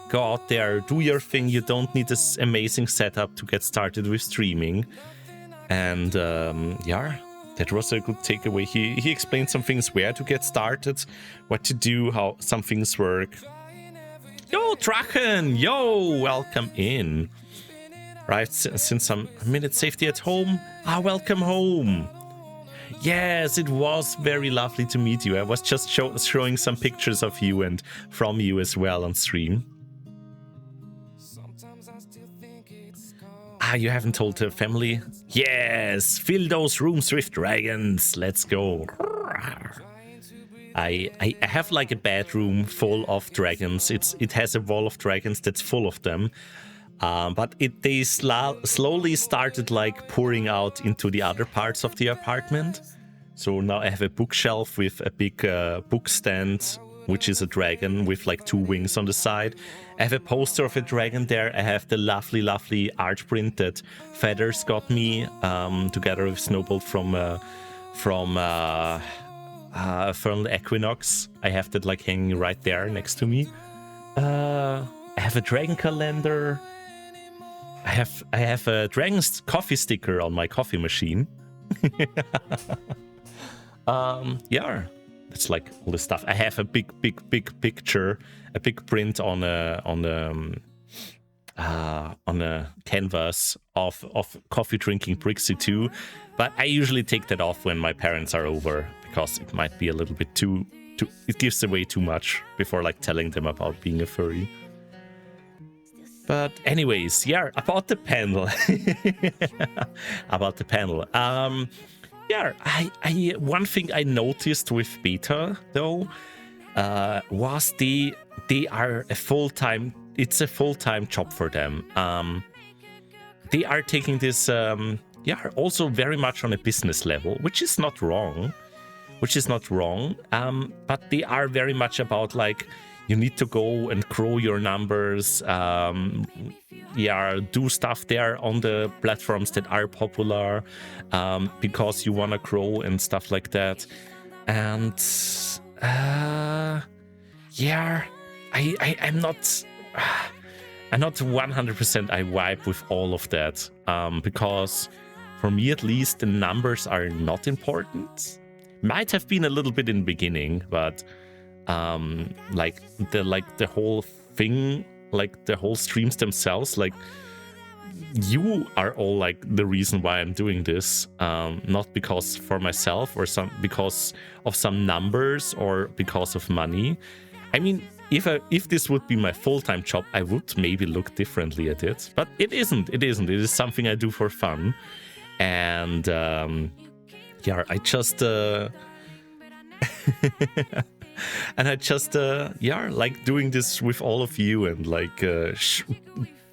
Go out there, do your thing. You don't need this amazing setup to get started with streaming. And yeah, that was a good takeaway. He explained some things, where to get started, what to do, how some things work. Yo, Drachen! Yo, welcome in. Right, since some minutes safety at home. Welcome home. Yes, it was very lovely to meet you. I was just showing some pictures of you and from you as well on stream. You haven't told the family? Yes, fill those rooms with dragons. Let's go. I have like a bedroom full of dragons. It has a wall of dragons that's full of them. But they slowly started like pouring out into the other parts of the apartment. So now I have a bookshelf with a big book stand, which is a dragon with like 2 wings on the side. I have a poster of a dragon there. I have the lovely art print that Feathers got me together with Snowball from Fernal Equinox. I have that like hanging right there next to me. I have a dragon calendar. I have a dragon's coffee sticker on my coffee machine. Yeah, that's like all the stuff. I have a big picture, a big print on a canvas of coffee drinking Brixie 2, but I usually take that off when my parents are over because it might be a little bit too it gives away too much before like telling them about being a furry. But anyways, yeah, about the panel. Yeah, I one thing I noticed with Beta though was they are a full-time. It's a full-time job for them. They are taking this yeah, also very much on a business level, which is not wrong. But they are very much about like, you need to go and grow your numbers, do stuff there on the platforms that are popular, because you want to grow and stuff like that. And I'm not 100% I vibe with all of that, because for me at least the numbers are not important. Might have been a little bit in the beginning, but the whole thing, like the whole streams themselves, like you are all like the reason why I'm doing this, not because for myself or because of some numbers or because of money. I mean, if this would be my full-time job, I would maybe look differently at it, but it isn't. It is something I do for fun, and I just like doing this with all of you, and like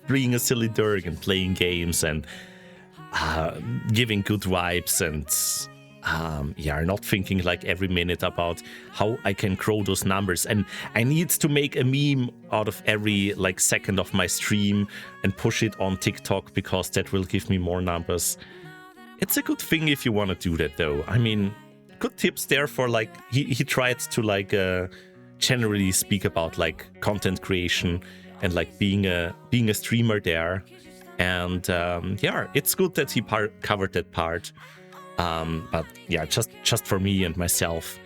being a silly Dirk and playing games and giving good vibes, and not thinking like every minute about how I can grow those numbers, and I need to make a meme out of every like second of my stream and push it on TikTok because that will give me more numbers. It's a good thing if you want to do that, though. I mean, good tips there for like he tried to like generally speak about like content creation and like being a streamer there, and it's good that he covered that part. But yeah, just for me and myself,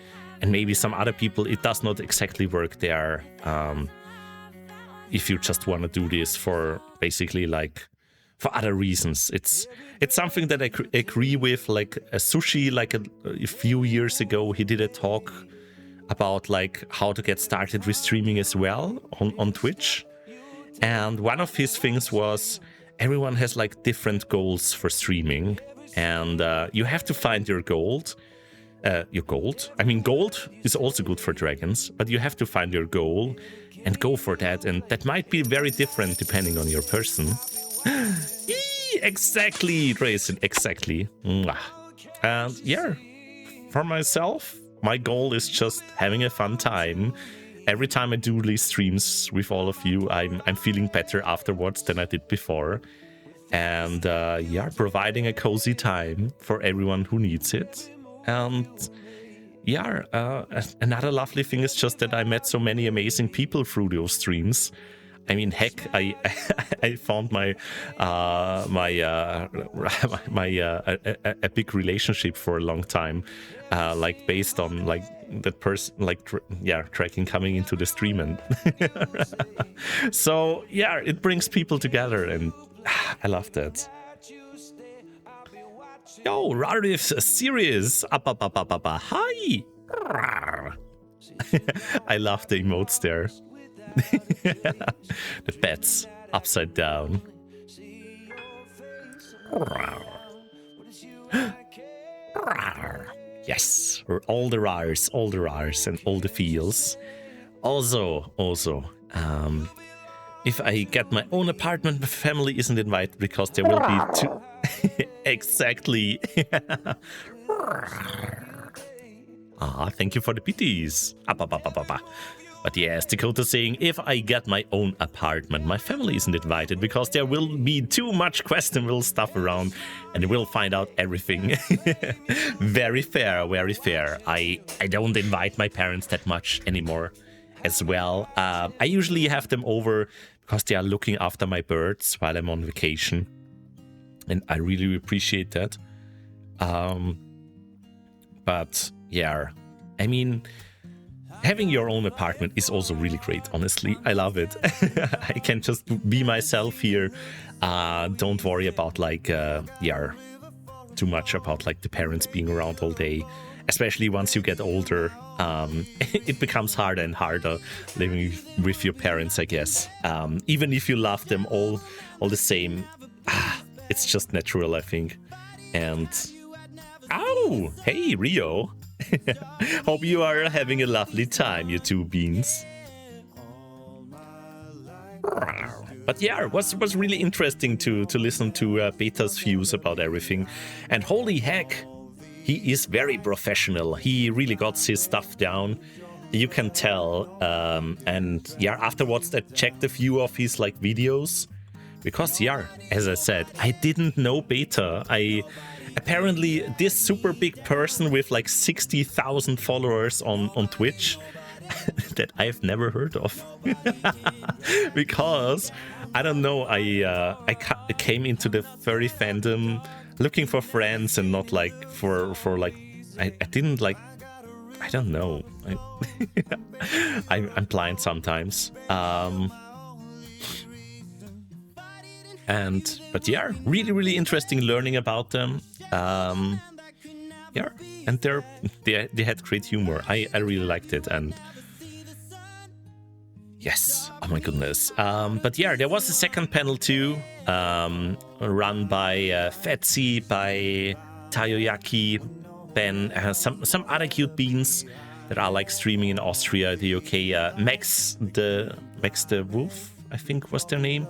and maybe some other people, it does not exactly work there. If you just want to do this for basically like for other reasons, it's something that I agree with. Like a Sushi, like a few years ago, he did a talk about like how to get started with streaming as well on Twitch, and one of his things was everyone has like different goals for streaming, and you have to find your gold. I mean, gold is also good for dragons, but you have to find your goal and go for that, and that might be very different depending on your person. Exactly, Grayson, exactly. And yeah, for myself, my goal is just having a fun time. Every time I do these streams with all of you, I'm feeling better afterwards than I did before. And providing a cozy time for everyone who needs it. And another lovely thing is just that I met so many amazing people through those streams. I mean, heck, I found my big relationship for a long time, like based on like that person, like tracking coming into the stream, and so yeah, it brings people together, and I love that. Yo, Rarif Serious, hi. I love the emotes there. The pets upside down. Yes, all the rares and all the feels. Also, if I get my own apartment, my family isn't invited because there will be two. Exactly. Thank you for the pitties. But yes, Dakota saying, if I get my own apartment, my family isn't invited because there will be too much questionable stuff around and they will find out everything. Very fair, very fair. I don't invite my parents that much anymore as well. I usually have them over because they are looking after my birds while I'm on vacation. And I really appreciate that. But yeah, I mean, having your own apartment is also really great, honestly. I love it. I can just be myself here. Don't worry about like, too much about like the parents being around all day. Especially once you get older, it becomes harder and harder living with your parents, I guess. Even if you love them all the same, it's just natural, I think. And, ow, hey, Rio. Hope you are having a lovely time, you two beans. But yeah, it was really interesting to listen to Beta's views about everything. And holy heck, he is very professional. He really got his stuff down. You can tell. And yeah, afterwards I checked a few of his like videos. Because yeah, as I said, I didn't know Beta. Apparently this super big person with like 60,000 followers on Twitch that I've never heard of. Because I don't know, I came into the furry fandom looking for friends and not like for like I didn't like, I don't know. I'm blind sometimes. But yeah, really interesting learning about them. Yeah, and they had great humor. I really liked it, and yes, oh my goodness. But yeah, there was a second panel too, run by Fetzy, by Tayoyaki, Ben, some other cute beans that are like streaming in Austria, the UK. Max the Wolf, I think was their name.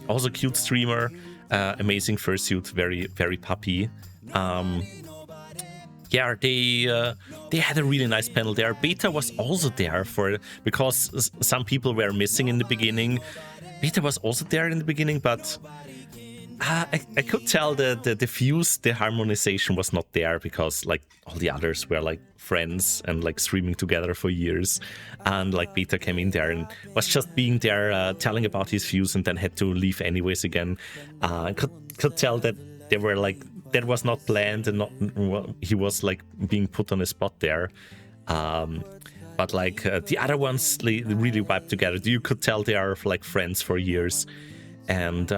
Also cute streamer, amazing fursuit, very puppy. Yeah, they had a really nice panel there. Beta was also there because some people were missing in the beginning. Beta was also there in the beginning, but I could tell the views, the harmonization was not there because like all the others were like friends and like streaming together for years, and like Beta came in there and was just being there, telling about his views, and then had to leave anyways again. I could tell that they were like, that was not planned and not, he was like being put on a spot there. But like the other ones, they really vibed together. You could tell they are like friends for years. And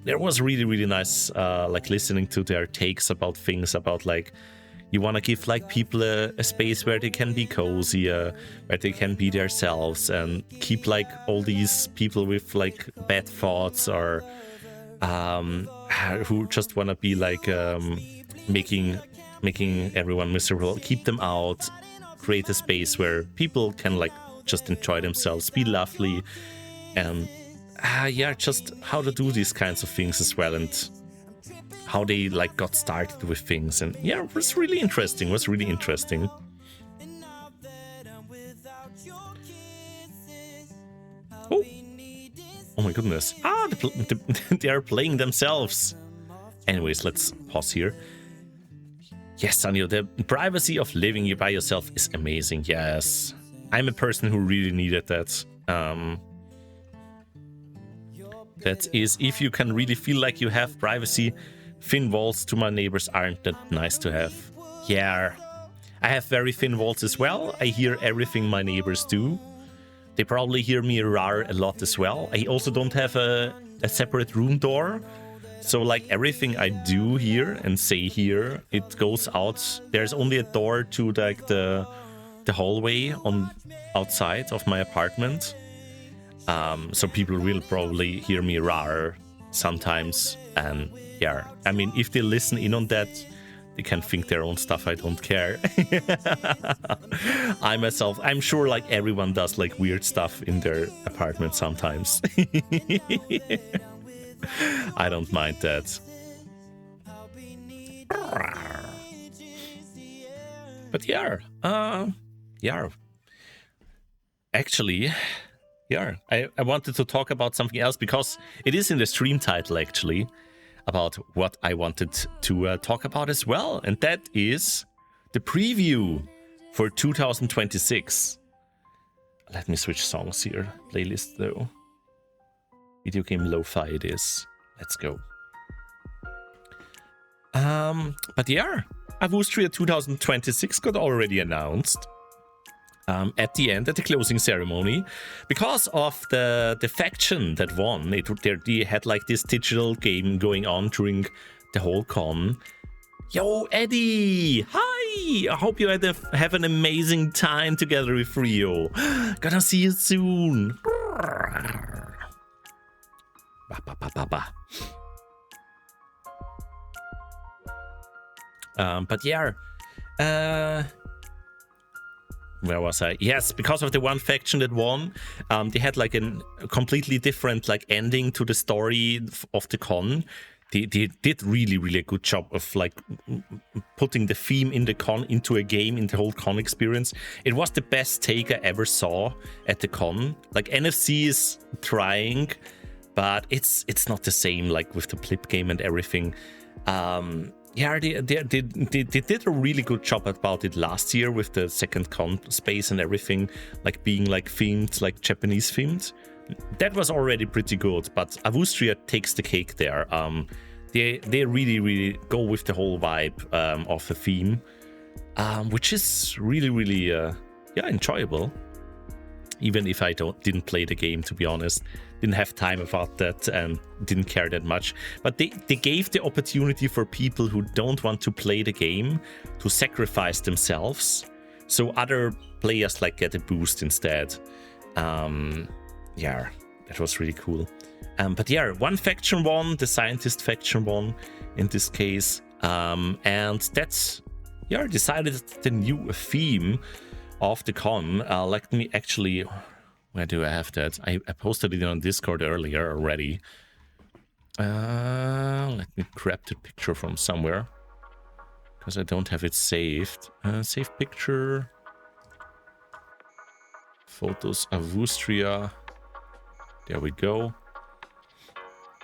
it was really nice like listening to their takes about things, about like you want to give like people a space where they can be cozy, where they can be themselves, and keep like all these people with like bad thoughts or who just want to be like making everyone miserable, keep them out, create a space where people can like just enjoy themselves, be lovely, and yeah, just how to do these kinds of things as well, and how they like got started with things. And yeah, it was really interesting. Oh my goodness. They are playing themselves. Anyways, let's pause here. Yes, Sanyo, the privacy of living by yourself is amazing. Yes, I'm a person who really needed that. That is, if you can really feel like you have privacy. Thin walls to my neighbors aren't that nice to have. Yeah, I have very thin walls as well. I hear everything my neighbors do. They probably hear me roar a lot as well. I also don't have a separate room door. So like everything I do here and say here, it goes out. There's only a door to like the hallway on outside of my apartment. So people will probably hear me roar sometimes. And yeah, I mean, if they listen in on that, they can think their own stuff. I don't care. I myself, I'm sure like everyone does like weird stuff in their apartment sometimes. I don't mind that. But yeah, actually, yeah, I wanted to talk about something else because it is in the stream title actually, about what I wanted to talk about as well, and that is the preview for 2026. Let me switch songs here. Playlist though. Video game lo-fi it is. Let's go. But yeah, Avustria 2026 got already announced. At the end, at the closing ceremony, because of the faction that won. They had like this digital game going on during the whole con. Yo, Eddie! Hi! I hope you have an amazing time together with Rio. Gonna see you soon. But yeah, where was I? Yes, because of the one faction that won, they had like a completely different like ending to the story of the con. They did really a good job of like putting the theme in the con into a game, in the whole con experience. It was the best take I ever saw at the con. Like NFC is trying, but it's not the same like with the Blip game and everything. Yeah, they did a really good job about it last year with the second con space and everything, like being like themed, like Japanese themed. That was already pretty good, but Avustria takes the cake there. They really go with the whole vibe of the theme, which is really yeah, enjoyable. Even if I didn't play the game, to be honest, didn't have time about that and didn't care that much. But they gave the opportunity for people who don't want to play the game to sacrifice themselves, so other players like get a boost instead. Yeah, that was really cool. But yeah, one faction won, the scientist faction won in this case, and that's yeah decided the new theme of the con. Let me actually, where do I have that? I posted it on Discord earlier already. Let me grab the picture from somewhere, because I don't have it saved. Save picture, photos, Avustria. There we go.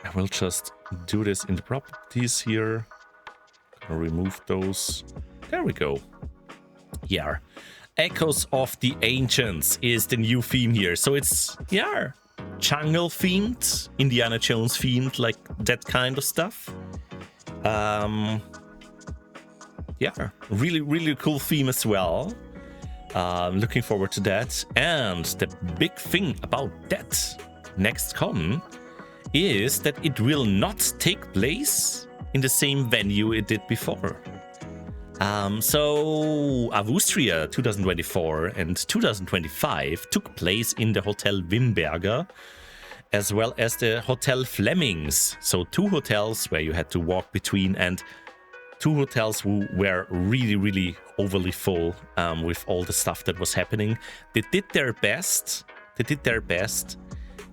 I will just do this in the properties here. Gonna remove those. There we go. Yeah. Echoes of the Ancients is the new theme here. So it's, yeah, jungle themed, Indiana Jones themed, like that kind of stuff. Yeah, really cool theme as well. Looking forward to that. And the big thing about that next con is that it will not take place in the same venue it did before. So Avustria 2024 and 2025 took place in the Hotel Wimberger, as well as the Hotel Flemings. So two hotels where you had to walk between, and two hotels who were really overly full with all the stuff that was happening. They did their best.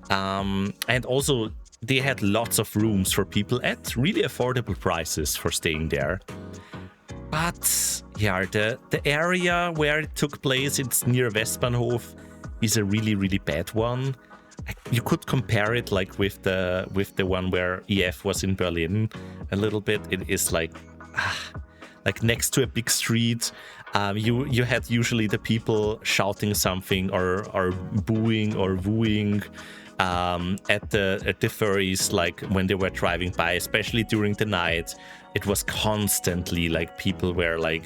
And also they had lots of rooms for people at really affordable prices for staying there. But yeah, the area where it took place, it's near Westbahnhof, is a really bad one. You could compare it like with the one where EF was in Berlin a little bit. It is like next to a big street. You had usually the people shouting something or booing or wooing at the ferries, like when they were driving by, especially during the night. It was constantly like people were like,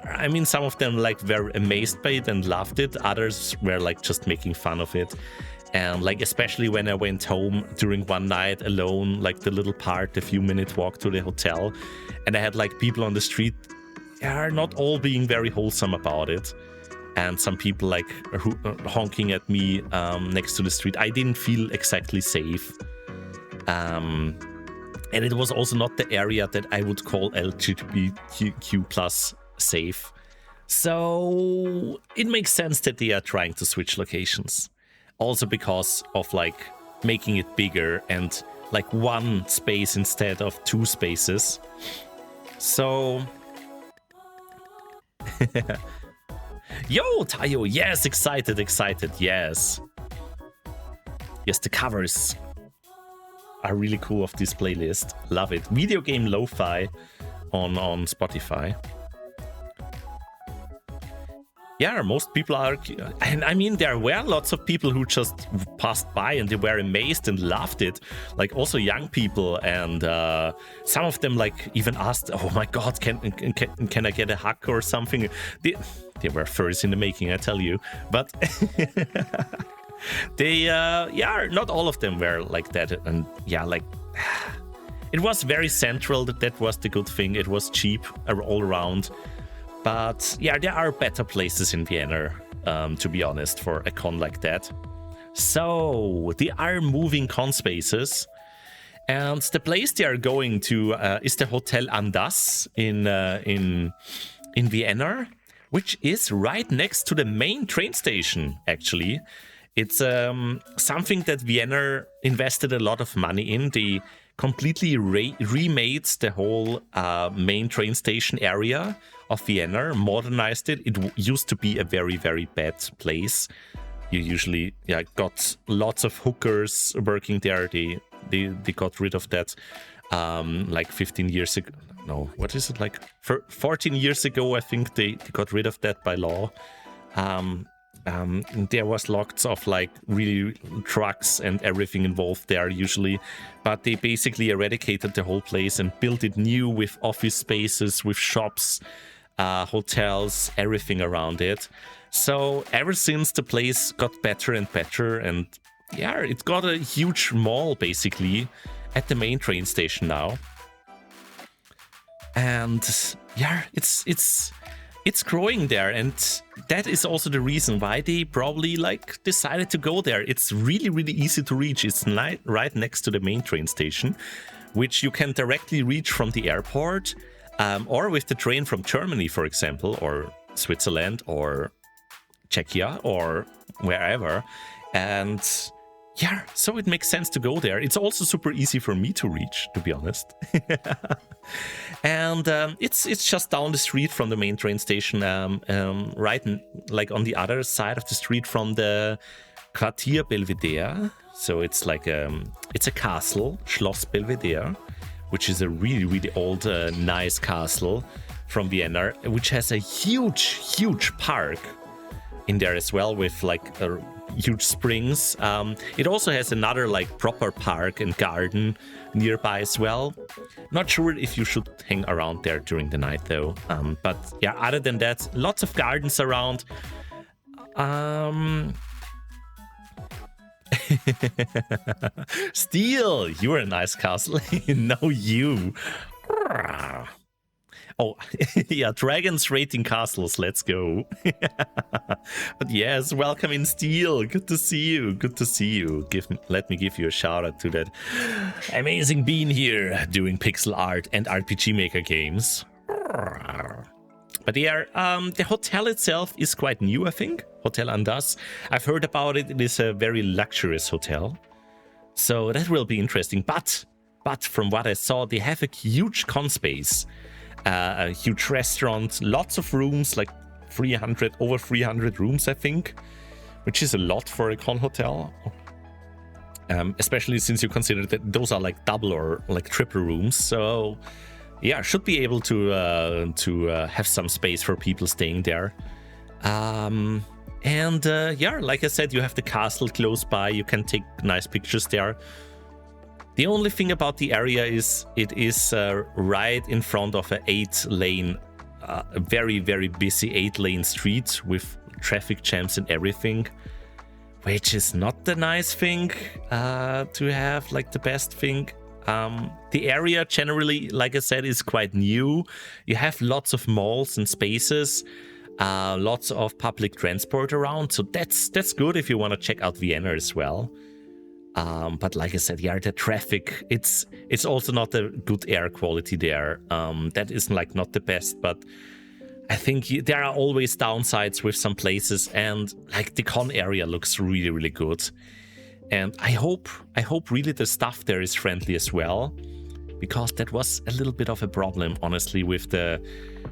I mean, some of them like were amazed by it and loved it. Others were like just making fun of it. And like, especially when I went home during one night alone, like the little part, the few minute walk to the hotel, and I had like people on the street, are not all being very wholesome about it. And some people like honking at me next to the street. I didn't feel exactly safe. And it was also not the area that I would call LGBTQ plus safe. So it makes sense that they are trying to switch locations. Also because of like making it bigger and like one space instead of two spaces. So yo, Tayo, yes, excited, yes. Yes, the covers are really cool of this playlist. Love it. Video game lo-fi on Spotify. Yeah, most people are, and I mean, there were lots of people who just passed by and they were amazed and loved it. Like also young people, and some of them like even asked, "Oh my God, can I get a hug or something?" They were first in the making, I tell you. But they, yeah, not all of them were like that, and yeah, like it was very central. That was the good thing. It was cheap all around. But yeah, there are better places in Vienna, to be honest, for a con like that. So they are moving con spaces, and the place they are going to is the Hotel Andas in Vienna, which is right next to the main train station, actually. It's something that Vienna invested a lot of money in. They completely remade the whole main train station area of Vienna, modernized it. It used to be a very, very bad place. You usually got lots of hookers working there. They got rid of that like 15 years ago. No, what is it, like 14 years ago, I think they got rid of that by law. There was lots of like really trucks and everything involved there usually, but they basically eradicated the whole place and built it new with office spaces, with shops, hotels, everything around it. So ever since, the place got better and better, and yeah, it's got a huge mall basically at the main train station now. And yeah, it's growing there, and that is also the reason why they probably like decided to go there. It's really, really easy to reach. It's right next to the main train station, which you can directly reach from the airport, or with the train from Germany, for example, or Switzerland, or Czechia, or wherever. And yeah, so it makes sense to go there. It's also super easy for me to reach, to be honest. And it's just down the street from the main train station, right like on the other side of the street from the Quartier Belvedere. So it's like it's a castle, Schloss Belvedere, which is a really, really old, nice castle from Vienna, which has a huge park in there as well, with like huge springs. It also has another like proper park and garden nearby as well. Not sure if you should hang around there during the night though. But yeah, other than that, lots of gardens around. Steel, you're a nice castle. No, you. Oh, yeah, dragons rating castles, let's go. But yes, welcome in Steel. Good to see you. Good to see you. Let me give you a shout out to that amazing bean here doing pixel art and RPG Maker games. But yeah, the hotel itself is quite new, I think. Hotel Andaz. I've heard about it. It is a very luxurious hotel. So that will be interesting. But from what I saw, they have a huge con space. A huge restaurant, lots of rooms, like over 300 rooms, I think, which is a lot for a con hotel. Especially since you consider that those are like double or like triple rooms. So yeah, should be able to have some space for people staying there. Yeah, like I said, you have the castle close by. You can take nice pictures there. The only thing about the area is it is right in front of an 8-lane, very, very busy 8-lane street with traffic jams and everything, which is not the nice thing to have, like the best thing. The area generally, like I said, is quite new. You have lots of malls and spaces, lots of public transport around, so that's good if you want to check out Vienna as well. But like I said, yeah, the traffic, it's also not a good air quality there. That is like not the best, but I think there are always downsides with some places, and like the con area looks really, really good. And I hope really the staff there is friendly as well, because that was a little bit of a problem, honestly, with the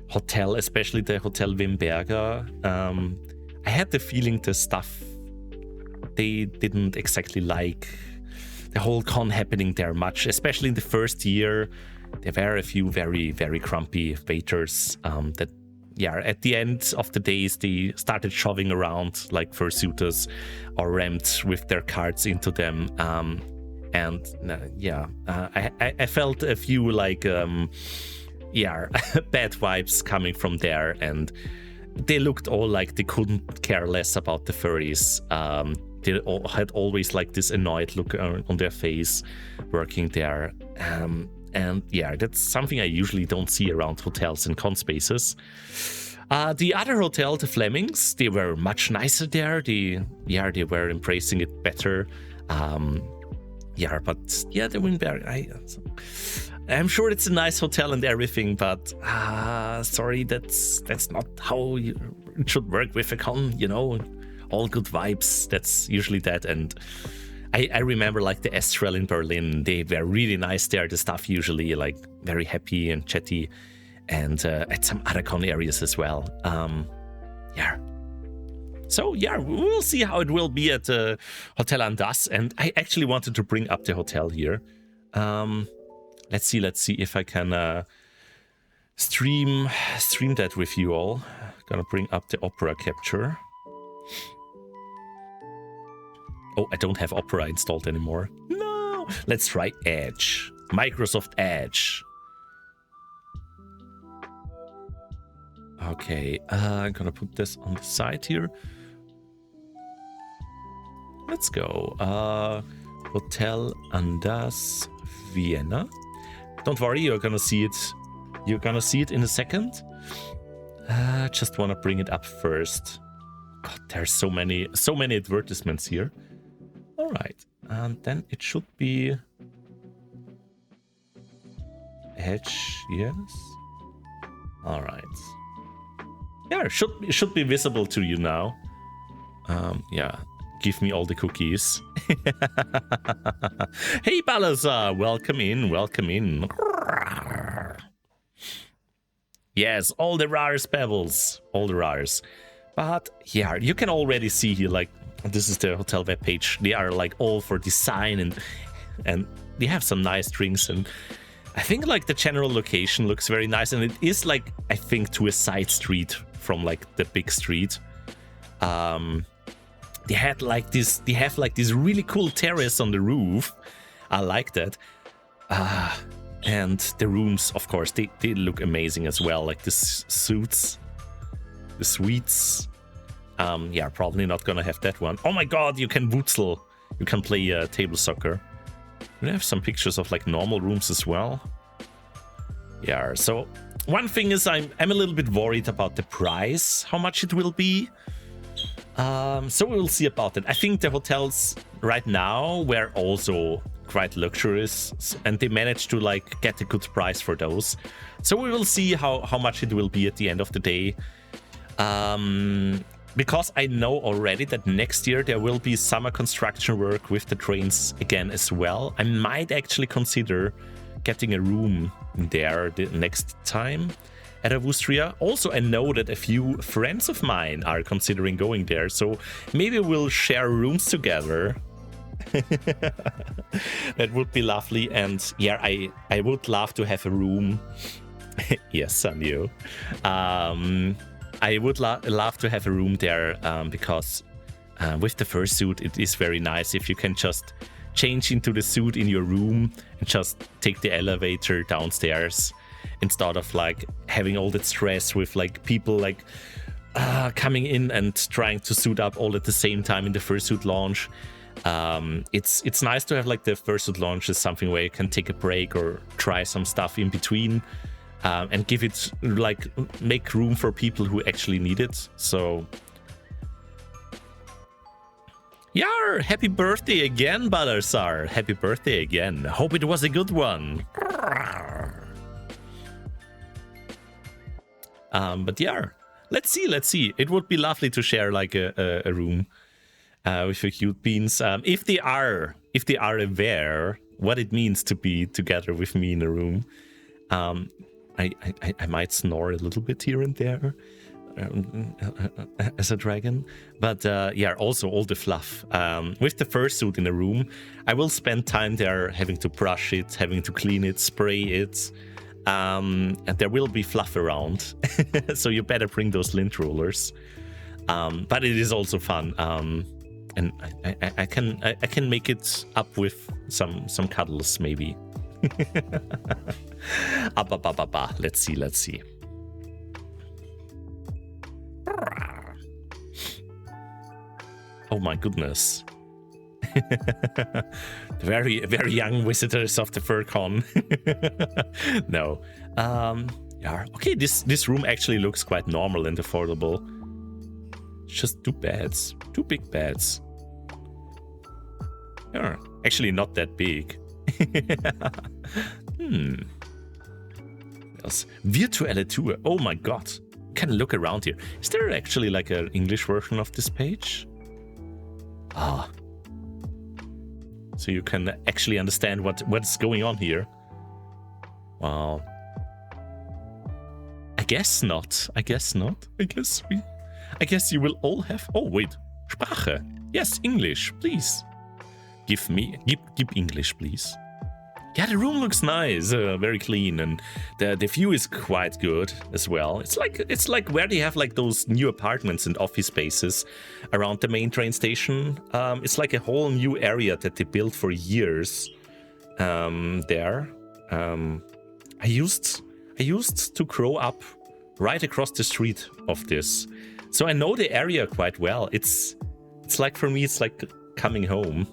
hotel, especially the Hotel Wimberger. I had the feeling the staff, they didn't exactly like the whole con happening there much, especially in the first year. There were a few very, very grumpy waiters that, yeah, at the end of the days, they started shoving around like fursuiters or rammed with their carts into them. I felt a few like, bad vibes coming from there, and they looked all like they couldn't care less about the furries. They all had always like this annoyed look on their face working there. And yeah, that's something I usually don't see around hotels and con spaces. The other hotel, the Flemings, they were much nicer there. They were embracing it better. The Wimberger, I'm sure it's a nice hotel and everything, but sorry, that's not how it should work with a con, you know. All good vibes, that's usually that. And I remember like the Astral in Berlin, they were really nice there, the staff usually like very happy and chatty, and at some other con areas as well. Yeah. So yeah, we'll see how it will be at Hotel Andas, and I actually wanted to bring up the hotel here. Let's see if I can stream that with you all. Gonna bring up the Opera capture. Oh, I don't have Opera installed anymore. No! Let's try Edge. Microsoft Edge. Okay, I'm gonna put this on the side here. Let's go. Hotel Andas Vienna. Don't worry, you're gonna see it. You're gonna see it in a second. Just wanna bring it up first. God, there's so many advertisements here. All right, and then it should be Edge, yes. All right. Yeah, it should be visible to you now. Yeah, give me all the cookies. Hey, Balazar, welcome in, welcome in. Yes, all the rares, Pebbles, all the rares. But yeah, you can already see here, like, this is the hotel webpage. They are like all for design, and they have some nice drinks, and I think like the general location looks very nice, and it is like, I think, to a side street from like the big street. They have like this really cool terrace on the roof. I like that. And the rooms, of course, they look amazing as well. Like the suites, the suites. Yeah, probably not gonna have that one. Oh my god, you can Wutzel. You can play table soccer. We have some pictures of like normal rooms as well. Yeah, so one thing is I'm a little bit worried about the price, how much it will be. So we will see about it. I think the hotels right now were also quite luxurious, and they managed to like get a good price for those. So we will see how much it will be at the end of the day. Because I know already that next year there will be summer construction work with the trains again as well. I might actually consider getting a room there the next time at Avustria. Also, I know that a few friends of mine are considering going there, so maybe we'll share rooms together. That would be lovely. And yeah, I would love to have a room. Yes, Sanyo. I would love to have a room there, because with the fursuit it is very nice if you can just change into the suit in your room and just take the elevator downstairs instead of like having all that stress with like people like coming in and trying to suit up all at the same time in the fursuit launch. It's nice to have like the fursuit launch as something where you can take a break or try some stuff in between. And give it, like, make room for people who actually need it. So, yeah, happy birthday again, Balarsar. Happy birthday again. Hope it was a good one. But yeah, let's see. It would be lovely to share like a room with your cute beans. If they are aware what it means to be together with me in a room. I might snore a little bit here and there as a dragon, but yeah, also all the fluff. With the fursuit in a room, I will spend time there having to brush it, having to clean it, spray it, and there will be fluff around, so you better bring those lint rollers. But it is also fun, and I can make it up with some cuddles maybe. Let's see. Oh my goodness. Very, very young visitors of the FurCon. No. Yeah. Okay, this room actually looks quite normal and affordable. Just 2 beds. 2 big beds. Yeah, actually not that big. Das virtuelle Tour. Oh my god. Can look around here. Is there actually like an English version of this page? Ah. So you can actually understand what's going on here. Wow. I guess not. I guess you will all have... Oh, wait. Sprache. Yes, English, please. Give English, please. Yeah, the room looks nice, very clean, and the view is quite good as well. It's like where they have like those new apartments and office spaces around the main train station. It's like a whole new area that they built for years there. I used to grow up right across the street of this, so I know the area quite well. It's like, for me, it's like coming home.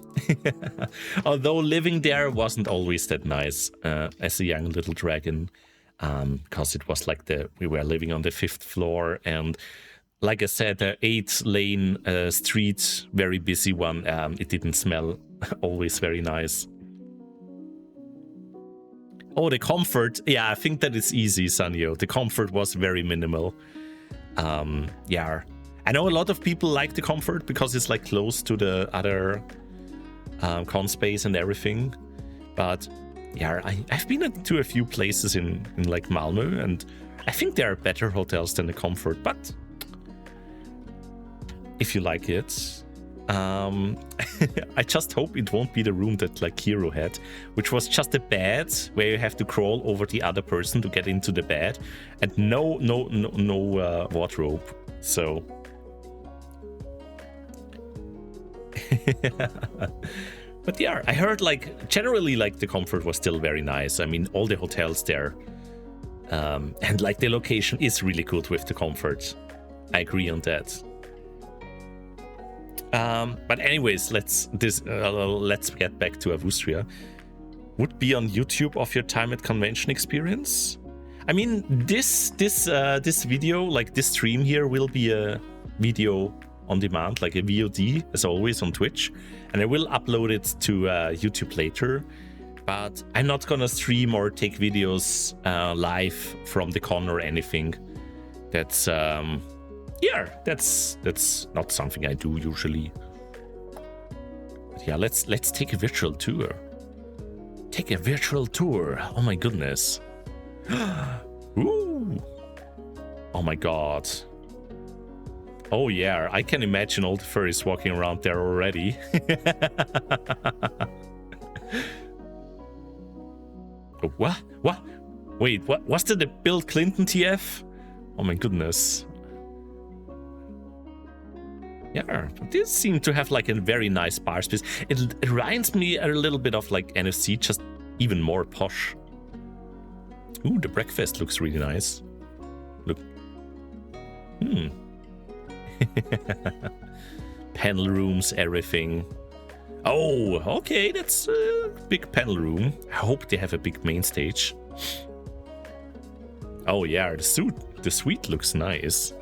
Although living there wasn't always that nice as a young little dragon, because it was like we were living on the 5th floor, and like I said, the 8-lane street, very busy one. It didn't smell always very nice. Oh, the comfort. Yeah, I think that is easy, Sanyo. The comfort was very minimal. Yeah. I know a lot of people like the comfort because it's like close to the other con space and everything. But yeah, I've been to a few places in like Malmö, and I think there are better hotels than the comfort. But if you like it, I just hope it won't be the room that like Hero had, which was just a bed where you have to crawl over the other person to get into the bed, and no wardrobe. So. But yeah, I heard like generally like the comfort was still very nice. I mean, all the hotels there, and like the location is really good with the comfort. I agree on that. But anyways, let's get back to Avustria. Would be on YouTube of your time at convention experience. I mean, this video, like this stream here, will be a video on demand, like a VOD, as always, on Twitch, and I will upload it to YouTube later. But I'm not gonna stream or take videos live from the con or anything. That's yeah, that's not something I do usually. But yeah, let's take a virtual tour. Take a virtual tour. Oh my goodness. Ooh. Oh my god. Oh yeah, I can imagine all the furries walking around there already. What? Wait, what? Was that the Bill Clinton TF? Oh my goodness. Yeah, this seemed to have like a very nice bar space. It reminds me a little bit of like NFC, just even more posh. Ooh, the breakfast looks really nice. Look. Panel rooms, everything. Oh, okay, that's a big panel room. I hope they have a big main stage. Oh yeah, the suite looks nice.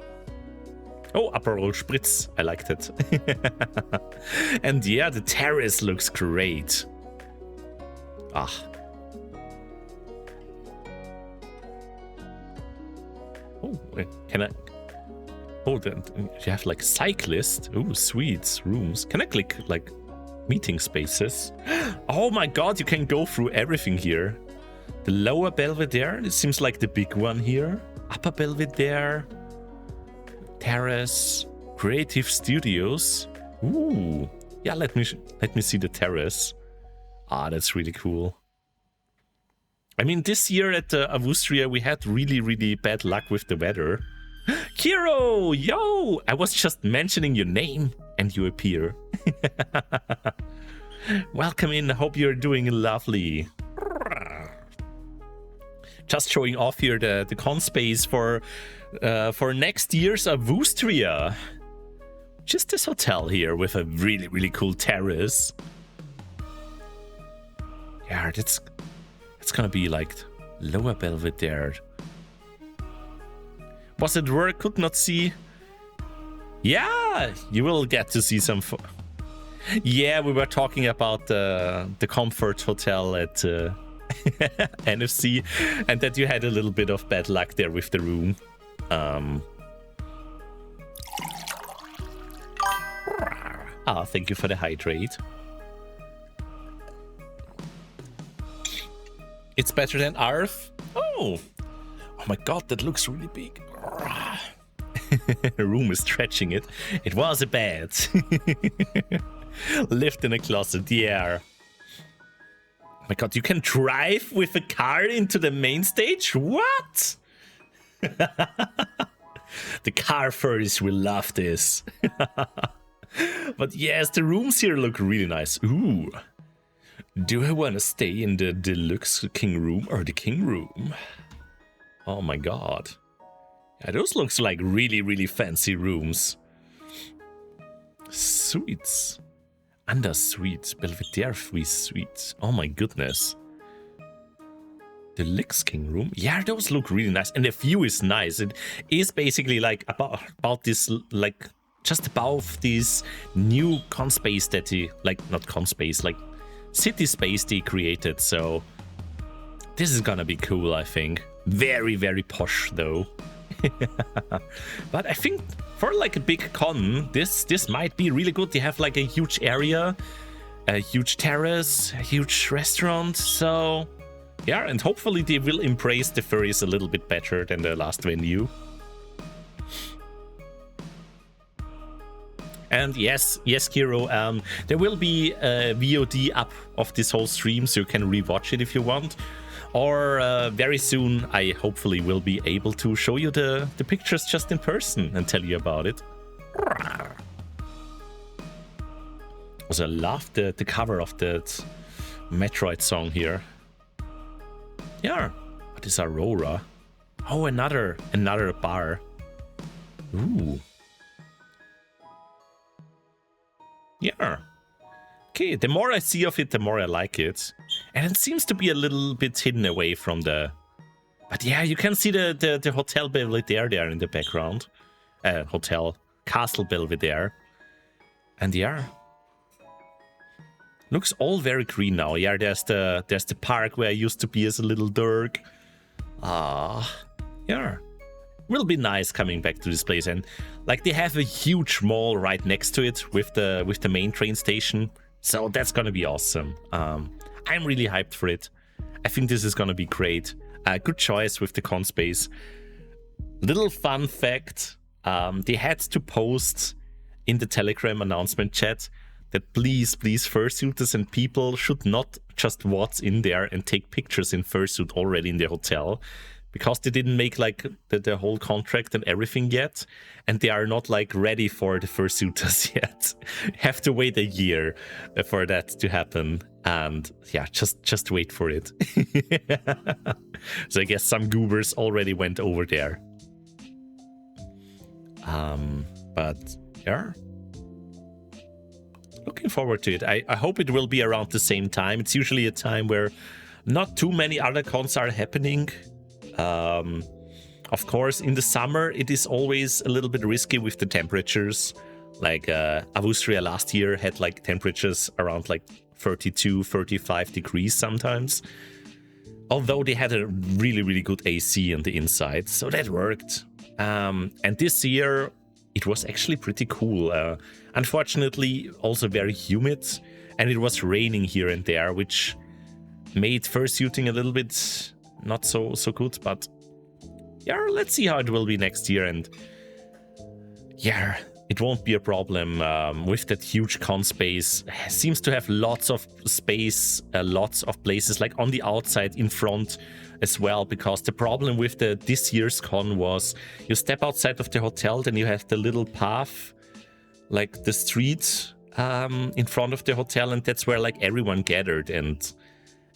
Oh, Aperol Spritz, I liked it. And yeah, the terrace looks great. Ah. Oh, can I... Oh, then you have like cyclist. Oh, suites, rooms. Can I click like meeting spaces? Oh my god, you can go through everything here. The lower Belvedere, it seems like the big one here. Upper Belvedere. Terrace. Creative Studios. Ooh. Yeah, let me see the terrace. Ah, that's really cool. I mean, this year at Avustria, we had really, really bad luck with the weather. Kiro, yo! I was just mentioning your name and you appear. Welcome in, I hope you're doing lovely. Just showing off here the con space for next year's Avustria. Just this hotel here with a really, really cool terrace. Yeah, it's gonna be like lower Belvedere. Was it work? Could not see. Yeah, you will get to see some. Yeah, we were talking about the Comfort Hotel at NFC, and that you had a little bit of bad luck there with the room. Thank you for the hydrate. It's better than Arth. Oh my god, that looks really big. The room is stretching it. It was a bed. Lived in a closet, yeah. Oh my god, you can drive with a car into the main stage? What? The car furries will love this. But yes, the rooms here look really nice. Ooh. Do I want to stay in the deluxe king room or the king room? Oh my god. Yeah, those looks like really, really fancy rooms. Suites. Under suites. Belvedere suites. Oh my goodness. Deluxe king room. Yeah, those look really nice. And the view is nice. It is basically like about this, like just above this new con space that he, like not con space, like city space they created. So this is gonna be cool, I think. Very, very posh though. But I think for like a big con, this might be really good. They have like a huge area, a huge terrace, a huge restaurant. So yeah, and hopefully they will embrace the furries a little bit better than the last venue. And yes, Kiro, there will be a VOD up of this whole stream, so you can rewatch it if you want. Or very soon, I hopefully will be able to show you the pictures just in person and tell you about it. Also, I love the cover of that Metroid song here. Yeah, what is Aurora? Oh, another bar. Ooh. Yeah. Okay, the more I see of it, the more I like it. And it seems to be a little bit hidden away from the... But yeah, you can see the Hotel Belvedere there in the background. Castle Belvedere. And yeah. Looks all very green now. Yeah, there's the park where I used to be as a little Dirk. Yeah. Will be nice coming back to this place. And like they have a huge mall right next to it with the main train station. So that's gonna be awesome. I'm really hyped for it. I think this is gonna be great. Good choice with the con space. Little fun fact, they had to post in the Telegram announcement chat that please, fursuiters and people should not just waltz in there and take pictures in fursuit already in the hotel. Because they didn't make like the whole contract and everything yet, and they are not like ready for the fursuiters yet. Have to wait a year for that to happen, and yeah, just wait for it. So I guess some goobers already went over there. But yeah, looking forward to it. I hope it will be around the same time. It's usually a time where not too many other cons are happening. Of course, in the summer, it is always a little bit risky with the temperatures. Like Avustria last year had like temperatures around like 32, 35 degrees sometimes. Although they had a really, really good AC on the inside, so that worked. And this year, it was actually pretty cool. Unfortunately, also very humid, and it was raining here and there, which made fursuiting a little bit not so good, but yeah, let's see how it will be next year. And yeah, it won't be a problem with that huge con space. It seems to have lots of space, lots of places like on the outside, in front as well, because the problem with this year's con was you step outside of the hotel, then you have the little path, like the street in front of the hotel, and that's where like everyone gathered, and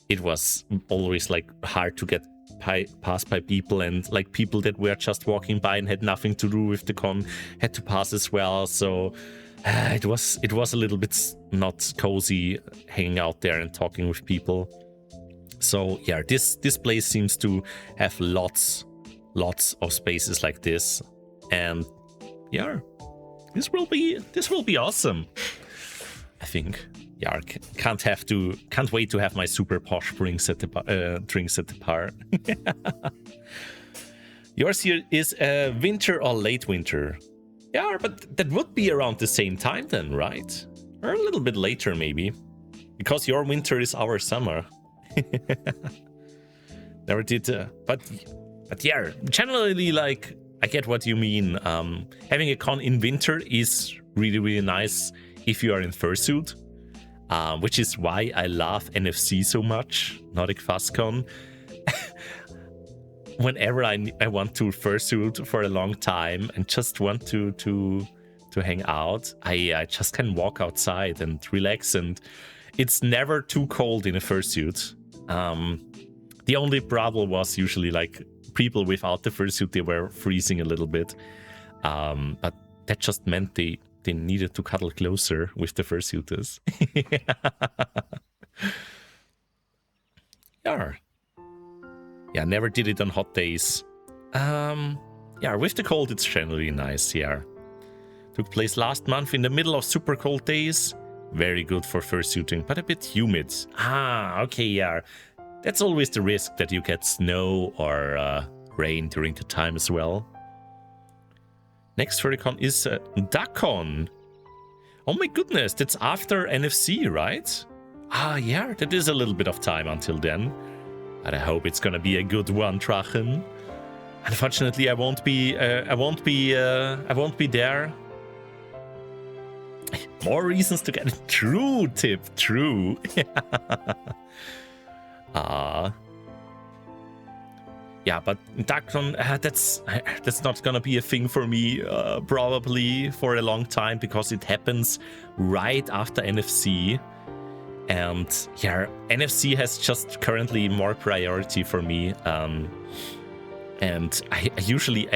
it was always like hard to get past by people, and like people that were just walking by and had nothing to do with the con had to pass as well. So it was a little bit not cozy hanging out there and talking with people. So yeah, this place seems to have lots of spaces like this, and yeah, this will be awesome, I think. Yeah, can't wait to have my super posh drinks at the bar. Yours here is winter or late winter. Yeah, but that would be around the same time then, right? Or a little bit later maybe. Because your winter is our summer. Never did, but yeah, generally, like, I get what you mean. Having a con in winter is really, really nice if you are in fursuit, which is why I love NFC so much, Nordic FuzCon. Whenever I want to fursuit for a long time and just want to hang out, I just can walk outside and relax, and it's never too cold in a fursuit. The only problem was usually like people without the fursuit, they were freezing a little bit. But that just meant they needed to cuddle closer with the fursuiters. Yeah, never did it on hot days. Yeah, with the cold, it's generally nice, yeah. Took place last month in the middle of super cold days. Very good for fursuiting, but a bit humid. Okay, yeah. That's always the risk that you get snow or rain during the time as well. Next Furrycon is DuckCon. Oh my goodness, that's after NFC, right? Yeah, that is a little bit of time until then. But I hope it's gonna be a good one, Drachen. Unfortunately, I won't be there. More reasons to get a true tip, true. Yeah, but DuckCon, that's not gonna be a thing for me probably for a long time, because it happens right after NFC. And yeah, NFC has just currently more priority for me. And I usually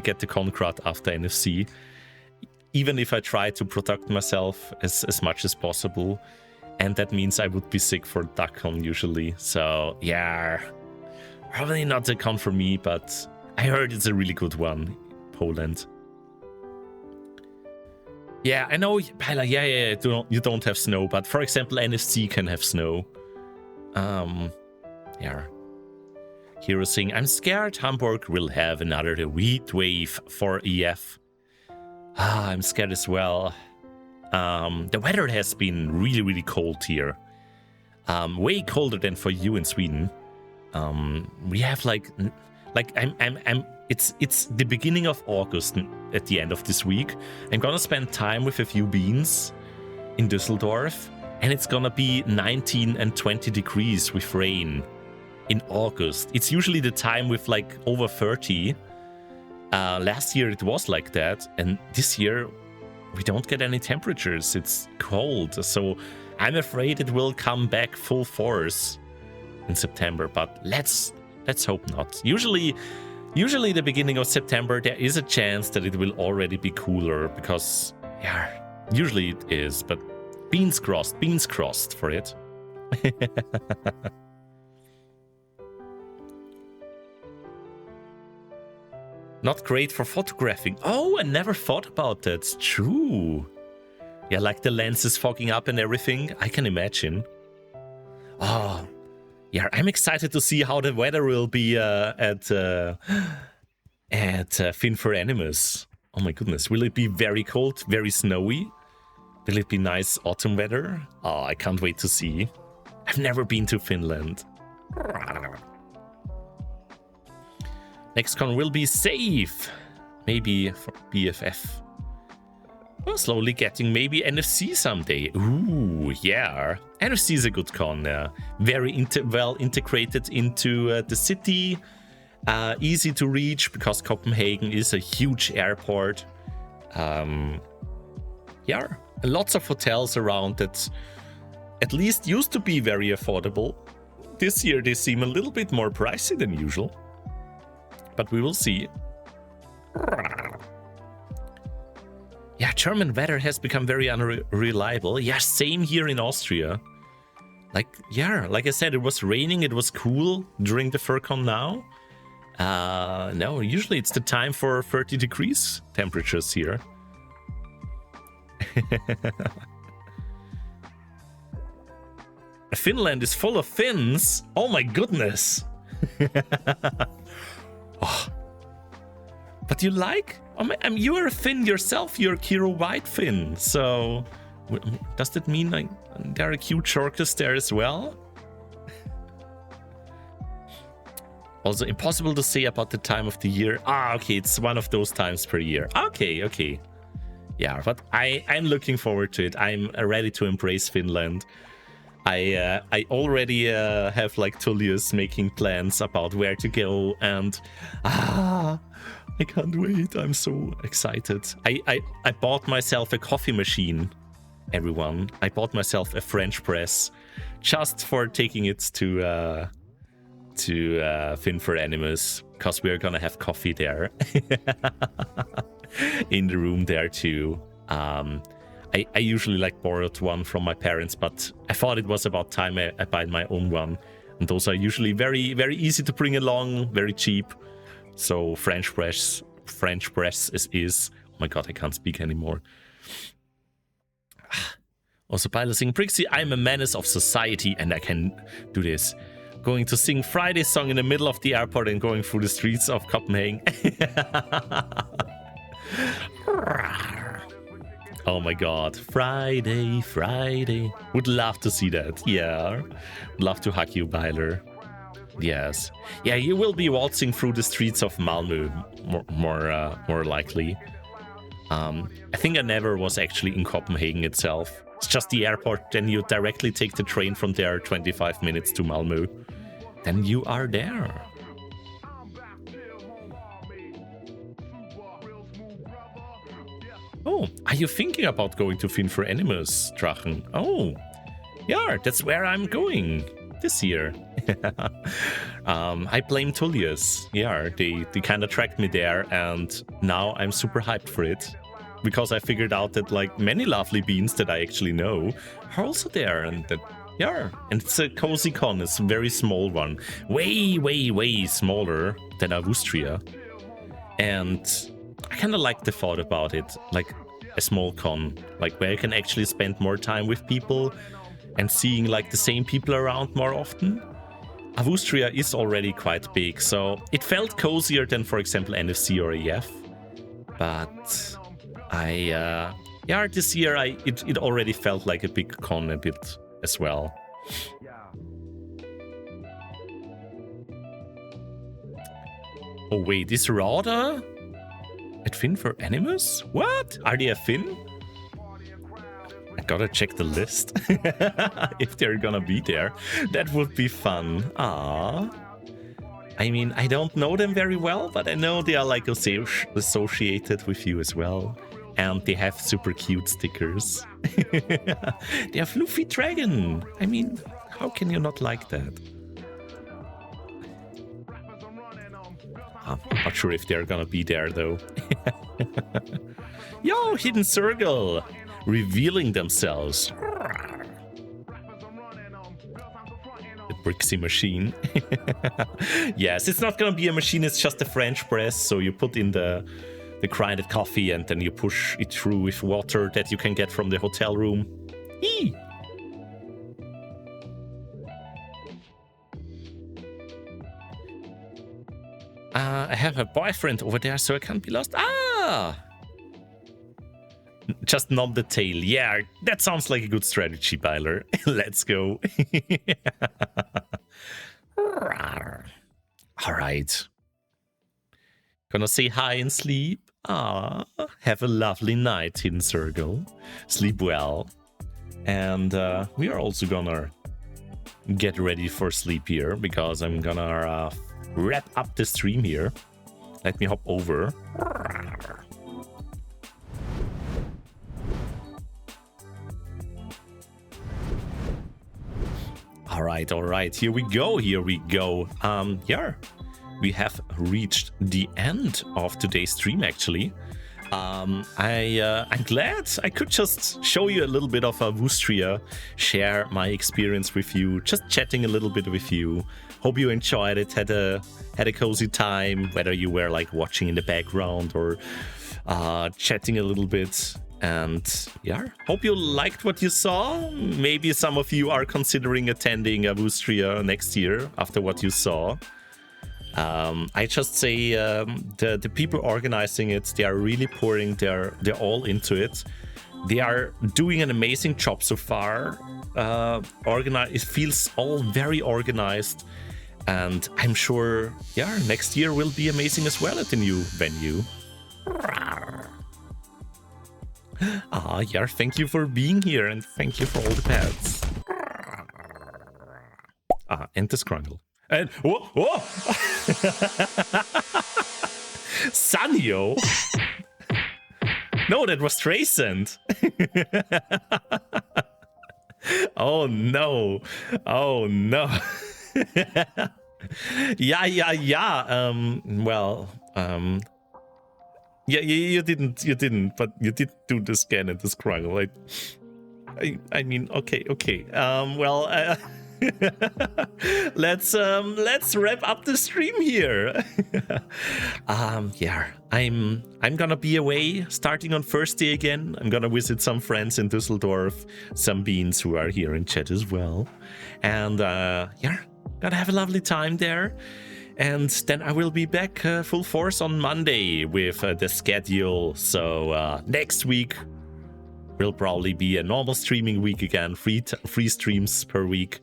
get the con crowd after NFC, even if I try to protect myself as much as possible. And that means I would be sick for DuckCon usually. So yeah, probably not a con for me, but I heard it's a really good one, Poland. Yeah, I know, Paila, yeah, you don't have snow, but for example, NFC can have snow. Yeah. Hero saying, I'm scared Hamburg will have another heat wave for EF. I'm scared as well. The weather has been really, really cold here. Way colder than for you in Sweden. We have it's the beginning of August at the end of this week. I'm gonna spend time with a few beans in Düsseldorf, and it's gonna be 19 and 20 degrees with rain in August. It's usually the time with like over 30. Last year it was like that, and this year we don't get any temperatures. It's cold, so I'm afraid it will come back full force in September, but let's hope not. Usually the beginning of September there is a chance that it will already be cooler, because yeah, usually it is, but beans crossed for it. Not great for photographing. Oh, I never thought about that. It's true. Yeah, like the lens is fogging up and everything. I can imagine. Oh, yeah, I'm excited to see how the weather will be at Fin for Animus. Oh my goodness, will it be very cold, very snowy? Will it be nice autumn weather? Oh, I can't wait to see. I've never been to Finland. Next con will be safe. Maybe for BFF. Well, slowly getting maybe NFC someday. Ooh, yeah. NFC is a good con. Very well integrated into the city. Easy to reach, because Copenhagen is a huge airport. Yeah, lots of hotels around that at least used to be very affordable. This year they seem a little bit more pricey than usual. But we will see. Yeah, German weather has become very unreliable. Yeah, same here in Austria. Like I said, it was raining, it was cool during the Furcon now. No, usually it's the time for 30 degrees temperatures here. Finland is full of Finns. Oh my goodness. Oh. But you like? I mean, you're a Finn yourself. You're Kiro White Finn. So does that mean like there are cute shortcuts there as well? Also impossible to say about the time of the year. Okay, it's one of those times per year. Okay. Yeah, but I'm looking forward to it. I'm ready to embrace Finland. I already have like Tullius making plans about where to go, and I can't wait. I'm so excited. I bought myself a coffee machine, everyone. I bought myself a French press just for taking it to Fin for Animus, because we're gonna have coffee there in the room there too. I usually like borrowed one from my parents, but I thought it was about time I buy my own one, and those are usually very, very easy to bring along, very cheap. So French press is oh my god, I can't speak anymore. Also, Pilot sing Brixie, I'm a menace of society and I can do this. Going to sing Friday's song in the middle of the airport and going through the streets of Copenhagen. Oh my god, Friday. Would love to see that. Yeah. Would love to hug you, Byler. Yes. Yeah, you will be waltzing through the streets of Malmö, more likely. I think I never was actually in Copenhagen itself. It's just the airport, then you directly take the train from there, 25 minutes to Malmö. Then you are there. Oh, are you thinking about going to Fin for Animus, Drachen? Oh, yeah, that's where I'm going this year. I blame Tullius. Yeah, they kind of tracked me there, and now I'm super hyped for it. Because I figured out that like many lovely beans that I actually know are also there, and that and it's a cozy con. It's a very small one, way smaller than Avustria, and I kind of like the thought about it, like a small con, like where you can actually spend more time with people and seeing like the same people around more often. Avustria is already quite big, so it felt cozier than, for example, NFC or EF, but this year it already felt like a big con a bit as well. Oh wait, is Rada at Fin for Animus? What? Are they a Fin? I gotta check the list if they're gonna be there. That would be fun. Ah. I mean, I don't know them very well, but I know they are like associated with you as well. And they have super cute stickers. They have Luffy Dragon. I mean, how can you not like that? I'm not sure if they're gonna be there though. Yo, Hidden Circle! Revealing themselves. The Brixie machine. Yes, it's not gonna be a machine, it's just a French press, so you put in the grinded coffee and then you push it through with water that you can get from the hotel room. Eee! I have a boyfriend over there, so I can't be lost. Ah! Just numb the tail. Yeah, that sounds like a good strategy, Byler. Let's go. All right. Gonna say hi and sleep. Ah, have a lovely night, Hidden Circle. Sleep well. And we are also gonna get ready for sleep here, because I'm gonna wrap up the stream here. Let me hop over. All right, here we go. We have reached the end of today's stream, actually. I'm glad I could just show you a little bit of Avustria, share my experience with you, just chatting a little bit with you. Hope you enjoyed it, had a cozy time, whether you were like watching in the background or chatting a little bit. And yeah, hope you liked what you saw. Maybe some of you are considering attending Avustria next year after what you saw. I just say the people organizing it, they are really pouring they're all into it. They are doing an amazing job so far. It feels all very organized, and I'm sure, yeah, next year will be amazing as well at the new venue. Yeah, thank you for being here, and thank you for all the pets. And the Scrungle. And whoa! Sanyo? No, that was Traysend. Oh no. Yeah. Yeah, you didn't, but you did do the scan and the Scrungle. I mean, okay. Let's wrap up the stream here. Yeah, I'm gonna be away starting on Thursday again. I'm gonna visit some friends in Düsseldorf, some beans who are here in chat as well, and yeah, gonna have a lovely time there. And then I will be back full force on Monday with the schedule. So next week will probably be a normal streaming week again, free streams per week.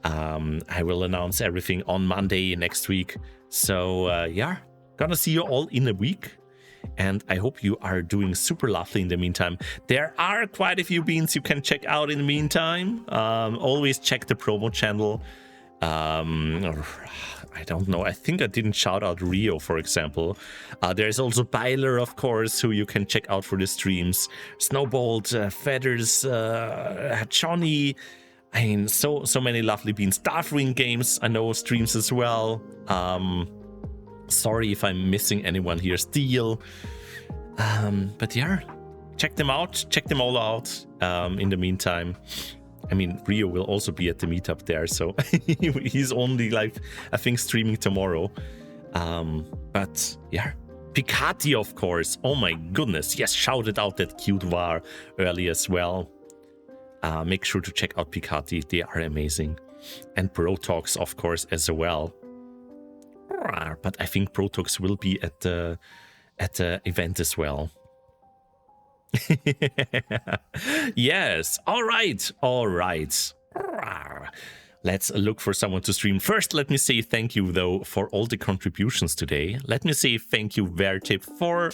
I will announce everything on Monday next week. So yeah, gonna see you all in a week. And I hope you are doing super lovely in the meantime. There are quite a few beans you can check out in the meantime. Always check the promo channel. I don't know. I think I didn't shout out Rio, for example. There's also Byler, of course, who you can check out for the streams. Snowbolt, Feathers, Johnny. I mean, so many lovely beans. Darkwing Games, I know, streams as well. Sorry if I'm missing anyone here. Steel. But yeah, check them out. Check them all out. In the meantime, I mean, Rio will also be at the meetup there, so he's only, like, I think, streaming tomorrow. But yeah, Picati, of course. Oh my goodness, yes, shouted out that cute VAR early as well. Make sure to check out Picati; they are amazing, and Protox, of course, as well. But I think Protox will be at the event as well. Yes, all right. Let's look for someone to stream. First, let me say thank you, though, for all the contributions today. Let me say thank you, Vertip, for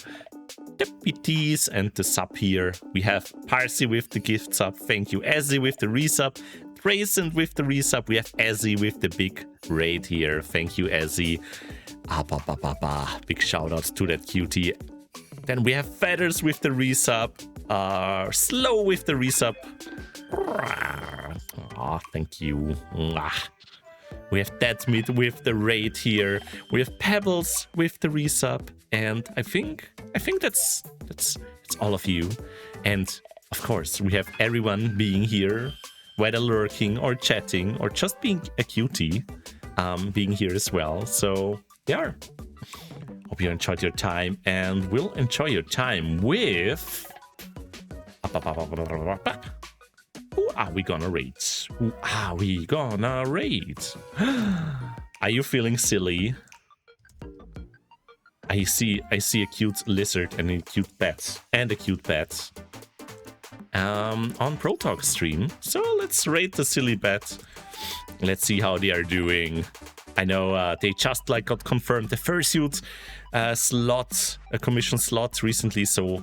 the PTs and the sub here. We have Parsi with the gift sub. Thank you, Ezzy with the resub. Traysend with the resub. We have Ezzy with the big raid here. Thank you, Ezzy. Big shout out to that cutie. Then we have Feathers with the resub, Slow with the resub. Thank you. We have Deadmeat with the raid here. We have Pebbles with the resub, and I think that's all of you. And of course, we have everyone being here, whether lurking or chatting or just being a cutie, being here as well. So yeah. Hope you enjoyed your time, and will enjoy your time with... Who are we gonna raid? Are you feeling silly? I see a cute lizard and a cute bat. On Protox stream. So let's raid the silly bat. Let's see how they are doing. I know they just got confirmed the fursuit slot, a commission slot recently, so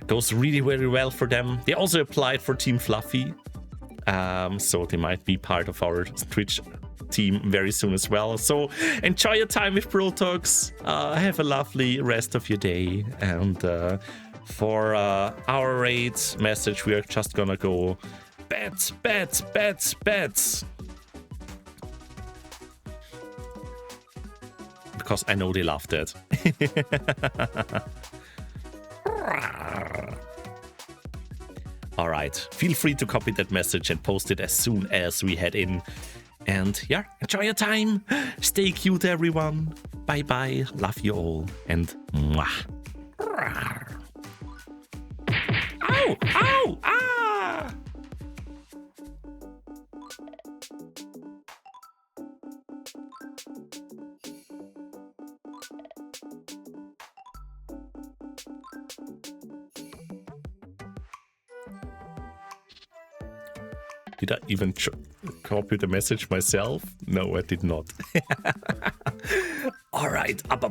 goes really very well for them. They also applied for Team Fluffy, so they might be part of our Twitch team very soon as well. So enjoy your time with Protox. Have a lovely rest of your day, and for our raid message, we are just gonna go bets. Because I know they loved it. All right, feel free to copy that message and post it as soon as we head in. And yeah, enjoy your time. Stay cute, everyone. Bye-bye. Love you all. And mwah. Ow! Ow! Ah! Did I even copy the message myself? No, I did not. All right. Up.